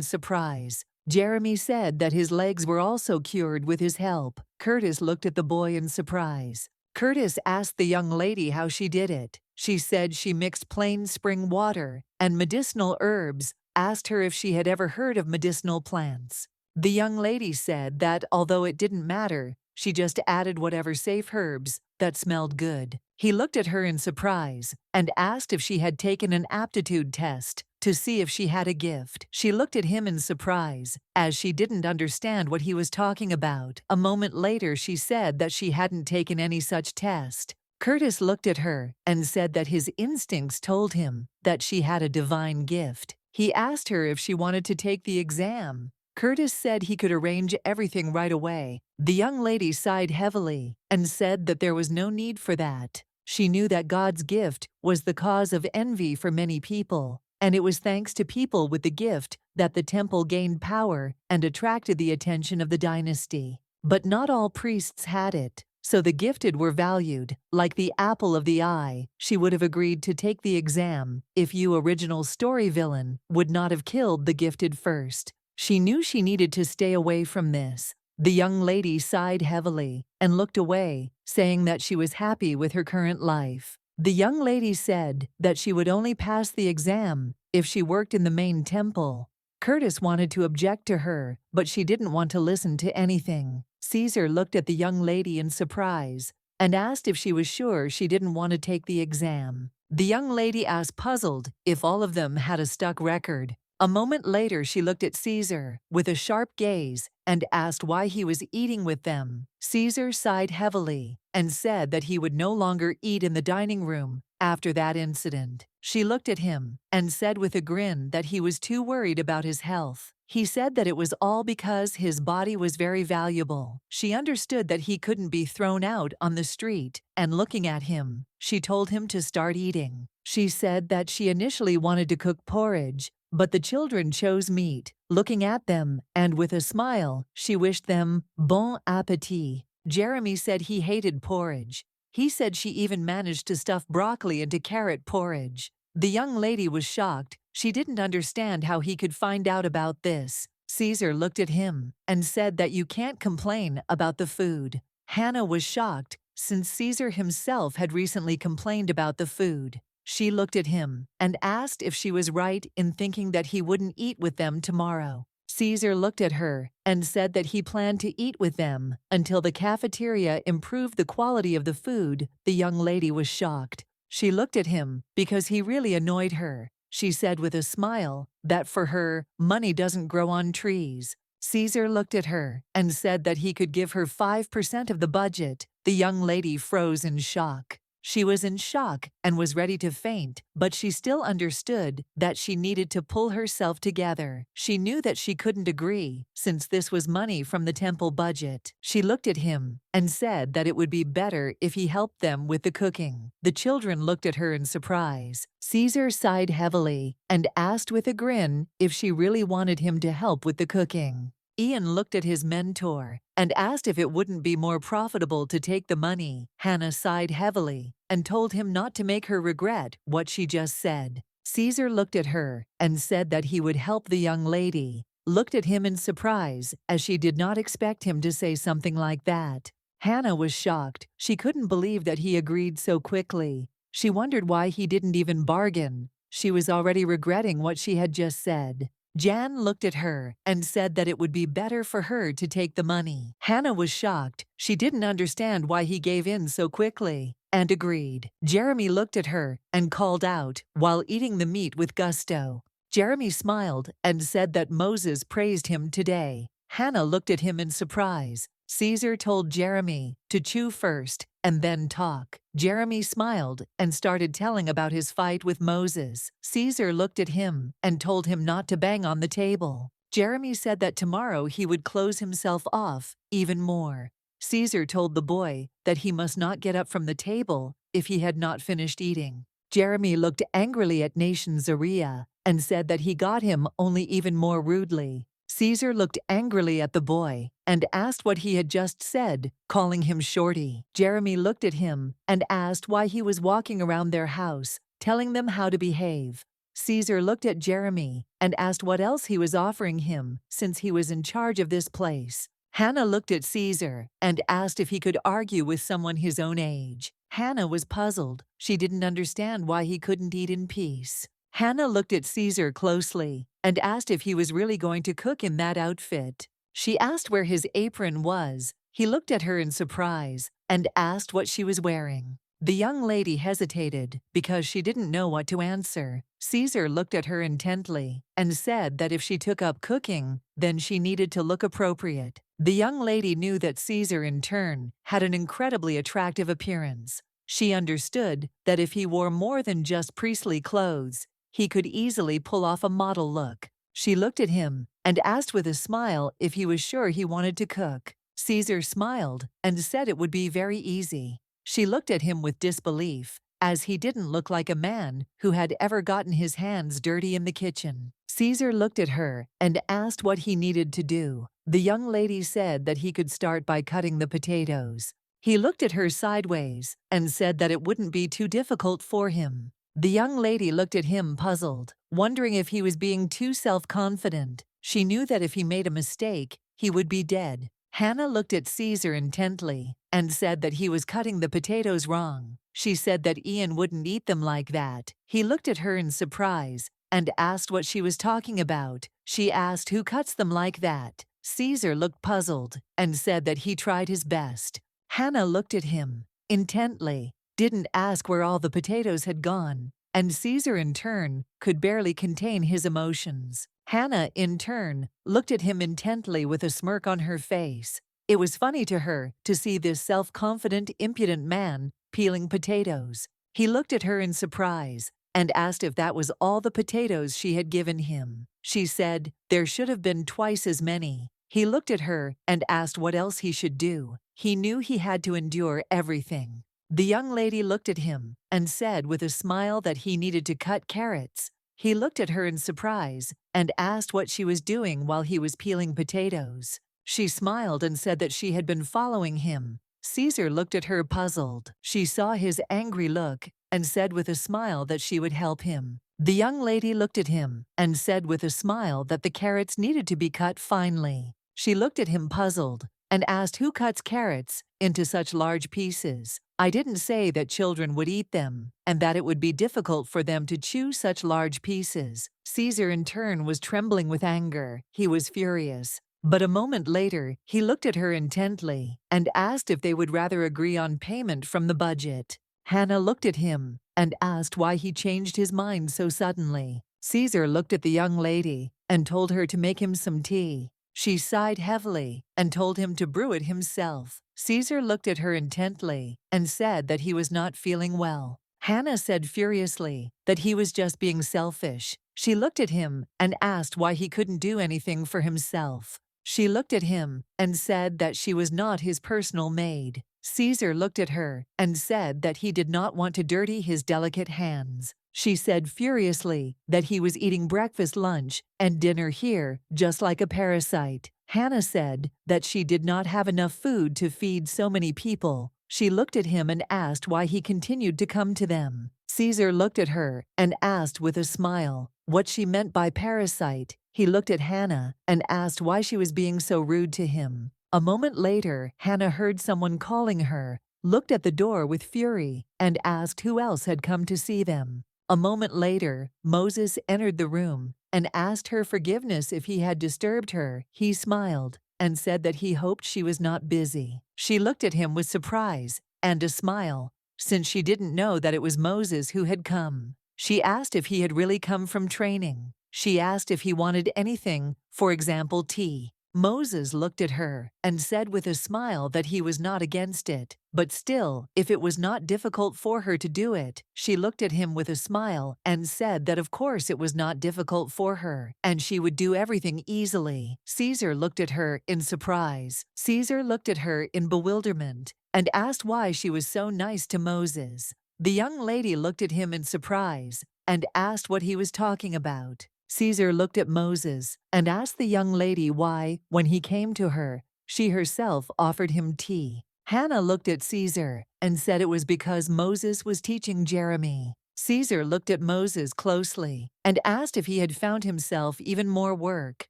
surprise. Jeremy said that his legs were also cured with his help. Curtis looked at the boy in surprise. Curtis asked the young lady how she did it. She said she mixed plain spring water and medicinal herbs, asked her if she had ever heard of medicinal plants. The young lady said that although it didn't matter, she just added whatever safe herbs that smelled good. He looked at her in surprise and asked if she had taken an aptitude test to see if she had a gift. She looked at him in surprise, as she didn't understand what he was talking about. A moment later, she said that she hadn't taken any such test. Curtis looked at her and said that his instincts told him that she had a divine gift. He asked her if she wanted to take the exam. Curtis said he could arrange everything right away. The young lady sighed heavily and said that there was no need for that. She knew that God's gift was the cause of envy for many people, and it was thanks to people with the gift that the temple gained power and attracted the attention of the dynasty. But not all priests had it, so the gifted were valued, like the apple of the eye. She would have agreed to take the exam if you original story villain would not have killed the gifted first. She knew she needed to stay away from this. The young lady sighed heavily and looked away, saying that she was happy with her current life. The young lady said that she would only pass the exam if she worked in the main temple. Curtis wanted to object to her, but she didn't want to listen to anything. Caesar looked at the young lady in surprise and asked if she was sure she didn't want to take the exam. The young lady asked, puzzled, if all of them had a stuck record. A moment later, she looked at Caesar with a sharp gaze and asked why he was eating with them. Caesar sighed heavily and said that he would no longer eat in the dining room after that incident. She looked at him and said with a grin that he was too worried about his health. He said that it was all because his body was very valuable. She understood that he couldn't be thrown out on the street, and looking at him, she told him to start eating. She said that she initially wanted to cook porridge, but the children chose meat. Looking at them, and with a smile, she wished them bon appétit. Jeremy said he hated porridge. He said she even managed to stuff broccoli into carrot porridge. The young lady was shocked. She didn't understand how he could find out about this. Caesar looked at him and said that you can't complain about the food. Hannah was shocked, since Caesar himself had recently complained about the food. She looked at him and asked if she was right in thinking that he wouldn't eat with them tomorrow. Caesar looked at her and said that he planned to eat with them until the cafeteria improved the quality of the food. The young lady was shocked. She looked at him because he really annoyed her. She said with a smile that for her, money doesn't grow on trees. Caesar looked at her and said that he could give her 5% of the budget. The young lady froze in shock. She was in shock and was ready to faint, but she still understood that she needed to pull herself together. She knew that she couldn't agree, since this was money from the temple budget. She looked at him and said that it would be better if he helped them with the cooking. The children looked at her in surprise. Caesar sighed heavily and asked with a grin if she really wanted him to help with the cooking. Ian looked at his mentor and asked if it wouldn't be more profitable to take the money. Hannah sighed heavily and told him not to make her regret what she just said. Caesar looked at her and said that he would help the young lady, looked at him in surprise as she did not expect him to say something like that. Hannah was shocked. She couldn't believe that he agreed so quickly. She wondered why he didn't even bargain. She was already regretting what she had just said. Jan looked at her and said that it would be better for her to take the money. Hannah was shocked. She didn't understand why he gave in so quickly and agreed. Jeremy looked at her and called out while eating the meat with gusto. Jeremy smiled and said that Moses praised him today. Hannah looked at him in surprise. Caesar told Jeremy to chew first and then talk. Jeremy smiled and started telling about his fight with Moses. Caesar looked at him and told him not to bang on the table. Jeremy said that tomorrow he would close himself off even more. Caesar told the boy that he must not get up from the table if he had not finished eating. Jeremy looked angrily at Nation Zaria and said that he got him only even more rudely. Caesar looked angrily at the boy and asked what he had just said, calling him Shorty. Jeremy looked at him and asked why he was walking around their house, telling them how to behave. Caesar looked at Jeremy and asked what else he was offering him since he was in charge of this place. Hannah looked at Caesar and asked if he could argue with someone his own age. Hannah was puzzled. She didn't understand why he couldn't eat in peace. Hannah looked at Caesar closely and asked if he was really going to cook in that outfit. She asked where his apron was. He looked at her in surprise and asked what she was wearing. The young lady hesitated because she didn't know what to answer. Caesar looked at her intently and said that if she took up cooking, then she needed to look appropriate. The young lady knew that Caesar, in turn, had an incredibly attractive appearance. She understood that if he wore more than just priestly clothes, he could easily pull off a model look. She looked at him and asked with a smile if he was sure he wanted to cook. Caesar smiled and said it would be very easy. She looked at him with disbelief, as he didn't look like a man who had ever gotten his hands dirty in the kitchen. Caesar looked at her and asked what he needed to do. The young lady said that he could start by cutting the potatoes. He looked at her sideways and said that it wouldn't be too difficult for him. The young lady looked at him puzzled, wondering if he was being too self-confident. She knew that if he made a mistake, he would be dead. Hannah looked at Caesar intently and said that he was cutting the potatoes wrong. She said that Ian wouldn't eat them like that. He looked at her in surprise and asked what she was talking about. She asked who cuts them like that. Caesar looked puzzled and said that he tried his best. Hannah looked at him intently, didn't ask where all the potatoes had gone, and Caesar, in turn, could barely contain his emotions. Hannah, in turn, looked at him intently with a smirk on her face. It was funny to her to see this self-confident, impudent man peeling potatoes. He looked at her in surprise and asked if that was all the potatoes she had given him. She said there should have been twice as many. He looked at her and asked what else he should do. He knew he had to endure everything. The young lady looked at him and said with a smile that he needed to cut carrots. He looked at her in surprise and asked what she was doing while he was peeling potatoes. She smiled and said that she had been following him. Caesar looked at her puzzled. She saw his angry look and said with a smile that she would help him. The young lady looked at him and said with a smile that the carrots needed to be cut finely. She looked at him puzzled and asked who cuts carrots into such large pieces. I didn't say that children would eat them, and that it would be difficult for them to chew such large pieces. Caesar, in turn, was trembling with anger. He was furious. But a moment later, he looked at her intently and asked if they would rather agree on payment from the budget. Hannah looked at him and asked why he changed his mind so suddenly. Caesar looked at the young lady and told her to make him some tea. She sighed heavily and told him to brew it himself. Caesar looked at her intently and said that he was not feeling well. Hannah said furiously that he was just being selfish. She looked at him and asked why he couldn't do anything for himself. She looked at him and said that she was not his personal maid. Caesar looked at her and said that he did not want to dirty his delicate hands. She said furiously that he was eating breakfast, lunch, and dinner here, just like a parasite. Hannah said that she did not have enough food to feed so many people. She looked at him and asked why he continued to come to them. Caesar looked at her and asked with a smile what she meant by parasite. He looked at Hannah and asked why she was being so rude to him. A moment later, Hannah heard someone calling her, looked at the door with fury, and asked who else had come to see them. A moment later, Moses entered the room and asked her forgiveness if he had disturbed her. He smiled and said that he hoped she was not busy. She looked at him with surprise and a smile, since she didn't know that it was Moses who had come. She asked if he had really come from training. She asked if he wanted anything, for example, tea. Moses looked at her and said with a smile that he was not against it, but still, if it was not difficult for her to do it. She looked at him with a smile and said that of course it was not difficult for her, and she would do everything easily. Caesar looked at her in surprise. Caesar looked at her in bewilderment and asked why she was so nice to Moses. The young lady looked at him in surprise and asked what he was talking about. Caesar looked at Moses and asked the young lady why, when he came to her, she herself offered him tea. Hannah looked at Caesar and said it was because Moses was teaching Jeremy. Caesar looked at Moses closely and asked if he had found himself even more work.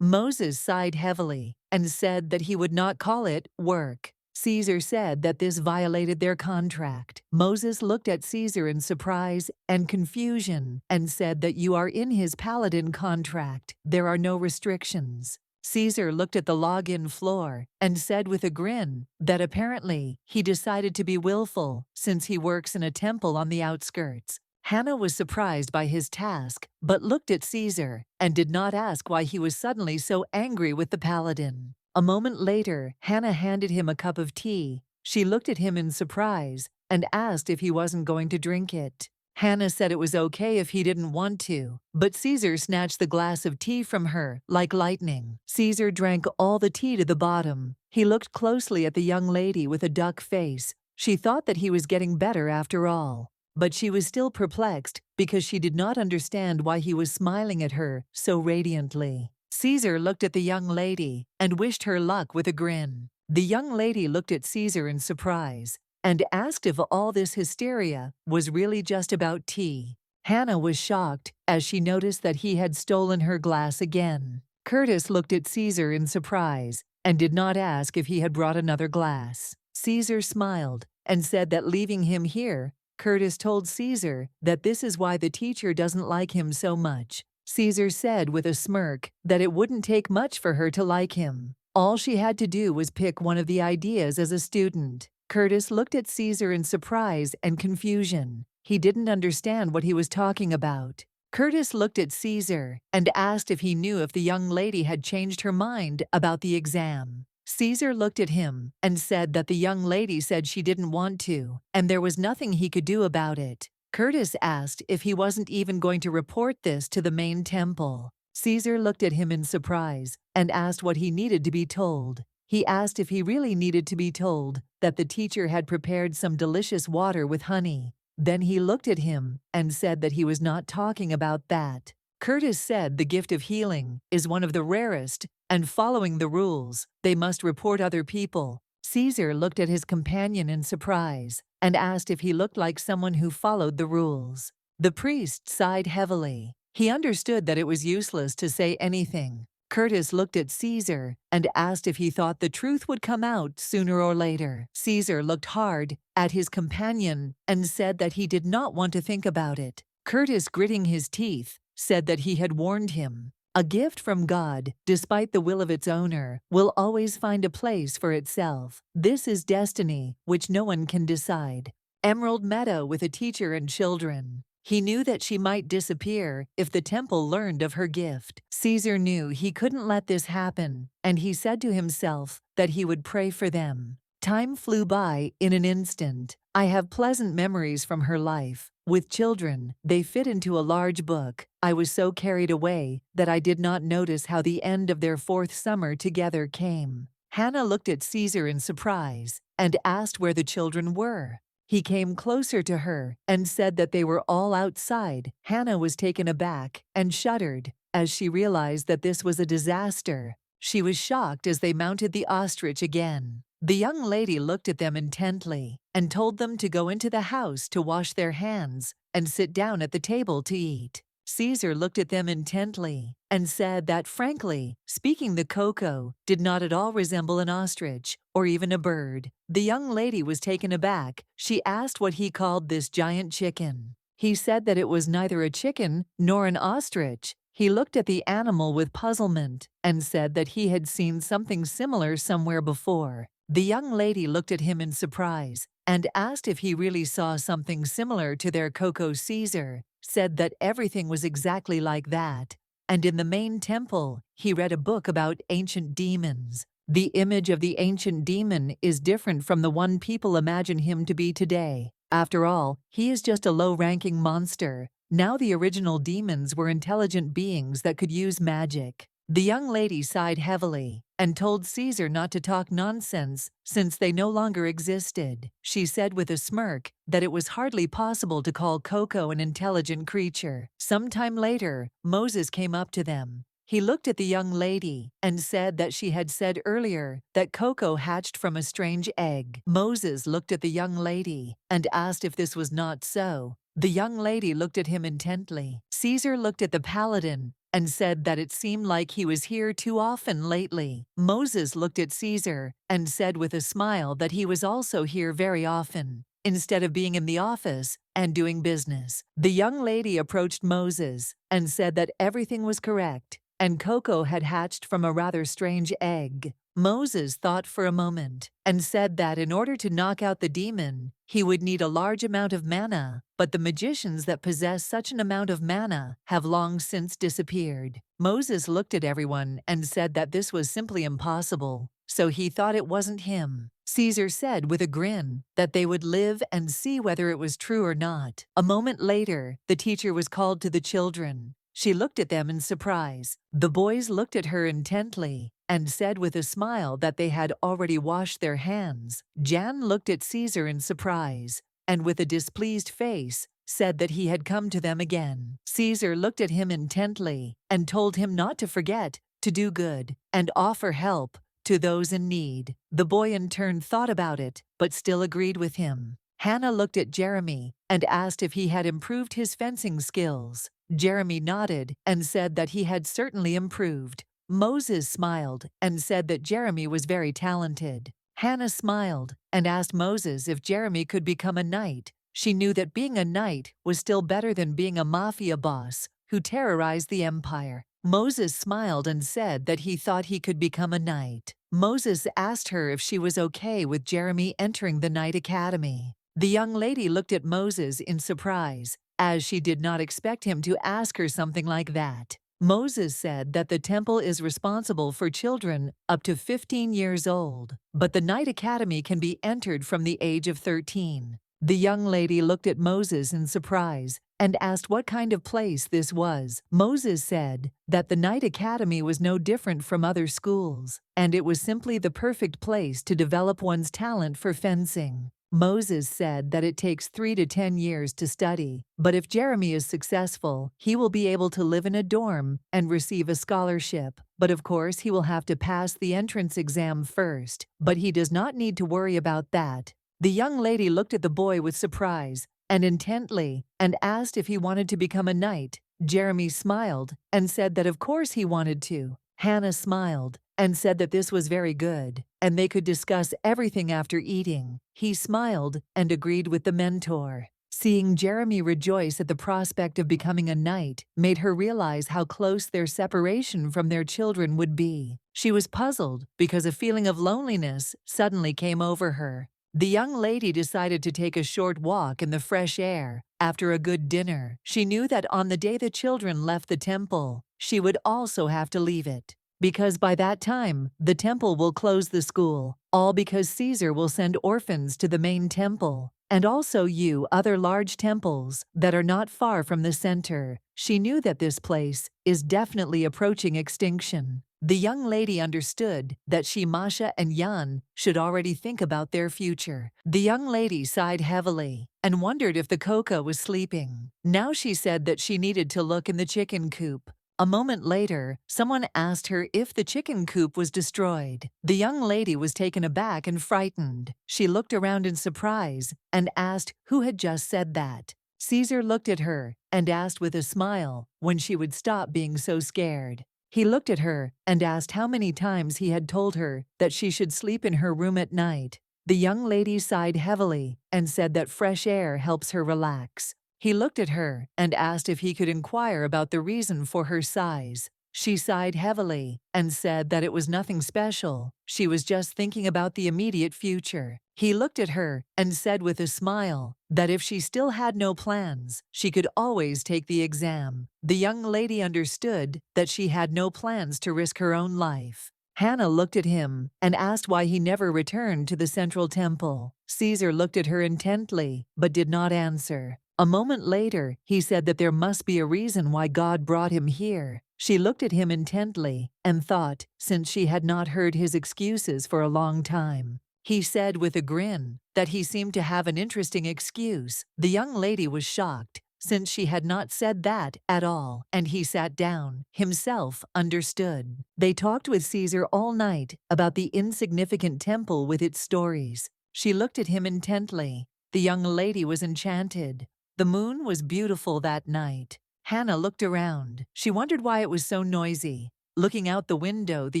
Moses sighed heavily and said that he would not call it work. Caesar said that this violated their contract. Moses looked at Caesar in surprise and confusion and said that you are in his paladin contract. There are no restrictions. Caesar looked at the login floor and said with a grin that apparently he decided to be willful since he works in a temple on the outskirts. Hannah was surprised by his task, but looked at Caesar and did not ask why he was suddenly so angry with the paladin. A moment later, Hannah handed him a cup of tea. She looked at him in surprise and asked if he wasn't going to drink it. Hannah said it was okay if he didn't want to, but Caesar snatched the glass of tea from her like lightning. Caesar drank all the tea to the bottom. He looked closely at the young lady with a duck face. She thought that he was getting better after all, but she was still perplexed because she did not understand why he was smiling at her so radiantly. Caesar looked at the young lady and wished her luck with a grin. The young lady looked at Caesar in surprise and asked if all this hysteria was really just about tea. Hannah was shocked as she noticed that he had stolen her glass again. Curtis looked at Caesar in surprise and did not ask if he had brought another glass. Caesar smiled and said that leaving him here, Curtis told Caesar that this is why the teacher doesn't like him so much. Caesar said with a smirk that it wouldn't take much for her to like him. All she had to do was pick one of the ideas as a student. Curtis looked at Caesar in surprise and confusion. He didn't understand what he was talking about. Curtis looked at Caesar and asked if he knew if the young lady had changed her mind about the exam. Caesar looked at him and said that the young lady said she didn't want to, and there was nothing he could do about it. Curtis asked if he wasn't even going to report this to the main temple. Caesar looked at him in surprise and asked what he needed to be told. He asked if he really needed to be told that the teacher had prepared some delicious water with honey. Then he looked at him and said that he was not talking about that. Curtis said the gift of healing is one of the rarest, and following the rules, they must report other people. Caesar looked at his companion in surprise and asked if he looked like someone who followed the rules. The priest sighed heavily. He understood that it was useless to say anything. Curtis looked at Caesar and asked if he thought the truth would come out sooner or later. Caesar looked hard at his companion and said that he did not want to think about it. Curtis, gritting his teeth, said that he had warned him. A gift from God, despite the will of its owner, will always find a place for itself. This is destiny, which no one can decide. Emerald Meadow with a teacher and children. He knew that she might disappear if the temple learned of her gift. Caesar knew he couldn't let this happen, and he said to himself that he would pray for them. Time flew by in an instant. I have pleasant memories from her life. With children, they fit into a large book. I was so carried away that I did not notice how the end of their 4th summer together came. Hannah looked at Caesar in surprise and asked where the children were. He came closer to her and said that they were all outside. Hannah was taken aback and shuddered as she realized that this was a disaster. She was shocked as they mounted the ostrich again. The young lady looked at them intently and told them to go into the house to wash their hands and sit down at the table to eat. Caesar looked at them intently and said that, frankly speaking, the cocoa did not at all resemble an ostrich or even a bird. The young lady was taken aback. She asked what he called this giant chicken. He said that it was neither a chicken nor an ostrich. He looked at the animal with puzzlement and said that he had seen something similar somewhere before. The young lady looked at him in surprise and asked if he really saw something similar to their Coco. Caesar said that everything was exactly like that, and in the main temple he read a book about ancient demons. The image of the ancient demon is different from the one people imagine him to be today. After all, he is just a low-ranking monster. Now the original demons were intelligent beings that could use magic. The young lady sighed heavily and told Caesar not to talk nonsense since they no longer existed. She said with a smirk that it was hardly possible to call Coco an intelligent creature. Sometime later, Moses came up to them. He looked at the young lady and said that she had said earlier that Coco hatched from a strange egg. Moses looked at the young lady and asked if this was not so. The young lady looked at him intently. Caesar looked at the paladin and said that it seemed like he was here too often lately. Moses looked at Caesar and said with a smile that he was also here very often, instead of being in the office and doing business. The young lady approached Moses and said that everything was correct, and Coco had hatched from a rather strange egg. Moses thought for a moment and said that in order to knock out the demon, he would need a large amount of mana, but the magicians that possess such an amount of mana have long since disappeared. Moses looked at everyone and said that this was simply impossible, so he thought it wasn't him. Caesar said with a grin that they would live and see whether it was true or not. A moment later, the teacher was called to the children. She looked at them in surprise. The boys looked at her intently and said with a smile that they had already washed their hands. Jan looked at Caesar in surprise and with a displeased face said that he had come to them again. Caesar looked at him intently and told him not to forget to do good and offer help to those in need. The boy in turn thought about it, but still agreed with him. Hannah looked at Jeremy and asked if he had improved his fencing skills. Jeremy nodded and said that he had certainly improved. Moses smiled and said that Jeremy was very talented. Hannah smiled and asked Moses if Jeremy could become a knight. She knew that being a knight was still better than being a mafia boss who terrorized the empire. Moses smiled and said that he thought he could become a knight. Moses asked her if she was okay with Jeremy entering the Knight Academy. The young lady looked at Moses in surprise, as she did not expect him to ask her something like that. Moses said that the temple is responsible for children up to 15 years old, but the Knight Academy can be entered from the age of 13. The young lady looked at Moses in surprise and asked what kind of place this was. Moses said that the Knight Academy was no different from other schools, and it was simply the perfect place to develop one's talent for fencing. Moses said that it takes 3 to 10 years to study, but if Jeremy is successful, he will be able to live in a dorm and receive a scholarship. But of course, he will have to pass the entrance exam first, but he does not need to worry about that. The young lady looked at the boy with surprise and intently and asked if he wanted to become a knight. Jeremy smiled and said that of course he wanted to. Hannah smiled and said that this was very good, and they could discuss everything after eating. He smiled and agreed with the mentor. Seeing Jeremy rejoice at the prospect of becoming a knight made her realize how close their separation from their children would be. She was puzzled because a feeling of loneliness suddenly came over her. The young lady decided to take a short walk in the fresh air after a good dinner. She knew that on the day the children left the temple, she would also have to leave it, because by that time, the temple will close the school, all because Caesar will send orphans to the main temple, and also other large temples that are not far from the center. She knew that this place is definitely approaching extinction. The young lady understood that she, Masha, and Jan should already think about their future. The young lady sighed heavily and wondered if the Coco was sleeping. Now she said that she needed to look in the chicken coop. A moment later, someone asked her if the chicken coop was destroyed. The young lady was taken aback and frightened. She looked around in surprise and asked who had just said that. Caesar looked at her and asked with a smile when she would stop being so scared. He looked at her and asked how many times he had told her that she should sleep in her room at night. The young lady sighed heavily and said that fresh air helps her relax. He looked at her and asked if he could inquire about the reason for her sighs. She sighed heavily and said that it was nothing special. She was just thinking about the immediate future. He looked at her and said with a smile that if she still had no plans, she could always take the exam. The young lady understood that she had no plans to risk her own life. Hannah looked at him and asked why he never returned to the central temple. Caesar looked at her intently but did not answer. A moment later, he said that there must be a reason why God brought him here. She looked at him intently and thought, since she had not heard his excuses for a long time. He said with a grin that he seemed to have an interesting excuse. The young lady was shocked, since she had not said that at all, and he sat down, himself understood. They talked with Caesar all night about the insignificant temple with its stories. She looked at him intently. The young lady was enchanted. The moon was beautiful that night. Hannah looked around. She wondered why it was so noisy. Looking out the window, the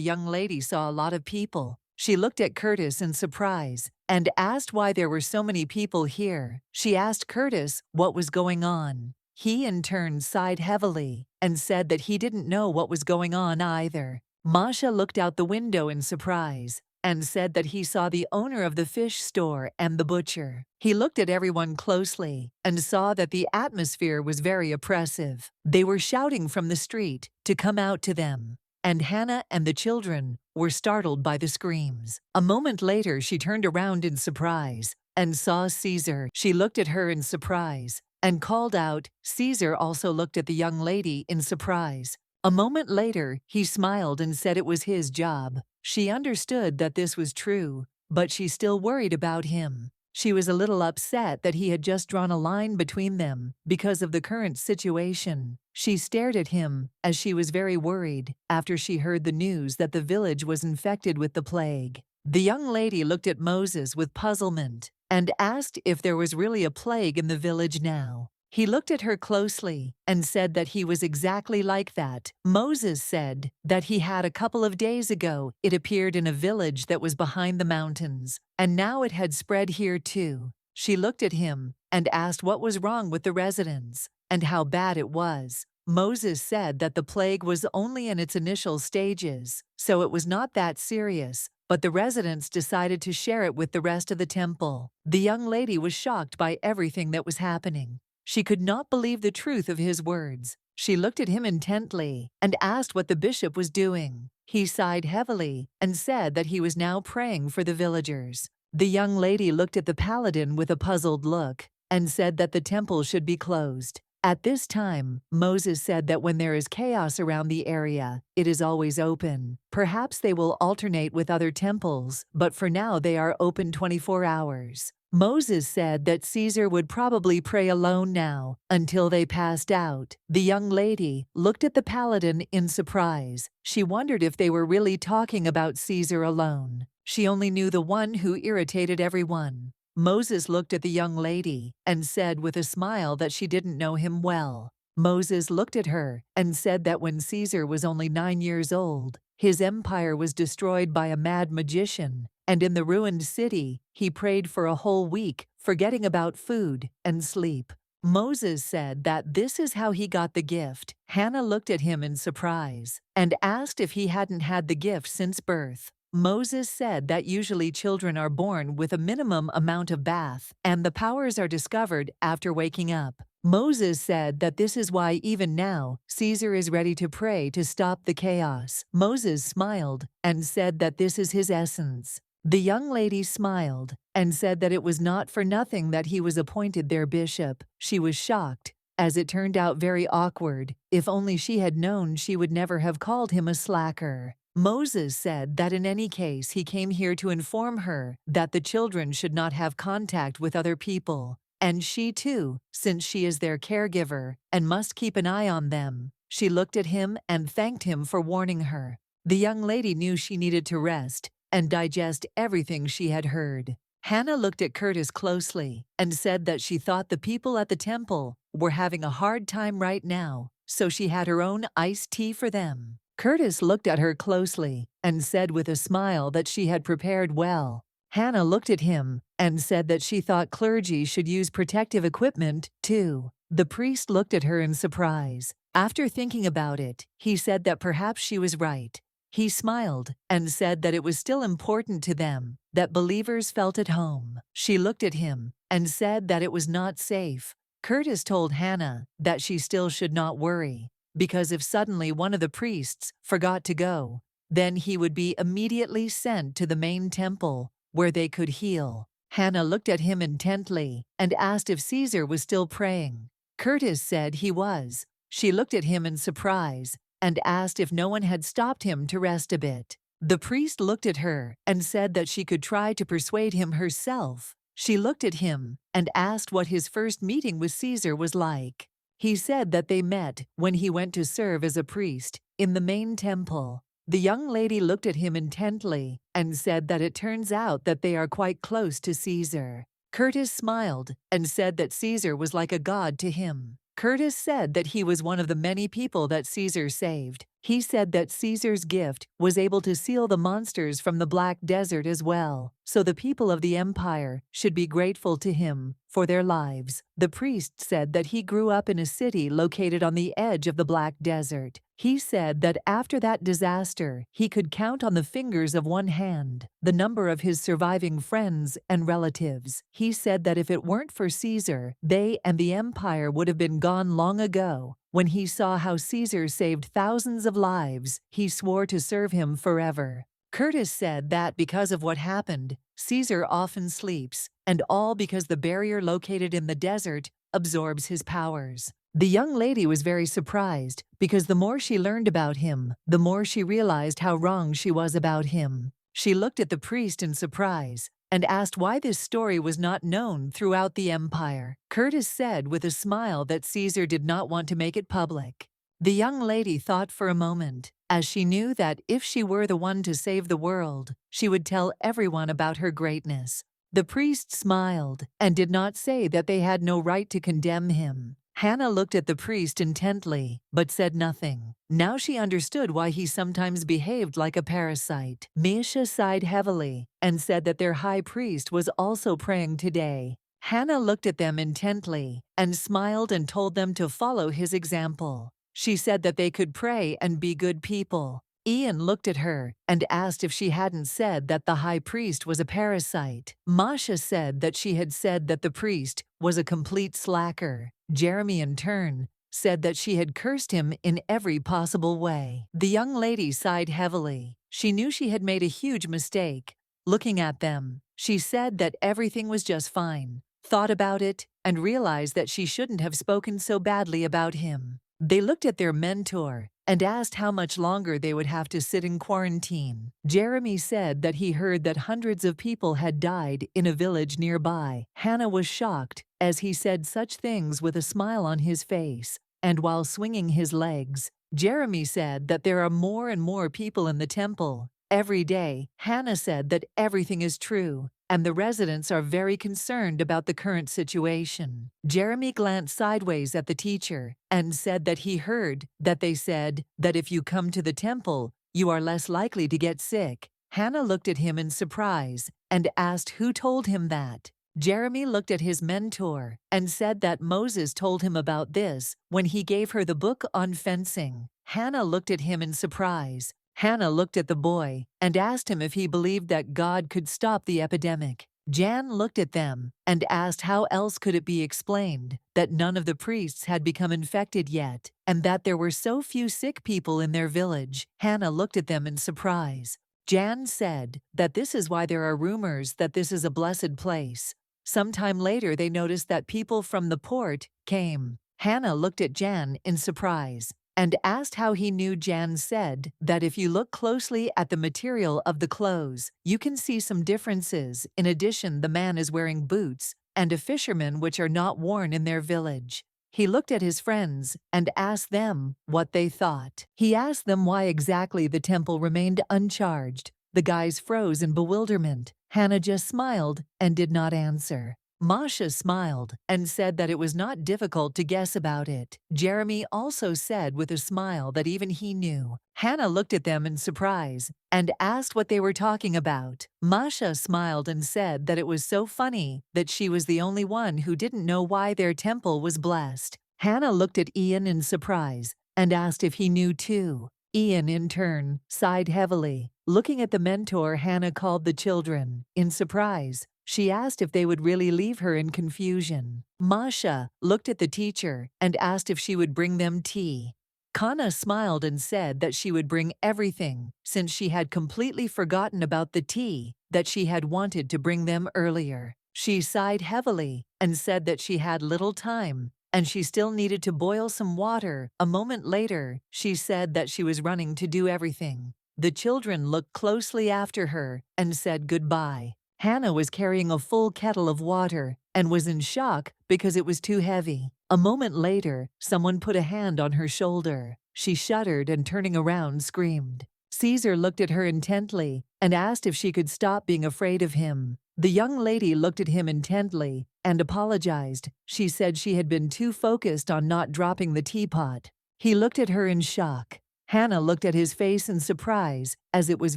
young lady saw a lot of people. She looked at Curtis in surprise and asked why there were so many people here. She asked Curtis what was going on. He in turn sighed heavily and said that he didn't know what was going on either. Masha looked out the window in surprise and said that he saw the owner of the fish store and the butcher. He looked at everyone closely and saw that the atmosphere was very oppressive. They were shouting from the street to come out to them, and Hannah and the children were startled by the screams. A moment later, she turned around in surprise and saw Caesar. She looked at her in surprise and called out. Caesar also looked at the young lady in surprise. A moment later, he smiled and said it was his job. She understood that this was true, but she still worried about him. She was a little upset that he had just drawn a line between them because of the current situation. She stared at him as she was very worried after she heard the news that the village was infected with the plague. The young lady looked at Moses with puzzlement and asked if there was really a plague in the village now. He looked at her closely and said that he was exactly like that. Moses said that he had a couple of days ago. It appeared in a village that was behind the mountains, and now it had spread here too. She looked at him and asked what was wrong with the residents and how bad it was. Moses said that the plague was only in its initial stages, so it was not that serious, but the residents decided to share it with the rest of the temple. The young lady was shocked by everything that was happening. She could not believe the truth of his words. She looked at him intently and asked what the bishop was doing. He sighed heavily and said that he was now praying for the villagers. The young lady looked at the paladin with a puzzled look and said that the temple should be closed. At this time, Moses said that when there is chaos around the area, it is always open. Perhaps they will alternate with other temples, but for now they are open 24 hours. Moses said that Caesar would probably pray alone now until they passed out. The young lady looked at the paladin in surprise. She wondered if they were really talking about Caesar alone. She only knew the one who irritated everyone. Moses looked at the young lady and said with a smile that she didn't know him well. Moses looked at her and said that when Caesar was only 9 years old, his empire was destroyed by a mad magician, and in the ruined city, he prayed for a whole week, forgetting about food and sleep. Moses said that this is how he got the gift. Hannah looked at him in surprise and asked if he hadn't had the gift since birth. Moses said that usually children are born with a minimum amount of bath, and the powers are discovered after waking up. Moses said that this is why even now, Caesar is ready to pray to stop the chaos. Moses smiled and said that this is his essence. The young lady smiled and said that it was not for nothing that he was appointed their bishop. She was shocked, as it turned out very awkward. If only she had known, she would never have called him a slacker. Moses said that in any case he came here to inform her that the children should not have contact with other people, and she too, since she is their caregiver and must keep an eye on them, She looked at him and thanked him for warning her. The young lady knew she needed to rest and digest everything she had heard. Hannah looked at Curtis closely and said that she thought the people at the temple were having a hard time right now, so she had her own iced tea for them. Curtis looked at her closely and said with a smile that she had prepared well. Hannah looked at him and said that she thought clergy should use protective equipment, too. The priest looked at her in surprise. After thinking about it, he said that perhaps she was right. He smiled and said that it was still important to them that believers felt at home. She looked at him and said that it was not safe. Curtis told Hannah that she still should not worry, because if suddenly one of the priests forgot to go, then he would be immediately sent to the main temple where they could heal. Hannah looked at him intently and asked if Caesar was still praying. Curtis said he was. She looked at him in surprise and asked if no one had stopped him to rest a bit. The priest looked at her and said that she could try to persuade him herself. She looked at him and asked what his first meeting with Caesar was like. He said that they met when he went to serve as a priest in the main temple. The young lady looked at him intently and said that it turns out that they are quite close to Caesar. Curtis smiled and said that Caesar was like a god to him. Curtis said that he was one of the many people that Caesar saved. He said that Caesar's gift was able to seal the monsters from the Black Desert as well, so the people of the empire should be grateful to him for their lives. The priest said that he grew up in a city located on the edge of the Black Desert. He said that after that disaster, he could count on the fingers of one hand the number of his surviving friends and relatives. He said that if it weren't for Caesar, they and the empire would have been gone long ago. When he saw how Caesar saved thousands of lives, he swore to serve him forever. Curtis said that because of what happened, Caesar often sleeps, and all because the barrier located in the desert absorbs his powers. The young lady was very surprised because the more she learned about him, the more she realized how wrong she was about him. She looked at the priest in surprise and asked why this story was not known throughout the empire. Curtis said with a smile that Caesar did not want to make it public. The young lady thought for a moment, as she knew that if she were the one to save the world, she would tell everyone about her greatness. The priest smiled and did not say that they had no right to condemn him. Hannah looked at the priest intently, but said nothing. Now she understood why he sometimes behaved like a parasite. Misha sighed heavily and said that their high priest was also praying today. Hannah looked at them intently and smiled and told them to follow his example. She said that they could pray and be good people. Ian looked at her and asked if she hadn't said that the high priest was a parasite. Masha said that she had said that the priest was a complete slacker. Jeremy, in turn, said that she had cursed him in every possible way. The young lady sighed heavily. She knew she had made a huge mistake. Looking at them, she said that everything was just fine, thought about it, and realized that she shouldn't have spoken so badly about him. They looked at their mentor and asked how much longer they would have to sit in quarantine. Jeremy said that he heard that hundreds of people had died in a village nearby. Hannah was shocked as he said such things with a smile on his face, and while swinging his legs, Jeremy said that there are more and more people in the temple every day. Hannah said that everything is true, and the residents are very concerned about the current situation. Jeremy glanced sideways at the teacher and said that he heard that they said that if you come to the temple, you are less likely to get sick. Hannah looked at him in surprise and asked who told him that. Jeremy looked at his mentor and said that Moses told him about this when he gave her the book on fencing. Hannah looked at him in surprise. Hannah looked at the boy and asked him if he believed that God could stop the epidemic. Jan looked at them and asked how else could it be explained that none of the priests had become infected yet and that there were so few sick people in their village. Hannah looked at them in surprise. Jan said that this is why there are rumors that this is a blessed place. Sometime later they noticed that people from the port came. Hannah looked at Jan in surprise and asked how he knew. Jan said that if you look closely at the material of the clothes, you can see some differences. In addition, the man is wearing boots and a fisherman which are not worn in their village. He looked at his friends and asked them what they thought. He asked them why exactly the temple remained uncharged. The guys froze in bewilderment. Hannah just smiled and did not answer. Masha smiled and said that it was not difficult to guess about it. Jeremy also said with a smile that even he knew. Hannah looked at them in surprise and asked what they were talking about. Masha smiled and said that it was so funny that she was the only one who didn't know why their temple was blessed. Hannah looked at Ian in surprise and asked if he knew too. Ian, in turn, sighed heavily. Looking at the mentor Hannah called the children, in surprise, she asked if they would really leave her in confusion. Masha looked at the teacher and asked if she would bring them tea. Kana smiled and said that she would bring everything, since she had completely forgotten about the tea that she had wanted to bring them earlier. She sighed heavily and said that she had little time, and she still needed to boil some water. A moment later, she said that she was running to do everything. The children looked closely after her and said goodbye. Hannah was carrying a full kettle of water and was in shock because it was too heavy. A moment later, someone put a hand on her shoulder. She shuddered and turning around screamed. Caesar looked at her intently and asked if she could stop being afraid of him. The young lady looked at him intently and apologized. She said she had been too focused on not dropping the teapot. He looked at her in shock. Hannah looked at his face in surprise. As it was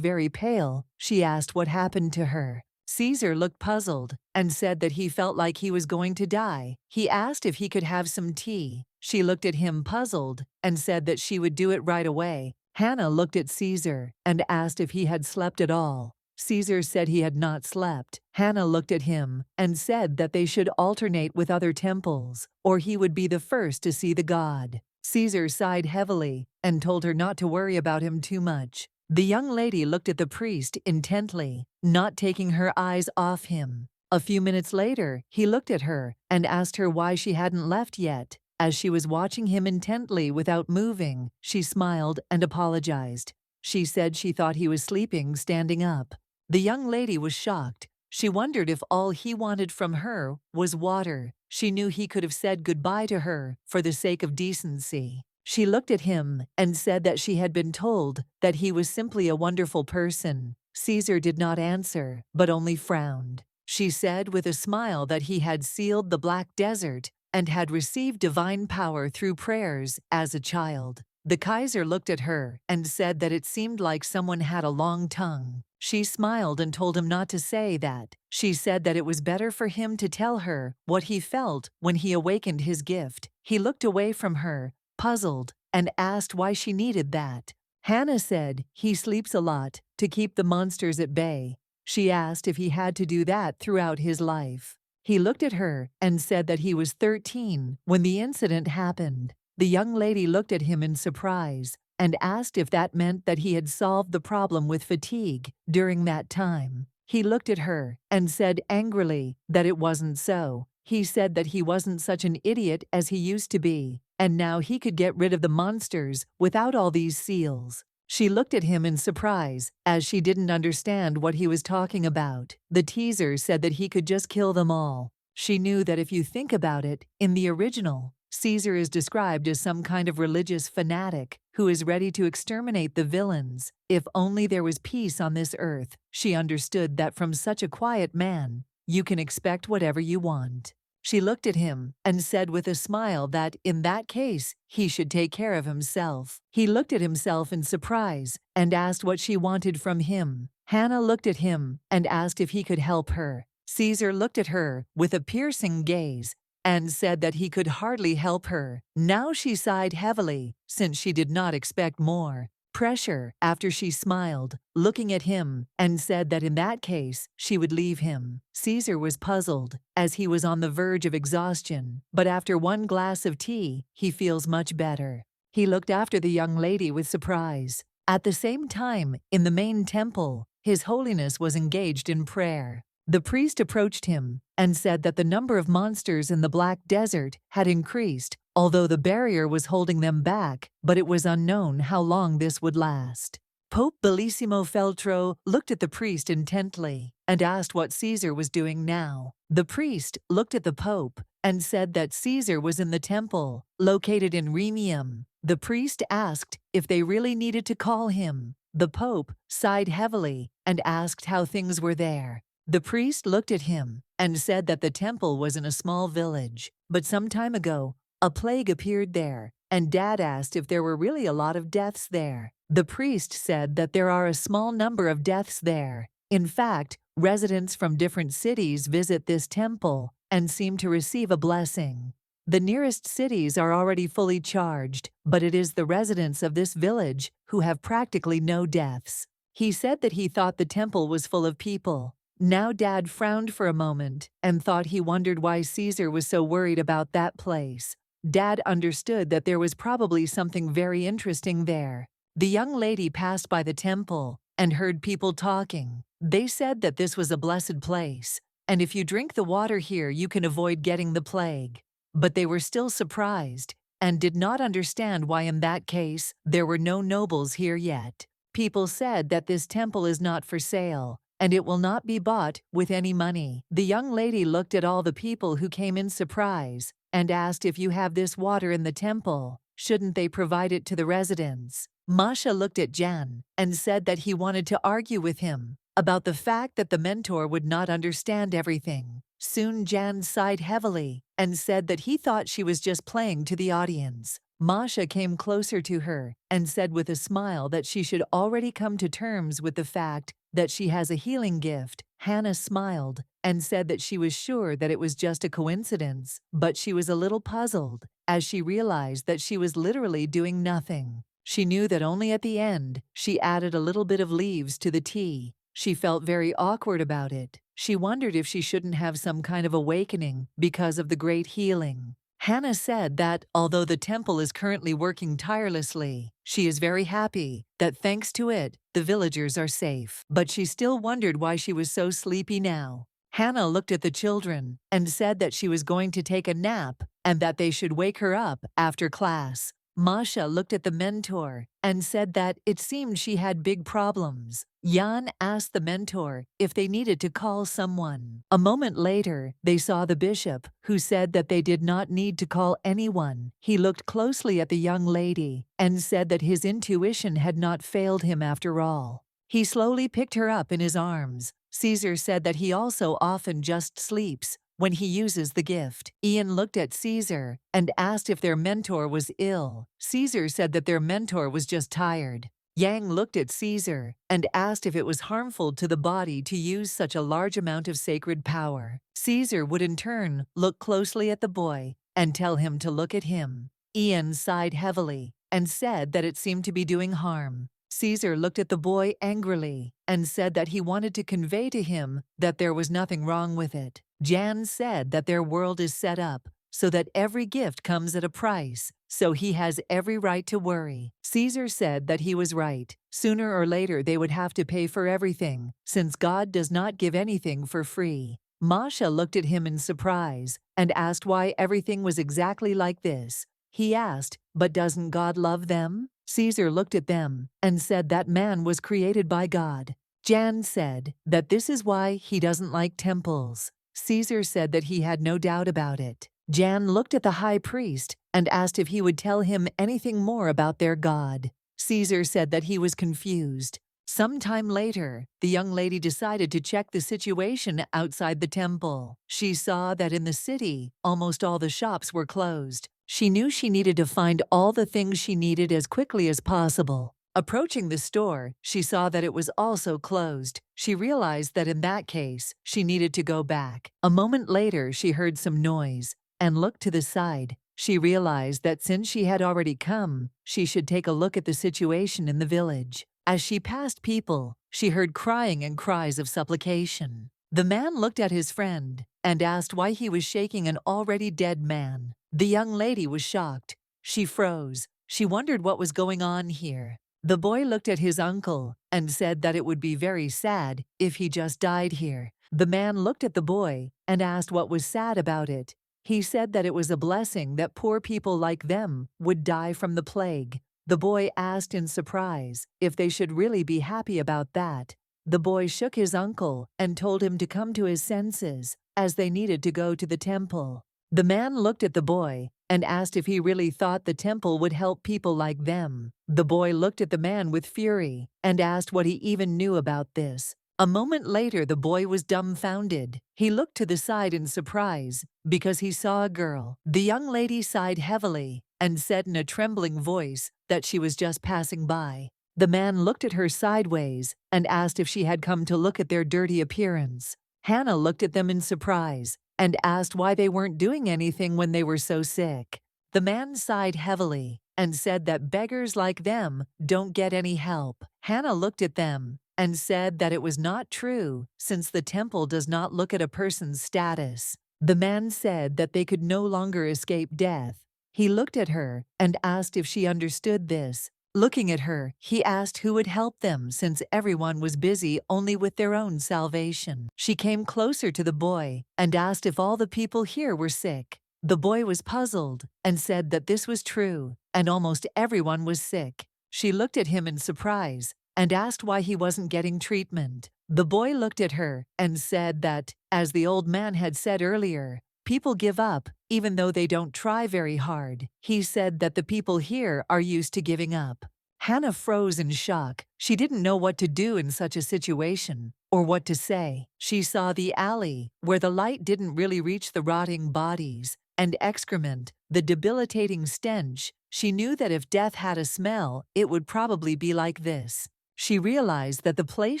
very pale, she asked what happened to her. Caesar looked puzzled and said that he felt like he was going to die. He asked if he could have some tea. She looked at him puzzled and said that she would do it right away. Hannah looked at Caesar and asked if he had slept at all. Caesar said he had not slept. Hannah looked at him and said that they should alternate with other temples, or he would be the first to see the god. Caesar sighed heavily and told her not to worry about him too much. The young lady looked at the priest intently, not taking her eyes off him. A few minutes later, he looked at her and asked her why she hadn't left yet. As she was watching him intently without moving, she smiled and apologized. She said she thought he was sleeping standing up. The young lady was shocked. She wondered if all he wanted from her was water. She knew he could have said goodbye to her for the sake of decency. She looked at him and said that she had been told that he was simply a wonderful person. Caesar did not answer, but only frowned. She said with a smile that he had sealed the Black Desert and had received divine power through prayers as a child. The Kaiser looked at her and said that it seemed like someone had a long tongue. She smiled and told him not to say that. She said that it was better for him to tell her what he felt when he awakened his gift. He looked away from her, puzzled, and asked why she needed that. Hannah said he sleeps a lot to keep the monsters at bay. She asked if he had to do that throughout his life. He looked at her and said that he was 13 when the incident happened. The young lady looked at him in surprise and asked if that meant that he had solved the problem with fatigue during that time. He looked at her and said angrily that it wasn't so. He said that he wasn't such an idiot as he used to be, and now he could get rid of the monsters without all these seals. She looked at him in surprise, as she didn't understand what he was talking about. The teaser said that he could just kill them all. She knew that if you think about it, in the original, Caesar is described as some kind of religious fanatic who is ready to exterminate the villains. If only there was peace on this earth. She understood that from such a quiet man, you can expect whatever you want. She looked at him and said with a smile that, in that case, he should take care of himself. He looked at himself in surprise and asked what she wanted from him. Hannah looked at him and asked if he could help her. Caesar looked at her with a piercing gaze and said that he could hardly help her. Now she sighed heavily, since she did not expect more pressure after she smiled, looking at him, and said that in that case, she would leave him. Caesar was puzzled, as he was on the verge of exhaustion, but after one glass of tea, he feels much better. He looked after the young lady with surprise. At the same time, in the main temple, His Holiness was engaged in prayer. The priest approached him and said that the number of monsters in the Black Desert had increased, although the barrier was holding them back, but it was unknown how long this would last. Pope Bellissimo Feltro looked at the priest intently and asked what Caesar was doing now. The priest looked at the Pope and said that Caesar was in the temple, located in Remium. The priest asked if they really needed to call him. The Pope sighed heavily and asked how things were there. The priest looked at him and said that the temple was in a small village, but some time ago, a plague appeared there, and Dad asked if there were really a lot of deaths there. The priest said that there are a small number of deaths there. In fact, residents from different cities visit this temple and seem to receive a blessing. The nearest cities are already fully charged, but it is the residents of this village who have practically no deaths. He said that he thought the temple was full of people. Now Dad frowned for a moment and thought he wondered why Caesar was so worried about that place. Dad understood that there was probably something very interesting there. The young lady passed by the temple and heard people talking. They said that this was a blessed place, and if you drink the water here you can avoid getting the plague. But they were still surprised and did not understand why in that case there were no nobles here yet. People said that this temple is not for sale, and it will not be bought with any money. The young lady looked at all the people who came in surprise and asked if you have this water in the temple, shouldn't they provide it to the residents? Masha looked at Jan and said that he wanted to argue with him about the fact that the mentor would not understand everything. Soon Jan sighed heavily and said that he thought she was just playing to the audience. Masha came closer to her and said with a smile that she should already come to terms with the fact that she has a healing gift. Hannah smiled and said that she was sure that it was just a coincidence, but she was a little puzzled as she realized that she was literally doing nothing. She knew that only at the end she added a little bit of leaves to the tea. She felt very awkward about it. She wondered if she shouldn't have some kind of awakening because of the great healing. Hannah said that, although the temple is currently working tirelessly, she is very happy that thanks to it, the villagers are safe. But she still wondered why she was so sleepy now. Hannah looked at the children and said that she was going to take a nap and that they should wake her up after class. Masha looked at the mentor and said that it seemed she had big problems. Jan asked the mentor if they needed to call someone. A moment later, they saw the bishop, who said that they did not need to call anyone. He looked closely at the young lady and said that his intuition had not failed him after all. He slowly picked her up in his arms. Caesar said that he also often just sleeps when he uses the gift. Ian looked at Caesar and asked if their mentor was ill. Caesar said that their mentor was just tired. Yang looked at Caesar and asked if it was harmful to the body to use such a large amount of sacred power. Caesar would in turn look closely at the boy and tell him to look at him. Ian sighed heavily and said that it seemed to be doing harm. Caesar looked at the boy angrily and said that he wanted to convey to him that there was nothing wrong with it. Jan said that their world is set up so that every gift comes at a price, so he has every right to worry. Caesar said that he was right. Sooner or later they would have to pay for everything, since God does not give anything for free. Masha looked at him in surprise and asked why everything was exactly like this. He asked, "But doesn't God love them?" Caesar looked at them and said that man was created by God. Jan said that this is why he doesn't like temples. Caesar said that he had no doubt about it. Jan looked at the high priest and asked if he would tell him anything more about their God. Caesar said that he was confused. Some time later, the young lady decided to check the situation outside the temple. She saw that in the city, almost all the shops were closed. She knew she needed to find all the things she needed as quickly as possible. Approaching the store, she saw that it was also closed. She realized that in that case, she needed to go back. A moment later, she heard some noise and looked to the side. She realized that since she had already come, she should take a look at the situation in the village. As she passed people, she heard crying and cries of supplication. The man looked at his friend and asked why he was shaking an already dead man. The young lady was shocked. She froze. She wondered what was going on here. The boy looked at his uncle and said that it would be very sad if he just died here. The man looked at the boy and asked what was sad about it. He said that it was a blessing that poor people like them would die from the plague. The boy asked in surprise if they should really be happy about that. The boy shook his uncle and told him to come to his senses, as they needed to go to the temple. The man looked at the boy and asked if he really thought the temple would help people like them. The boy looked at the man with fury and asked what he even knew about this. A moment later, the boy was dumbfounded. He looked to the side in surprise because he saw a girl. The young lady sighed heavily and said in a trembling voice that she was just passing by. The man looked at her sideways and asked if she had come to look at their dirty appearance. Hannah looked at them in surprise and asked why they weren't doing anything when they were so sick. The man sighed heavily and said that beggars like them don't get any help. Hannah looked at them and said that it was not true, since the temple does not look at a person's status. The man said that they could no longer escape death. He looked at her and asked if she understood this. Looking at her, he asked who would help them, since everyone was busy only with their own salvation. She came closer to the boy and asked if all the people here were sick. The boy was puzzled and said that this was true, and almost everyone was sick. She looked at him in surprise and asked why he wasn't getting treatment. The boy looked at her and said that, as the old man had said earlier, people give up even though they don't try very hard. He said that the people here are used to giving up. Hannah froze in shock. She didn't know what to do in such a situation or what to say. She saw the alley where the light didn't really reach the rotting bodies and excrement, the debilitating stench. She knew that if death had a smell, it would probably be like this. She realized that the place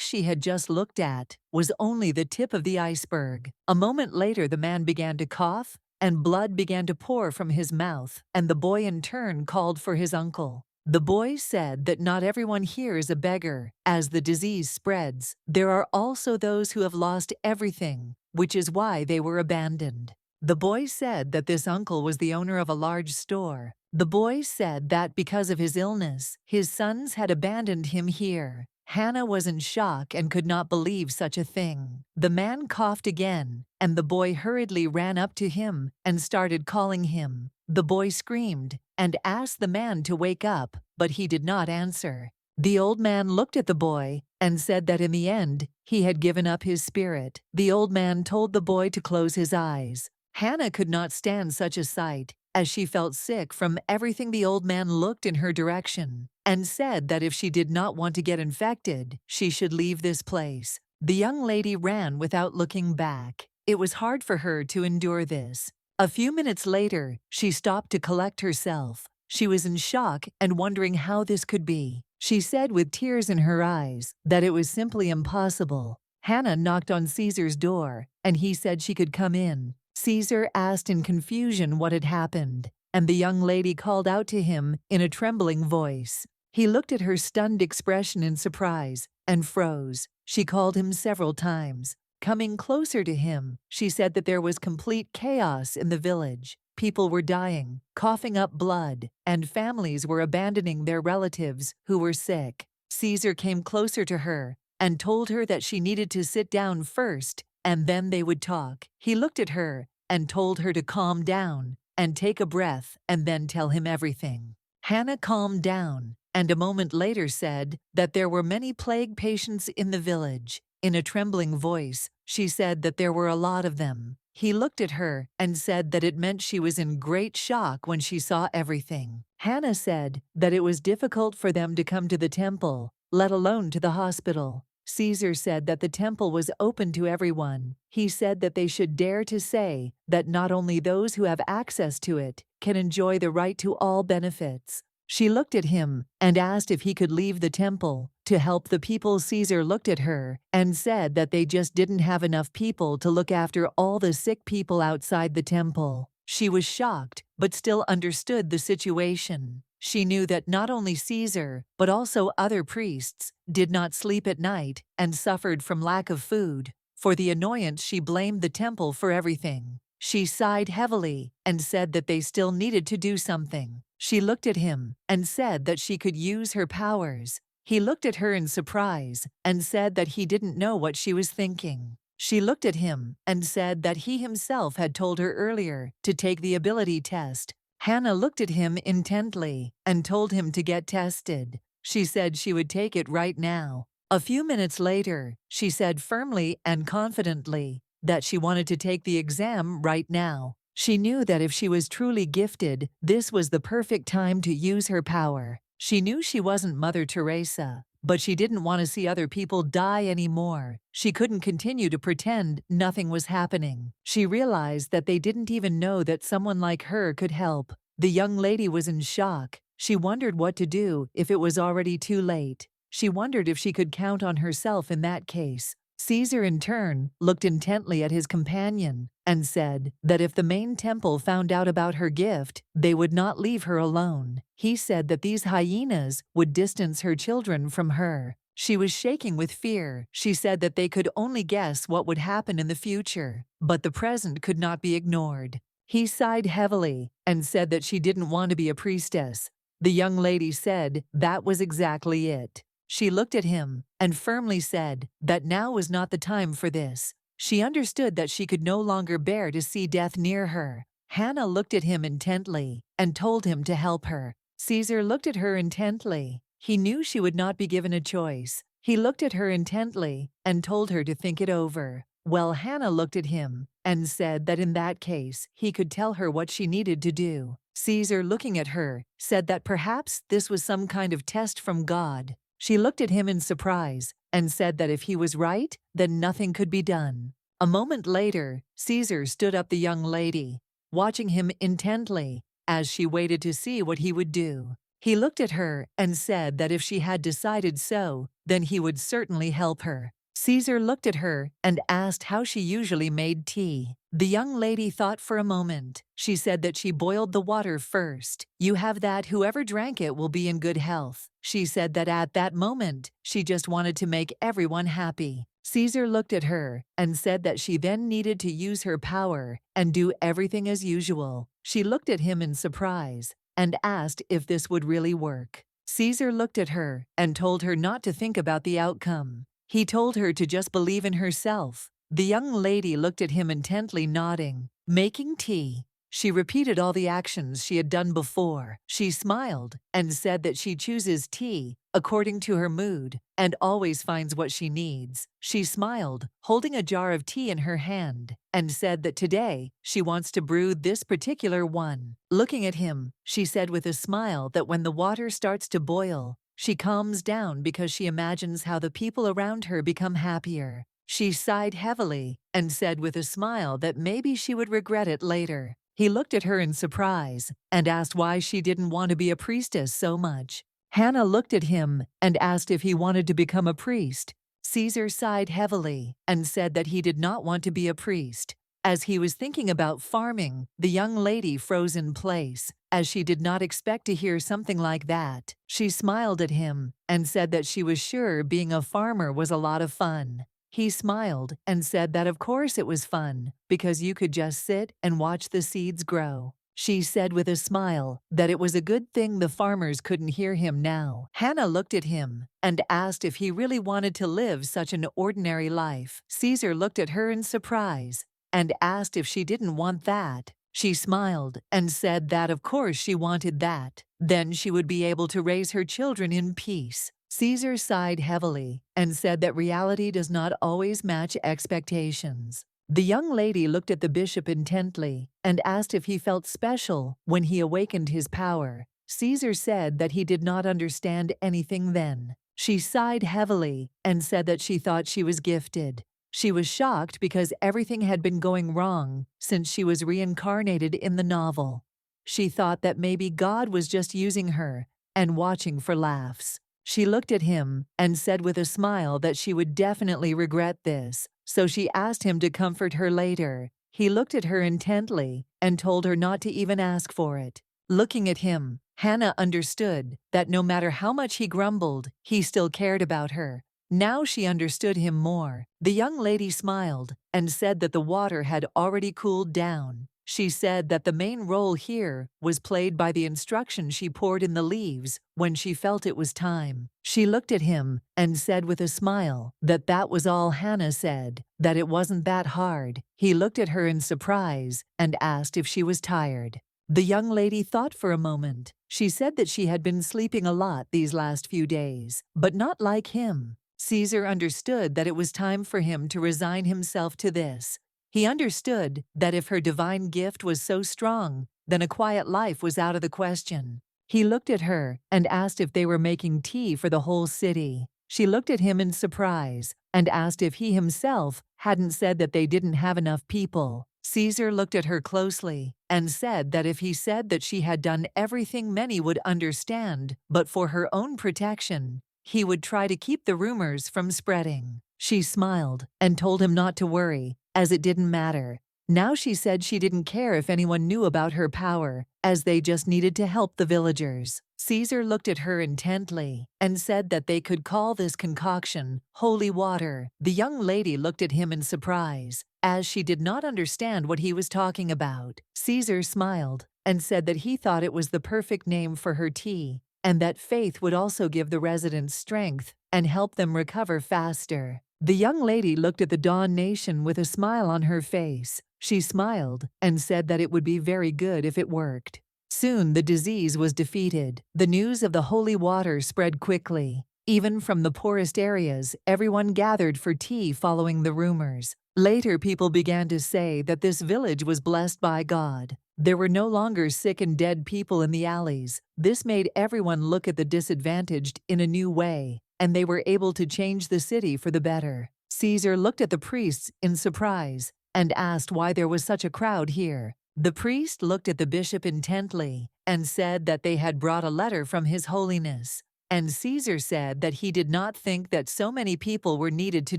she had just looked at was only the tip of the iceberg. A moment later, the man began to cough, and blood began to pour from his mouth, and the boy in turn called for his uncle. The boy said that not everyone here is a beggar. As the disease spreads, there are also those who have lost everything, which is why they were abandoned. The boy said that this uncle was the owner of a large store. The boy said that because of his illness, his sons had abandoned him here. Hannah was in shock and could not believe such a thing. The man coughed again, and the boy hurriedly ran up to him and started calling him. The boy screamed and asked the man to wake up, but he did not answer. The old man looked at the boy and said that in the end, he had given up his spirit. The old man told the boy to close his eyes. Hannah could not stand such a sight, as she felt sick from everything. The old man looked in her direction and said that if she did not want to get infected, she should leave this place. The young lady ran without looking back. It was hard for her to endure this. A few minutes later, she stopped to collect herself. She was in shock and wondering how this could be. She said with tears in her eyes that it was simply impossible. Hannah knocked on Caesar's door, and he said she could come in. Caesar asked in confusion what had happened, and the young lady called out to him in a trembling voice. He looked at her stunned expression in surprise and froze. She called him several times. Coming closer to him, she said that there was complete chaos in the village. People were dying, coughing up blood, and families were abandoning their relatives who were sick. Caesar came closer to her and told her that she needed to sit down first, and then they would talk. He looked at her and told her to calm down and take a breath and then tell him everything. Hannah calmed down and a moment later said that there were many plague patients in the village. In a trembling voice, she said that there were a lot of them. He looked at her and said that it meant she was in great shock when she saw everything. Hannah said that it was difficult for them to come to the temple, let alone to the hospital. Caesar said that the temple was open to everyone. He said that they should dare to say that not only those who have access to it can enjoy the right to all benefits. She looked at him and asked if he could leave the temple to help the people. Caesar looked at her and said that they just didn't have enough people to look after all the sick people outside the temple. She was shocked, but still understood the situation. She knew that not only Caesar, but also other priests, did not sleep at night and suffered from lack of food. For the annoyance, she blamed the temple for everything. She sighed heavily and said that they still needed to do something. She looked at him and said that she could use her powers. He looked at her in surprise and said that he didn't know what she was thinking. She looked at him and said that he himself had told her earlier to take the ability test. Hannah looked at him intently and told him to get tested. She said she would take it right now. A few minutes later, she said firmly and confidently that she wanted to take the exam right now. She knew that if she was truly gifted, this was the perfect time to use her power. She knew she wasn't Mother Teresa, but she didn't want to see other people die anymore. She couldn't continue to pretend nothing was happening. She realized that they didn't even know that someone like her could help. The young lady was in shock. She wondered what to do if it was already too late. She wondered if she could count on herself in that case. Caesar, in turn, looked intently at his companion and said that if the main temple found out about her gift, they would not leave her alone. He said that these hyenas would distance her children from her. She was shaking with fear. She said that they could only guess what would happen in the future, but the present could not be ignored. He sighed heavily and said that she didn't want to be a priestess. The young lady said that was exactly it. She looked at him and firmly said that now was not the time for this. She understood that she could no longer bear to see death near her. Hannah looked at him intently and told him to help her. Caesar looked at her intently. He knew she would not be given a choice. He looked at her intently and told her to think it over. Well, Hannah looked at him and said that in that case, he could tell her what she needed to do. Caesar, looking at her, said that perhaps this was some kind of test from God. She looked at him in surprise and said that if he was right, then nothing could be done. A moment later, Caesar stood up the young lady, watching him intently as she waited to see what he would do. He looked at her and said that if she had decided so, then he would certainly help her. Caesar looked at her and asked how she usually made tea. The young lady thought for a moment. She said that she boiled the water first. You have that, whoever drank it will be in good health. She said that at that moment, she just wanted to make everyone happy. Caesar looked at her and said that she then needed to use her power and do everything as usual. She looked at him in surprise and asked if this would really work. Caesar looked at her and told her not to think about the outcome. He told her to just believe in herself. The young lady looked at him intently, nodding. Making tea. She repeated all the actions she had done before. She smiled and said that she chooses tea according to her mood and always finds what she needs. She smiled, holding a jar of tea in her hand, and said that today she wants to brew this particular one. Looking at him, she said with a smile that when the water starts to boil, she calms down because she imagines how the people around her become happier. She sighed heavily and said with a smile that maybe she would regret it later. He looked at her in surprise and asked why she didn't want to be a priestess so much. Hannah looked at him and asked if he wanted to become a priest. Caesar sighed heavily and said that he did not want to be a priest. As he was thinking about farming, the young lady froze in place, as she did not expect to hear something like that. She smiled at him and said that she was sure being a farmer was a lot of fun. He smiled and said that of course it was fun, because you could just sit and watch the seeds grow. She said with a smile that it was a good thing the farmers couldn't hear him now. Hannah looked at him and asked if he really wanted to live such an ordinary life. Caesar looked at her in surprise and asked if she didn't want that. She smiled and said that of course she wanted that. Then she would be able to raise her children in peace. Caesar sighed heavily and said that reality does not always match expectations. The young lady looked at the bishop intently and asked if he felt special when he awakened his power. Caesar said that he did not understand anything then. She sighed heavily and said that she thought she was gifted. She was shocked because everything had been going wrong since she was reincarnated in the novel. She thought that maybe God was just using her and watching for laughs. She looked at him and said with a smile that she would definitely regret this, so she asked him to comfort her later. He looked at her intently and told her not to even ask for it. Looking at him, Hannah understood that no matter how much he grumbled, he still cared about her. Now she understood him more. The young lady smiled and said that the water had already cooled down. She said that the main role here was played by the instruction she poured in the leaves when she felt it was time. She looked at him and said with a smile that that was all Hannah said, that it wasn't that hard. He looked at her in surprise and asked if she was tired. The young lady thought for a moment. She said that she had been sleeping a lot these last few days, but not like him. Caesar understood that it was time for him to resign himself to this. He understood that if her divine gift was so strong, then a quiet life was out of the question. He looked at her and asked if they were making tea for the whole city. She looked at him in surprise and asked if he himself hadn't said that they didn't have enough people. Caesar looked at her closely and said that if he said that she had done everything many would understand, but for her own protection, he would try to keep the rumors from spreading. She smiled and told him not to worry, as it didn't matter. Now she said she didn't care if anyone knew about her power, as they just needed to help the villagers. Caesar looked at her intently and said that they could call this concoction holy water. The young lady looked at him in surprise, as she did not understand what he was talking about. Caesar smiled and said that he thought it was the perfect name for her tea, and that faith would also give the residents strength and help them recover faster. The young lady looked at the Dawn Nation with a smile on her face. She smiled and said that it would be very good if it worked. Soon the disease was defeated. The news of the holy water spread quickly. Even from the poorest areas, everyone gathered for tea following the rumors. Later, people began to say that this village was blessed by God. There were no longer sick and dead people in the alleys. This made everyone look at the disadvantaged in a new way, and they were able to change the city for the better. Caesar looked at the priests in surprise and asked why there was such a crowd here. The priest looked at the bishop intently and said that they had brought a letter from His Holiness. And Caesar said that he did not think that so many people were needed to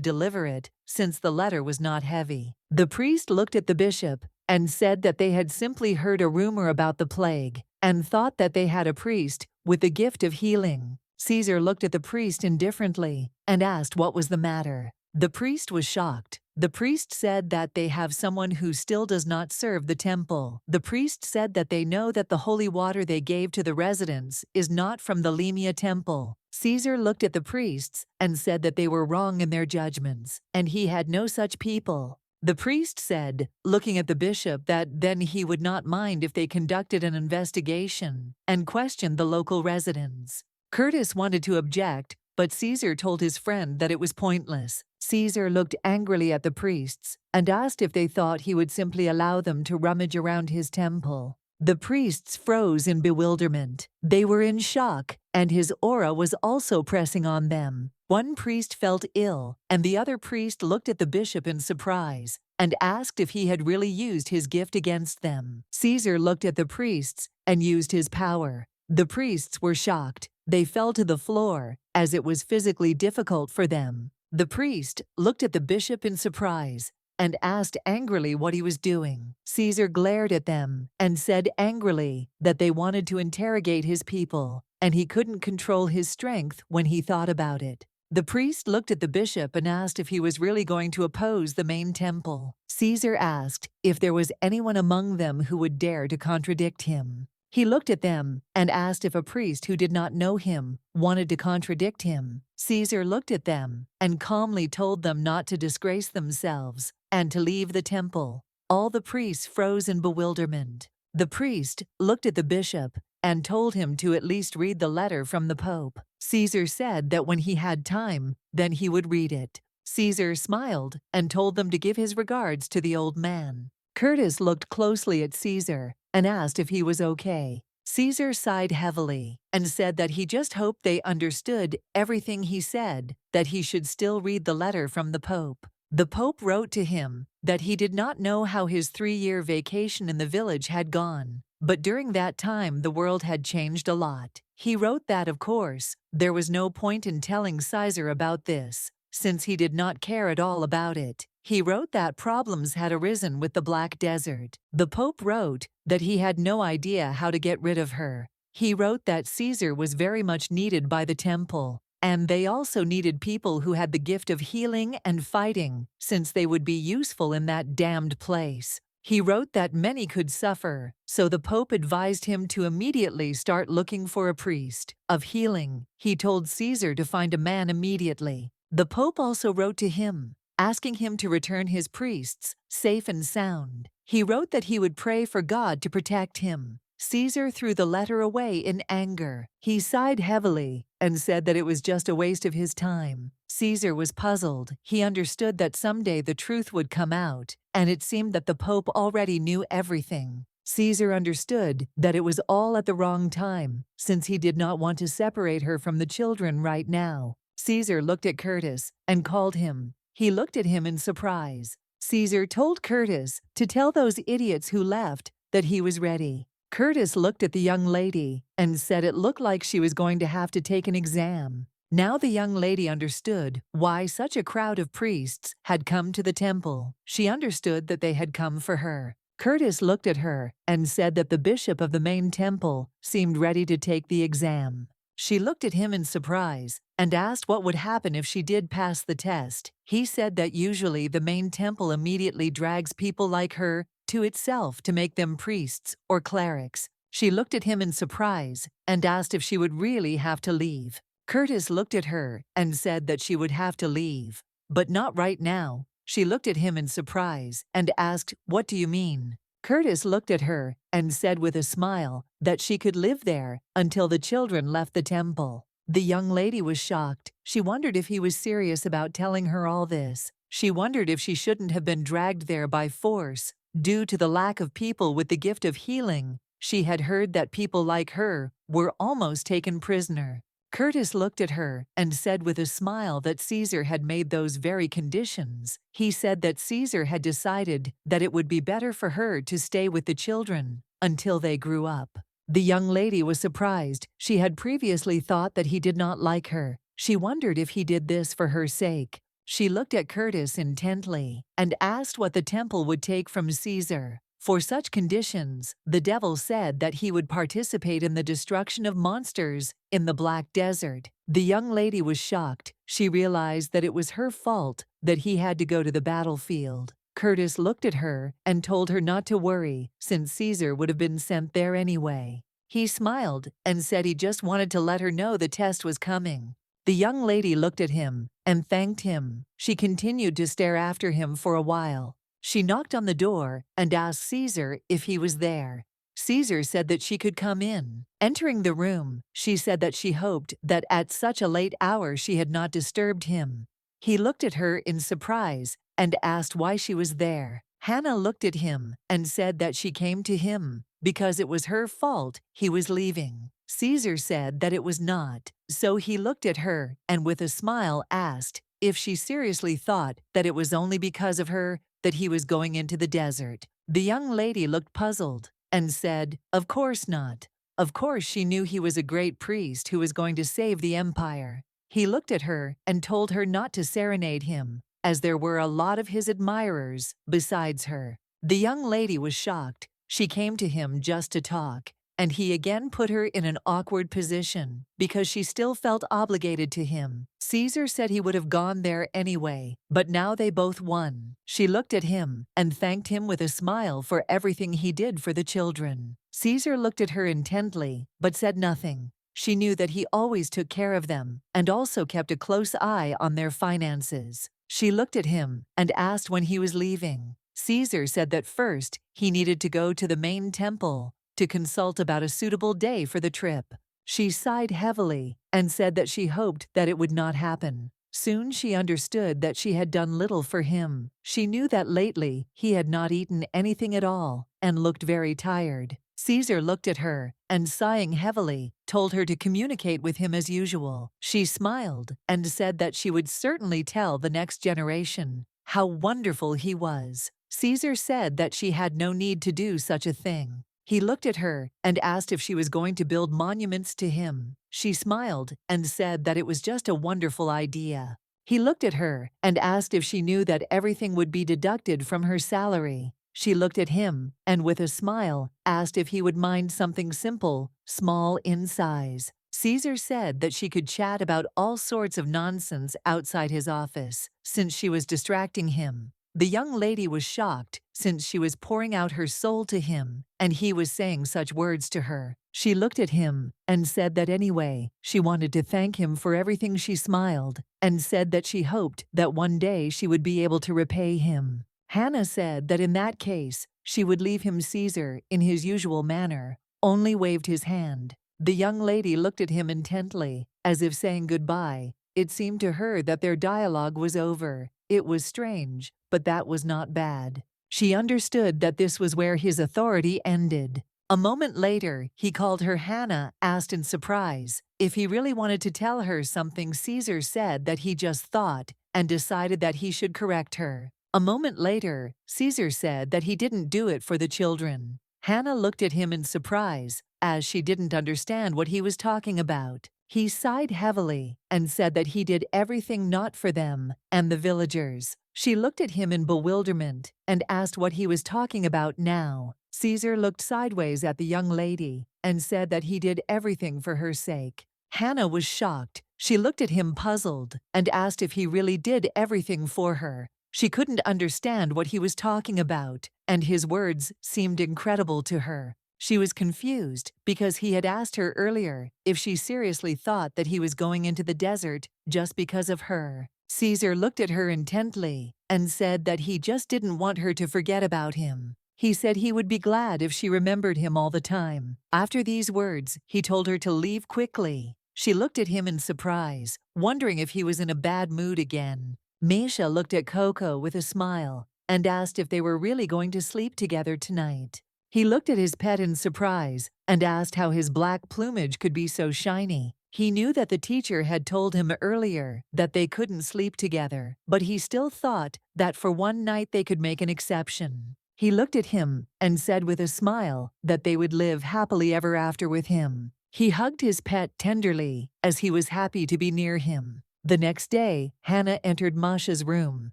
deliver it, since the letter was not heavy. The priest looked at the bishop and said that they had simply heard a rumor about the plague and thought that they had a priest with the gift of healing. Caesar looked at the priest indifferently and asked what was the matter. The priest was shocked. The priest said that they have someone who still does not serve the temple. The priest said that they know that the holy water they gave to the residents is not from the Limia temple. Caesar looked at the priests and said that they were wrong in their judgments, and he had no such people. The priest said, looking at the bishop, that then he would not mind if they conducted an investigation and questioned the local residents. Curtis wanted to object, but Caesar told his friend that it was pointless. Caesar looked angrily at the priests and asked if they thought he would simply allow them to rummage around his temple. The priests froze in bewilderment. They were in shock, and his aura was also pressing on them. One priest felt ill, and the other priest looked at the bishop in surprise and asked if he had really used his gift against them. Caesar looked at the priests and used his power. The priests were shocked. They fell to the floor, as it was physically difficult for them. The priest looked at the bishop in surprise and asked angrily what he was doing. Caesar glared at them and said angrily that they wanted to interrogate his people, and he couldn't control his strength when he thought about it. The priest looked at the bishop and asked if he was really going to oppose the main temple. Caesar asked if there was anyone among them who would dare to contradict him. He looked at them and asked if a priest who did not know him wanted to contradict him. Caesar looked at them and calmly told them not to disgrace themselves and to leave the temple. All the priests froze in bewilderment. The priest looked at the bishop and told him to at least read the letter from the Pope. Caesar said that when he had time, then he would read it. Caesar smiled and told them to give his regards to the old man. Curtis looked closely at Caesar and asked if he was okay. Caesar sighed heavily and said that he just hoped they understood everything he said, that he should still read the letter from the Pope. The Pope wrote to him that he did not know how his 3-year vacation in the village had gone, but during that time the world had changed a lot. He wrote that, of course, there was no point in telling Caesar about this, since he did not care at all about it. He wrote that problems had arisen with the Black Desert. The Pope wrote that he had no idea how to get rid of her. He wrote that Caesar was very much needed by the temple, and they also needed people who had the gift of healing and fighting, since they would be useful in that damned place. He wrote that many could suffer, so the Pope advised him to immediately start looking for a priest of healing. He told Caesar to find a man immediately. The Pope also wrote to him, asking him to return his priests safe and sound. He wrote that he would pray for God to protect him. Caesar threw the letter away in anger. He sighed heavily and said that it was just a waste of his time. Caesar was puzzled. He understood that someday the truth would come out, and it seemed that the Pope already knew everything. Caesar understood that it was all at the wrong time, since he did not want to separate her from the children right now. Caesar looked at Curtis and called him. He looked at him in surprise. Caesar told Curtis to tell those idiots who left that he was ready. Curtis looked at the young lady and said it looked like she was going to have to take an exam. Now the young lady understood why such a crowd of priests had come to the temple. She understood that they had come for her. Curtis looked at her and said that the bishop of the main temple seemed ready to take the exam. She looked at him in surprise and asked what would happen if she did pass the test. He said that usually the main temple immediately drags people like her to itself to make them priests or clerics. She looked at him in surprise and asked if she would really have to leave. Curtis looked at her and said that she would have to leave, but not right now. She looked at him in surprise and asked, "What do you mean?" Curtis looked at her and said with a smile that she could live there until the children left the temple. The young lady was shocked. She wondered if he was serious about telling her all this. She wondered if she shouldn't have been dragged there by force due to the lack of people with the gift of healing. She had heard that people like her were almost taken prisoner. Curtis looked at her and said with a smile that Caesar had made those very conditions. He said that Caesar had decided that it would be better for her to stay with the children until they grew up. The young lady was surprised. She had previously thought that he did not like her. She wondered if he did this for her sake. She looked at Curtis intently and asked what the temple would take from Caesar. For such conditions, the devil said that he would participate in the destruction of monsters in the Black Desert. The young lady was shocked. She realized that it was her fault that he had to go to the battlefield. Curtis looked at her and told her not to worry, since Caesar would have been sent there anyway. He smiled and said he just wanted to let her know the test was coming. The young lady looked at him and thanked him. She continued to stare after him for a while. She knocked on the door and asked Caesar if he was there. Caesar said that she could come in. Entering the room, she said that she hoped that at such a late hour she had not disturbed him. He looked at her in surprise and asked why she was there. Hannah looked at him and said that she came to him because it was her fault he was leaving. Caesar said that it was not, so he looked at her and with a smile asked if she seriously thought that it was only because of her that he was going into the desert. The young lady looked puzzled and said, "Of course not." Of course she knew he was a great priest who was going to save the empire. He looked at her and told her not to serenade him, as there were a lot of his admirers besides her. The young lady was shocked. She came to him just to talk, and he again put her in an awkward position because she still felt obligated to him. Caesar said he would have gone there anyway, but now they both won. She looked at him and thanked him with a smile for everything he did for the children. Caesar looked at her intently, but said nothing. She knew that he always took care of them and also kept a close eye on their finances. She looked at him and asked when he was leaving. Caesar said that first he needed to go to the main temple to consult about a suitable day for the trip. She sighed heavily and said that she hoped that it would not happen. Soon she understood that she had done little for him. She knew that lately he had not eaten anything at all and looked very tired. Caesar looked at her and, sighing heavily, told her to communicate with him as usual. She smiled and said that she would certainly tell the next generation how wonderful he was. Caesar said that she had no need to do such a thing. He looked at her and asked if she was going to build monuments to him. She smiled and said that it was just a wonderful idea. He looked at her and asked if she knew that everything would be deducted from her salary. She looked at him and with a smile asked if he would mind something simple, small in size. Caesar said that she could chat about all sorts of nonsense outside his office, since she was distracting him. The young lady was shocked, since she was pouring out her soul to him, and he was saying such words to her. She looked at him and said that anyway, she wanted to thank him for everything. She smiled and said that she hoped that one day she would be able to repay him. Hannah said that in that case, she would leave him Caesar in his usual manner, only waved his hand. The young lady looked at him intently, as if saying goodbye. It seemed to her that their dialogue was over. It was strange, but that was not bad. She understood that this was where his authority ended. A moment later, he called her Hannah, asked in surprise if he really wanted to tell her something. Caesar said that he just thought, and decided that he should correct her. A moment later, Caesar said that he didn't do it for the children. Hannah looked at him in surprise, as she didn't understand what he was talking about. He sighed heavily and said that he did everything not for them and the villagers. She looked at him in bewilderment and asked what he was talking about now. Caesar looked sideways at the young lady and said that he did everything for her sake. Hannah was shocked. She looked at him puzzled and asked if he really did everything for her. She couldn't understand what he was talking about, and his words seemed incredible to her. She was confused because he had asked her earlier if she seriously thought that he was going into the desert just because of her. Caesar looked at her intently and said that he just didn't want her to forget about him. He said he would be glad if she remembered him all the time. After these words, he told her to leave quickly. She looked at him in surprise, wondering if he was in a bad mood again. Misha looked at Coco with a smile and asked if they were really going to sleep together tonight. He looked at his pet in surprise and asked how his black plumage could be so shiny. He knew that the teacher had told him earlier that they couldn't sleep together, but he still thought that for one night they could make an exception. He looked at him and said with a smile that they would live happily ever after with him. He hugged his pet tenderly as he was happy to be near him. The next day, Hannah entered Masha's room.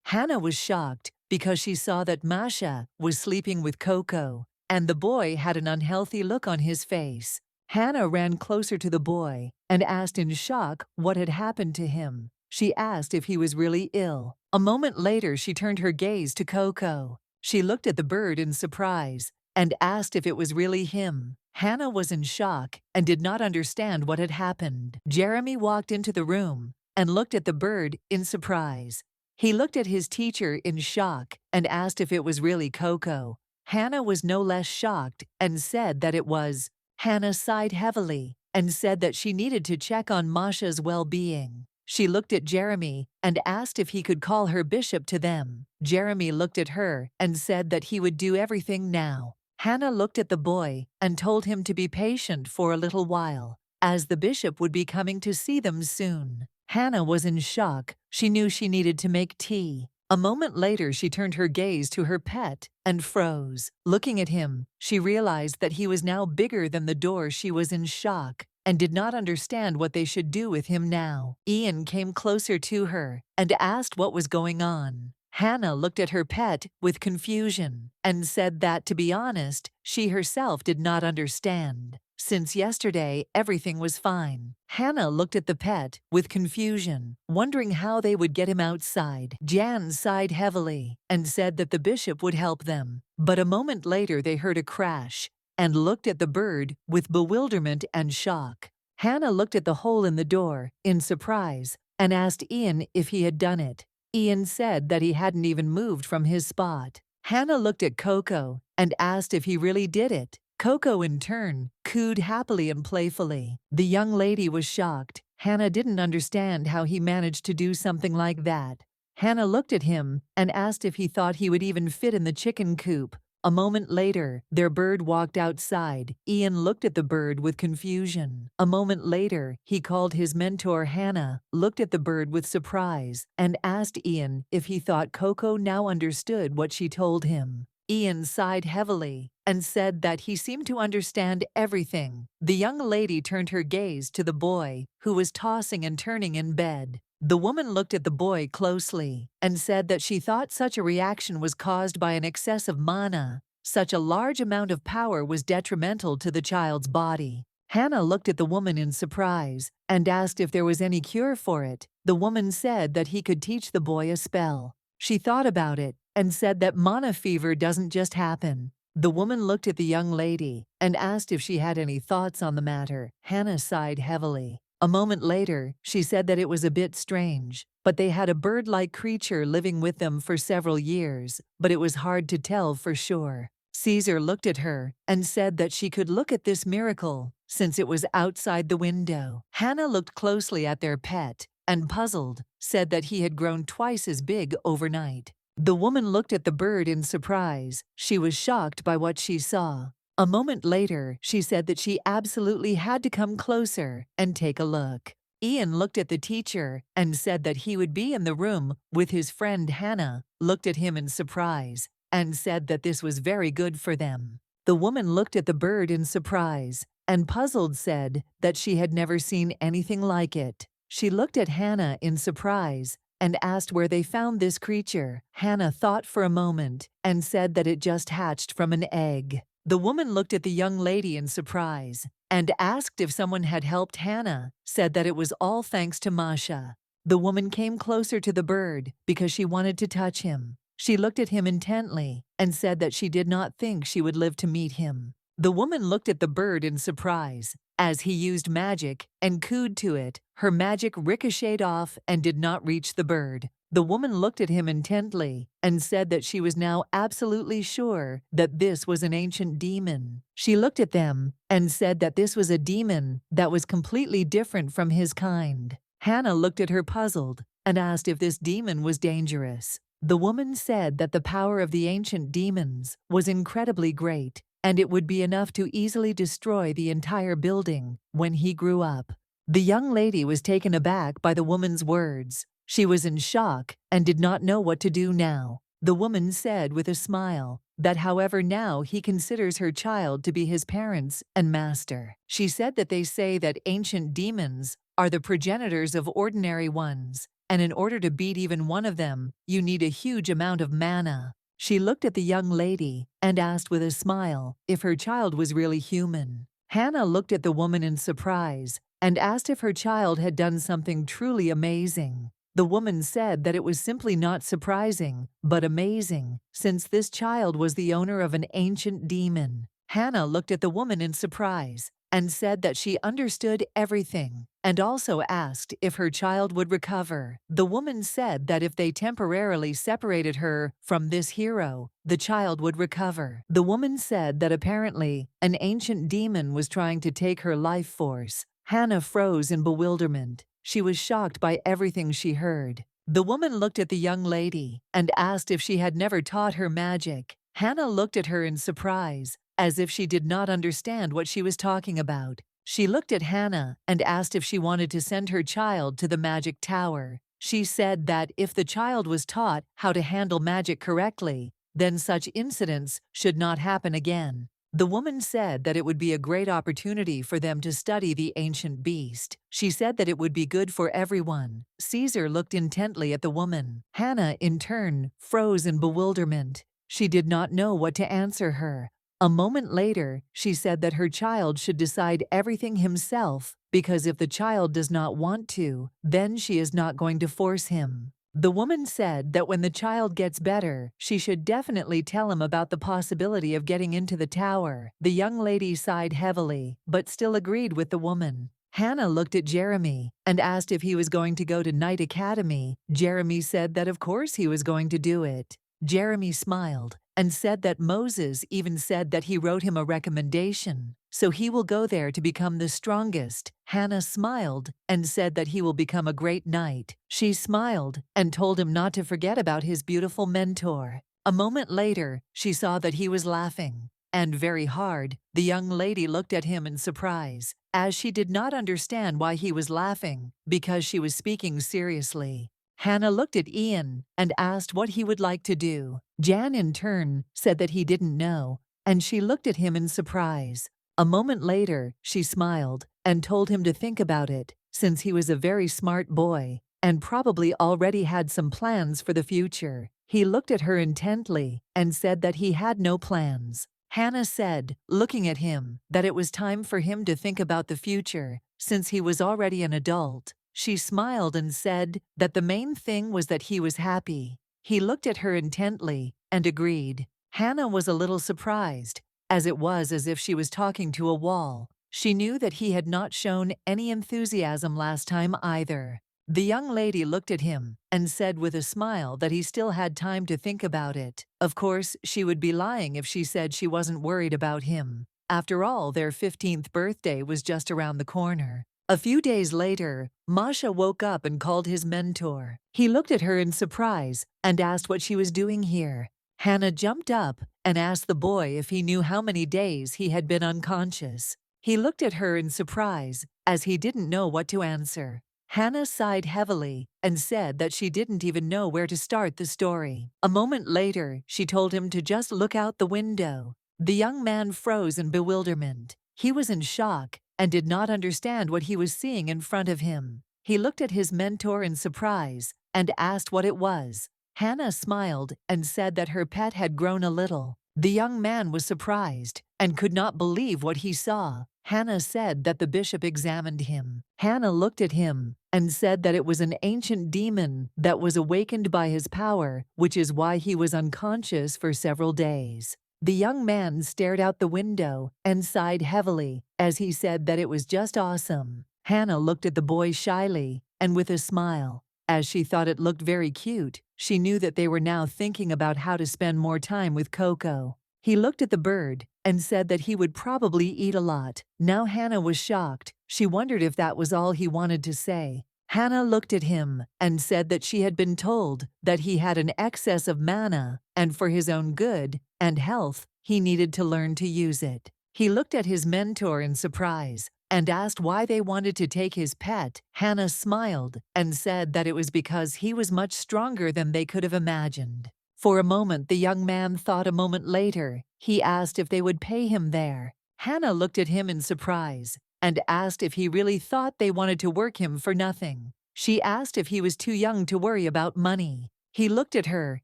Hannah was shocked because she saw that Masha was sleeping with Coco, and the boy had an unhealthy look on his face. Hannah ran closer to the boy and asked in shock what had happened to him. She asked if he was really ill. A moment later, she turned her gaze to Coco. She looked at the bird in surprise and asked if it was really him. Hannah was in shock and did not understand what had happened. Jeremy walked into the room and looked at the bird in surprise. He looked at his teacher in shock and asked if it was really Coco. Hannah was no less shocked and said that it was. Hannah sighed heavily and said that she needed to check on Masha's well-being. She looked at Jeremy and asked if he could call her bishop to them. Jeremy looked at her and said that he would do everything now. Hannah looked at the boy and told him to be patient for a little while, as the bishop would be coming to see them soon. Hannah was in shock. She knew she needed to make tea. A moment later, she turned her gaze to her pet and froze. Looking at him, she realized that he was now bigger than the door. She was in shock and did not understand what they should do with him now. Ian came closer to her and asked what was going on. Hannah looked at her pet with confusion and said that, to be honest, she herself did not understand. Since yesterday, everything was fine. Hannah looked at the pet with confusion, wondering how they would get him outside. Jan sighed heavily and said that the bishop would help them. But a moment later, they heard a crash and looked at the bird with bewilderment and shock. Hannah looked at the hole in the door in surprise and asked Ian if he had done it. Ian said that he hadn't even moved from his spot. Hannah looked at Coco and asked if he really did it. Coco, in turn, cooed happily and playfully. The young lady was shocked. Hannah didn't understand how he managed to do something like that. Hannah looked at him and asked if he thought he would even fit in the chicken coop. A moment later, their bird walked outside. Ian looked at the bird with confusion. A moment later, he called his mentor Hannah, looked at the bird with surprise, and asked Ian if he thought Coco now understood what she told him. Ian sighed heavily and said that he seemed to understand everything. The young lady turned her gaze to the boy, who was tossing and turning in bed. The woman looked at the boy closely and said that she thought such a reaction was caused by an excess of mana. Such a large amount of power was detrimental to the child's body. Hannah looked at the woman in surprise and asked if there was any cure for it. The woman said that he could teach the boy a spell. She thought about it and said that mana fever doesn't just happen. The woman looked at the young lady and asked if she had any thoughts on the matter. Hannah sighed heavily. A moment later, she said that it was a bit strange, but they had a bird-like creature living with them for several years, but it was hard to tell for sure. Caesar looked at her and said that she could look at this miracle since it was outside the window. Hannah looked closely at their pet and, puzzled, said that he had grown twice as big overnight. The woman looked at the bird in surprise. She was shocked by what she saw. A moment later, she said that she absolutely had to come closer and take a look. Ian looked at the teacher and said that he would be in the room with his friend Hannah, looked at him in surprise, and said that this was very good for them. The woman looked at the bird in surprise and, puzzled, said that she had never seen anything like it. She looked at Hannah in surprise and asked where they found this creature. Hannah thought for a moment and said that it just hatched from an egg. The woman looked at the young lady in surprise and asked if someone had helped Hannah, said that it was all thanks to Masha. The woman came closer to the bird because she wanted to touch him. She looked at him intently and said that she did not think she would live to meet him. The woman looked at the bird in surprise. As he used magic and cooed to it, her magic ricocheted off and did not reach the bird. The woman looked at him intently and said that she was now absolutely sure that this was an ancient demon. She looked at them and said that this was a demon that was completely different from his kind. Hannah looked at her puzzled and asked if this demon was dangerous. The woman said that the power of the ancient demons was incredibly great, and it would be enough to easily destroy the entire building when he grew up. The young lady was taken aback by the woman's words. She was in shock and did not know what to do now. The woman said with a smile that however now he considers her child to be his parents and master. She said that they say that ancient demons are the progenitors of ordinary ones, and in order to beat even one of them, you need a huge amount of mana. She looked at the young lady and asked with a smile if her child was really human. Hannah looked at the woman in surprise and asked if her child had done something truly amazing. The woman said that it was simply not surprising, but amazing, since this child was the owner of an ancient demon. Hannah looked at the woman in surprise and said that she understood everything, and also asked if her child would recover. The woman said that if they temporarily separated her from this hero, the child would recover. The woman said that apparently an ancient demon was trying to take her life force. Hannah froze in bewilderment. She was shocked by everything she heard. The woman looked at the young lady and asked if she had never taught her magic. Hannah looked at her in surprise, as if she did not understand what she was talking about. She looked at Hannah and asked if she wanted to send her child to the magic tower. She said that if the child was taught how to handle magic correctly, then such incidents should not happen again. The woman said that it would be a great opportunity for them to study the ancient beast. She said that it would be good for everyone. Caesar looked intently at the woman. Hannah, in turn, froze in bewilderment. She did not know what to answer her. A moment later, she said that her child should decide everything himself, because if the child does not want to, then she is not going to force him. The woman said that when the child gets better, she should definitely tell him about the possibility of getting into the tower. The young lady sighed heavily, but still agreed with the woman. Hannah looked at Jeremy and asked if he was going to go to Night Academy. Jeremy said that of course he was going to do it. Jeremy smiled and said that Moses even said that he wrote him a recommendation, so he will go there to become the strongest. Hannah smiled and said that he will become a great knight. She smiled and told him not to forget about his beautiful mentor. A moment later, she saw that he was laughing, and very hard. The young lady looked at him in surprise, as she did not understand why he was laughing, because she was speaking seriously. Hannah looked at Ian and asked what he would like to do. Jan, in turn, said that he didn't know, and she looked at him in surprise. A moment later, she smiled and told him to think about it, since he was a very smart boy and probably already had some plans for the future. He looked at her intently and said that he had no plans. Hannah said, looking at him, that it was time for him to think about the future, since he was already an adult. She smiled and said that the main thing was that he was happy. He looked at her intently and agreed. Hannah was a little surprised, as it was as if she was talking to a wall. She knew that he had not shown any enthusiasm last time either. The young lady looked at him and said with a smile that he still had time to think about it. Of course, she would be lying if she said she wasn't worried about him. After all, their 15th birthday was just around the corner. A few days later, Masha woke up and called his mentor. He looked at her in surprise and asked what she was doing here. Hannah jumped up and asked the boy if he knew how many days he had been unconscious. He looked at her in surprise, as he didn't know what to answer. Hannah sighed heavily and said that she didn't even know where to start the story. A moment later, she told him to just look out the window. The young man froze in bewilderment. He was in shock and did not understand what he was seeing in front of him. He looked at his mentor in surprise and asked what it was. Hannah smiled and said that her pet had grown a little. The young man was surprised and could not believe what he saw. Hannah said that the bishop examined him. Hannah looked at him and said that it was an ancient demon that was awakened by his power, which is why he was unconscious for several days. The young man stared out the window and sighed heavily as he said that it was just awesome. Hannah looked at the boy shyly and with a smile. As she thought it looked very cute, she knew that they were now thinking about how to spend more time with Coco. He looked at the bird and said that he would probably eat a lot. Now Hannah was shocked. She wondered if that was all he wanted to say. Hannah looked at him and said that she had been told that he had an excess of mana, and for his own good and health, he needed to learn to use it. He looked at his mentor in surprise and asked why they wanted to take his pet. Hannah smiled and said that it was because he was much stronger than they could have imagined. For a moment, the young man thought. A moment later, he asked if they would pay him there. Hannah looked at him in surprise and asked if he really thought they wanted to work him for nothing. She asked if he was too young to worry about money. He looked at her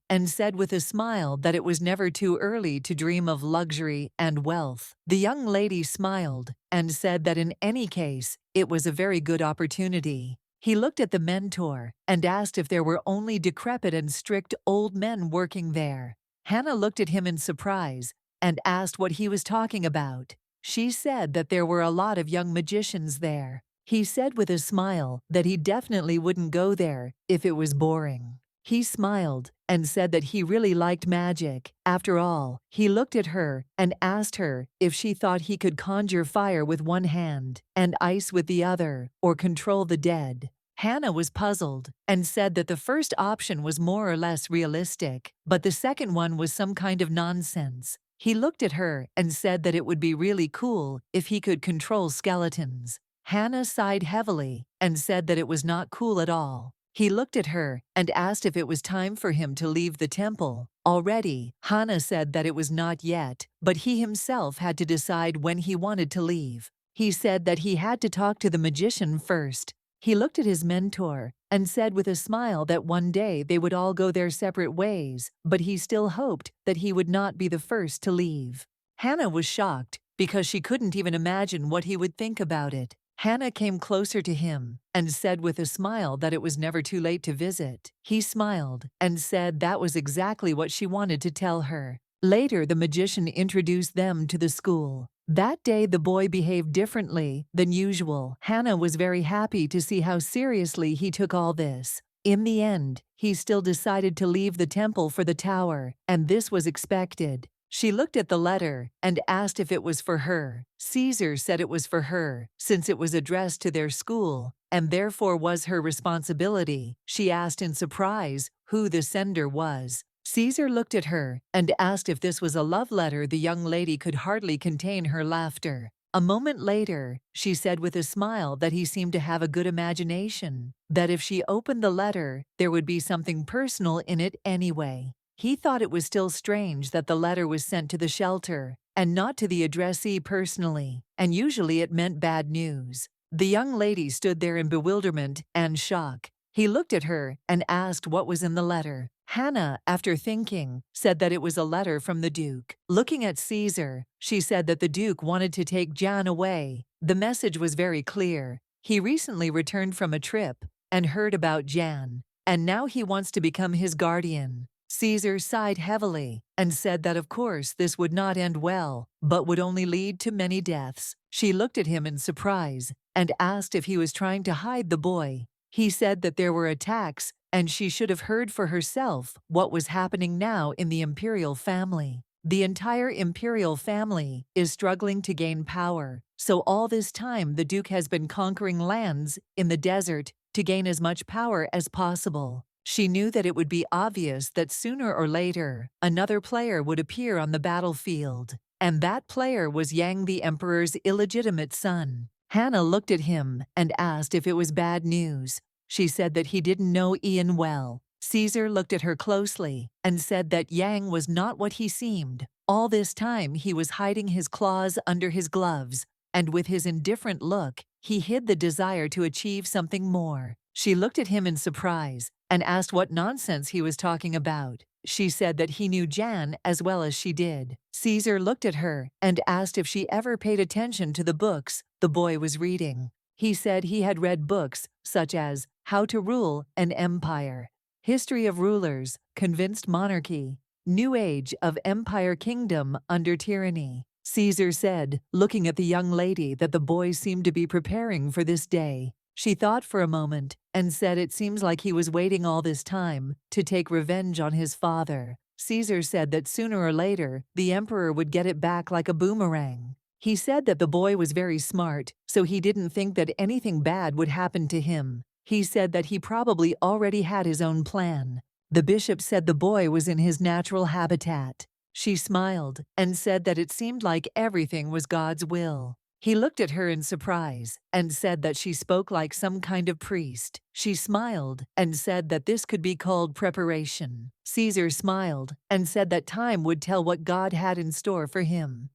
and said with a smile that it was never too early to dream of luxury and wealth. The young lady smiled and said that in any case, it was a very good opportunity. He looked at the mentor and asked if there were only decrepit and strict old men working there. Hannah looked at him in surprise and asked what he was talking about. She said that there were a lot of young magicians there. He said with a smile that he definitely wouldn't go there if it was boring. He smiled and said that he really liked magic. After all, he looked at her and asked her if she thought he could conjure fire with one hand and ice with the other, or control the dead. Hannah was puzzled and said that the first option was more or less realistic, but the second one was some kind of nonsense. He looked at her and said that it would be really cool if he could control skeletons. Hannah sighed heavily and said that it was not cool at all. He looked at her and asked if it was time for him to leave the temple. Already, Hannah said that it was not yet, but he himself had to decide when he wanted to leave. He said that he had to talk to the magician first. He looked at his mentor and said with a smile that one day they would all go their separate ways, but he still hoped that he would not be the first to leave. Hannah was shocked because she couldn't even imagine what he would think about it. Hannah came closer to him and said with a smile that it was never too late to visit. He smiled and said that was exactly what she wanted to tell her. Later, the magician introduced them to the school. That day, the boy behaved differently than usual. Hannah was very happy to see how seriously he took all this. In the end, he still decided to leave the temple for the tower, and this was expected. She looked at the letter and asked if it was for her. Caesar said it was for her, since it was addressed to their school, and therefore was her responsibility. She asked in surprise who the sender was. Caesar looked at her and asked if this was a love letter. The young lady could hardly contain her laughter. A moment later, she said with a smile that he seemed to have a good imagination, that if she opened the letter, there would be something personal in it anyway. He thought it was still strange that the letter was sent to the shelter and not to the addressee personally, and usually it meant bad news. The young lady stood there in bewilderment and shock. He looked at her and asked what was in the letter. Hannah, after thinking, said that it was a letter from the Duke. Looking at Caesar, she said that the Duke wanted to take Jan away. The message was very clear. He recently returned from a trip and heard about Jan, and now he wants to become his guardian. Caesar sighed heavily and said that of course this would not end well, but would only lead to many deaths. She looked at him in surprise and asked if he was trying to hide the boy. He said that there were attacks, and she should have heard for herself what was happening now in the imperial family. The entire imperial family is struggling to gain power, so all this time the Duke has been conquering lands in the desert to gain as much power as possible. She knew that it would be obvious that sooner or later, another player would appear on the battlefield, and that player was Yang the Emperor's illegitimate son. Hannah looked at him and asked if it was bad news. She said that he didn't know Ian well. Caesar looked at her closely and said that Yang was not what he seemed. All this time he was hiding his claws under his gloves, and with his indifferent look, he hid the desire to achieve something more. She looked at him in surprise and asked what nonsense he was talking about. She said that he knew Jan as well as she did. Caesar looked at her and asked if she ever paid attention to the books the boy was reading. He said he had read books such as How to Rule an Empire, History of Rulers, Convinced Monarchy, New Age of Empire Kingdom Under Tyranny. Caesar said, looking at the young lady, that the boy seemed to be preparing for this day. She thought for a moment and said it seems like he was waiting all this time to take revenge on his father. Caesar said that sooner or later the emperor would get it back like a boomerang. He said that the boy was very smart, so he didn't think that anything bad would happen to him. He said that he probably already had his own plan. The bishop said the boy was in his natural habitat. She smiled and said that it seemed like everything was God's will. He looked at her in surprise and said that she spoke like some kind of priest. She smiled and said that this could be called preparation. Caesar smiled and said that time would tell what God had in store for him.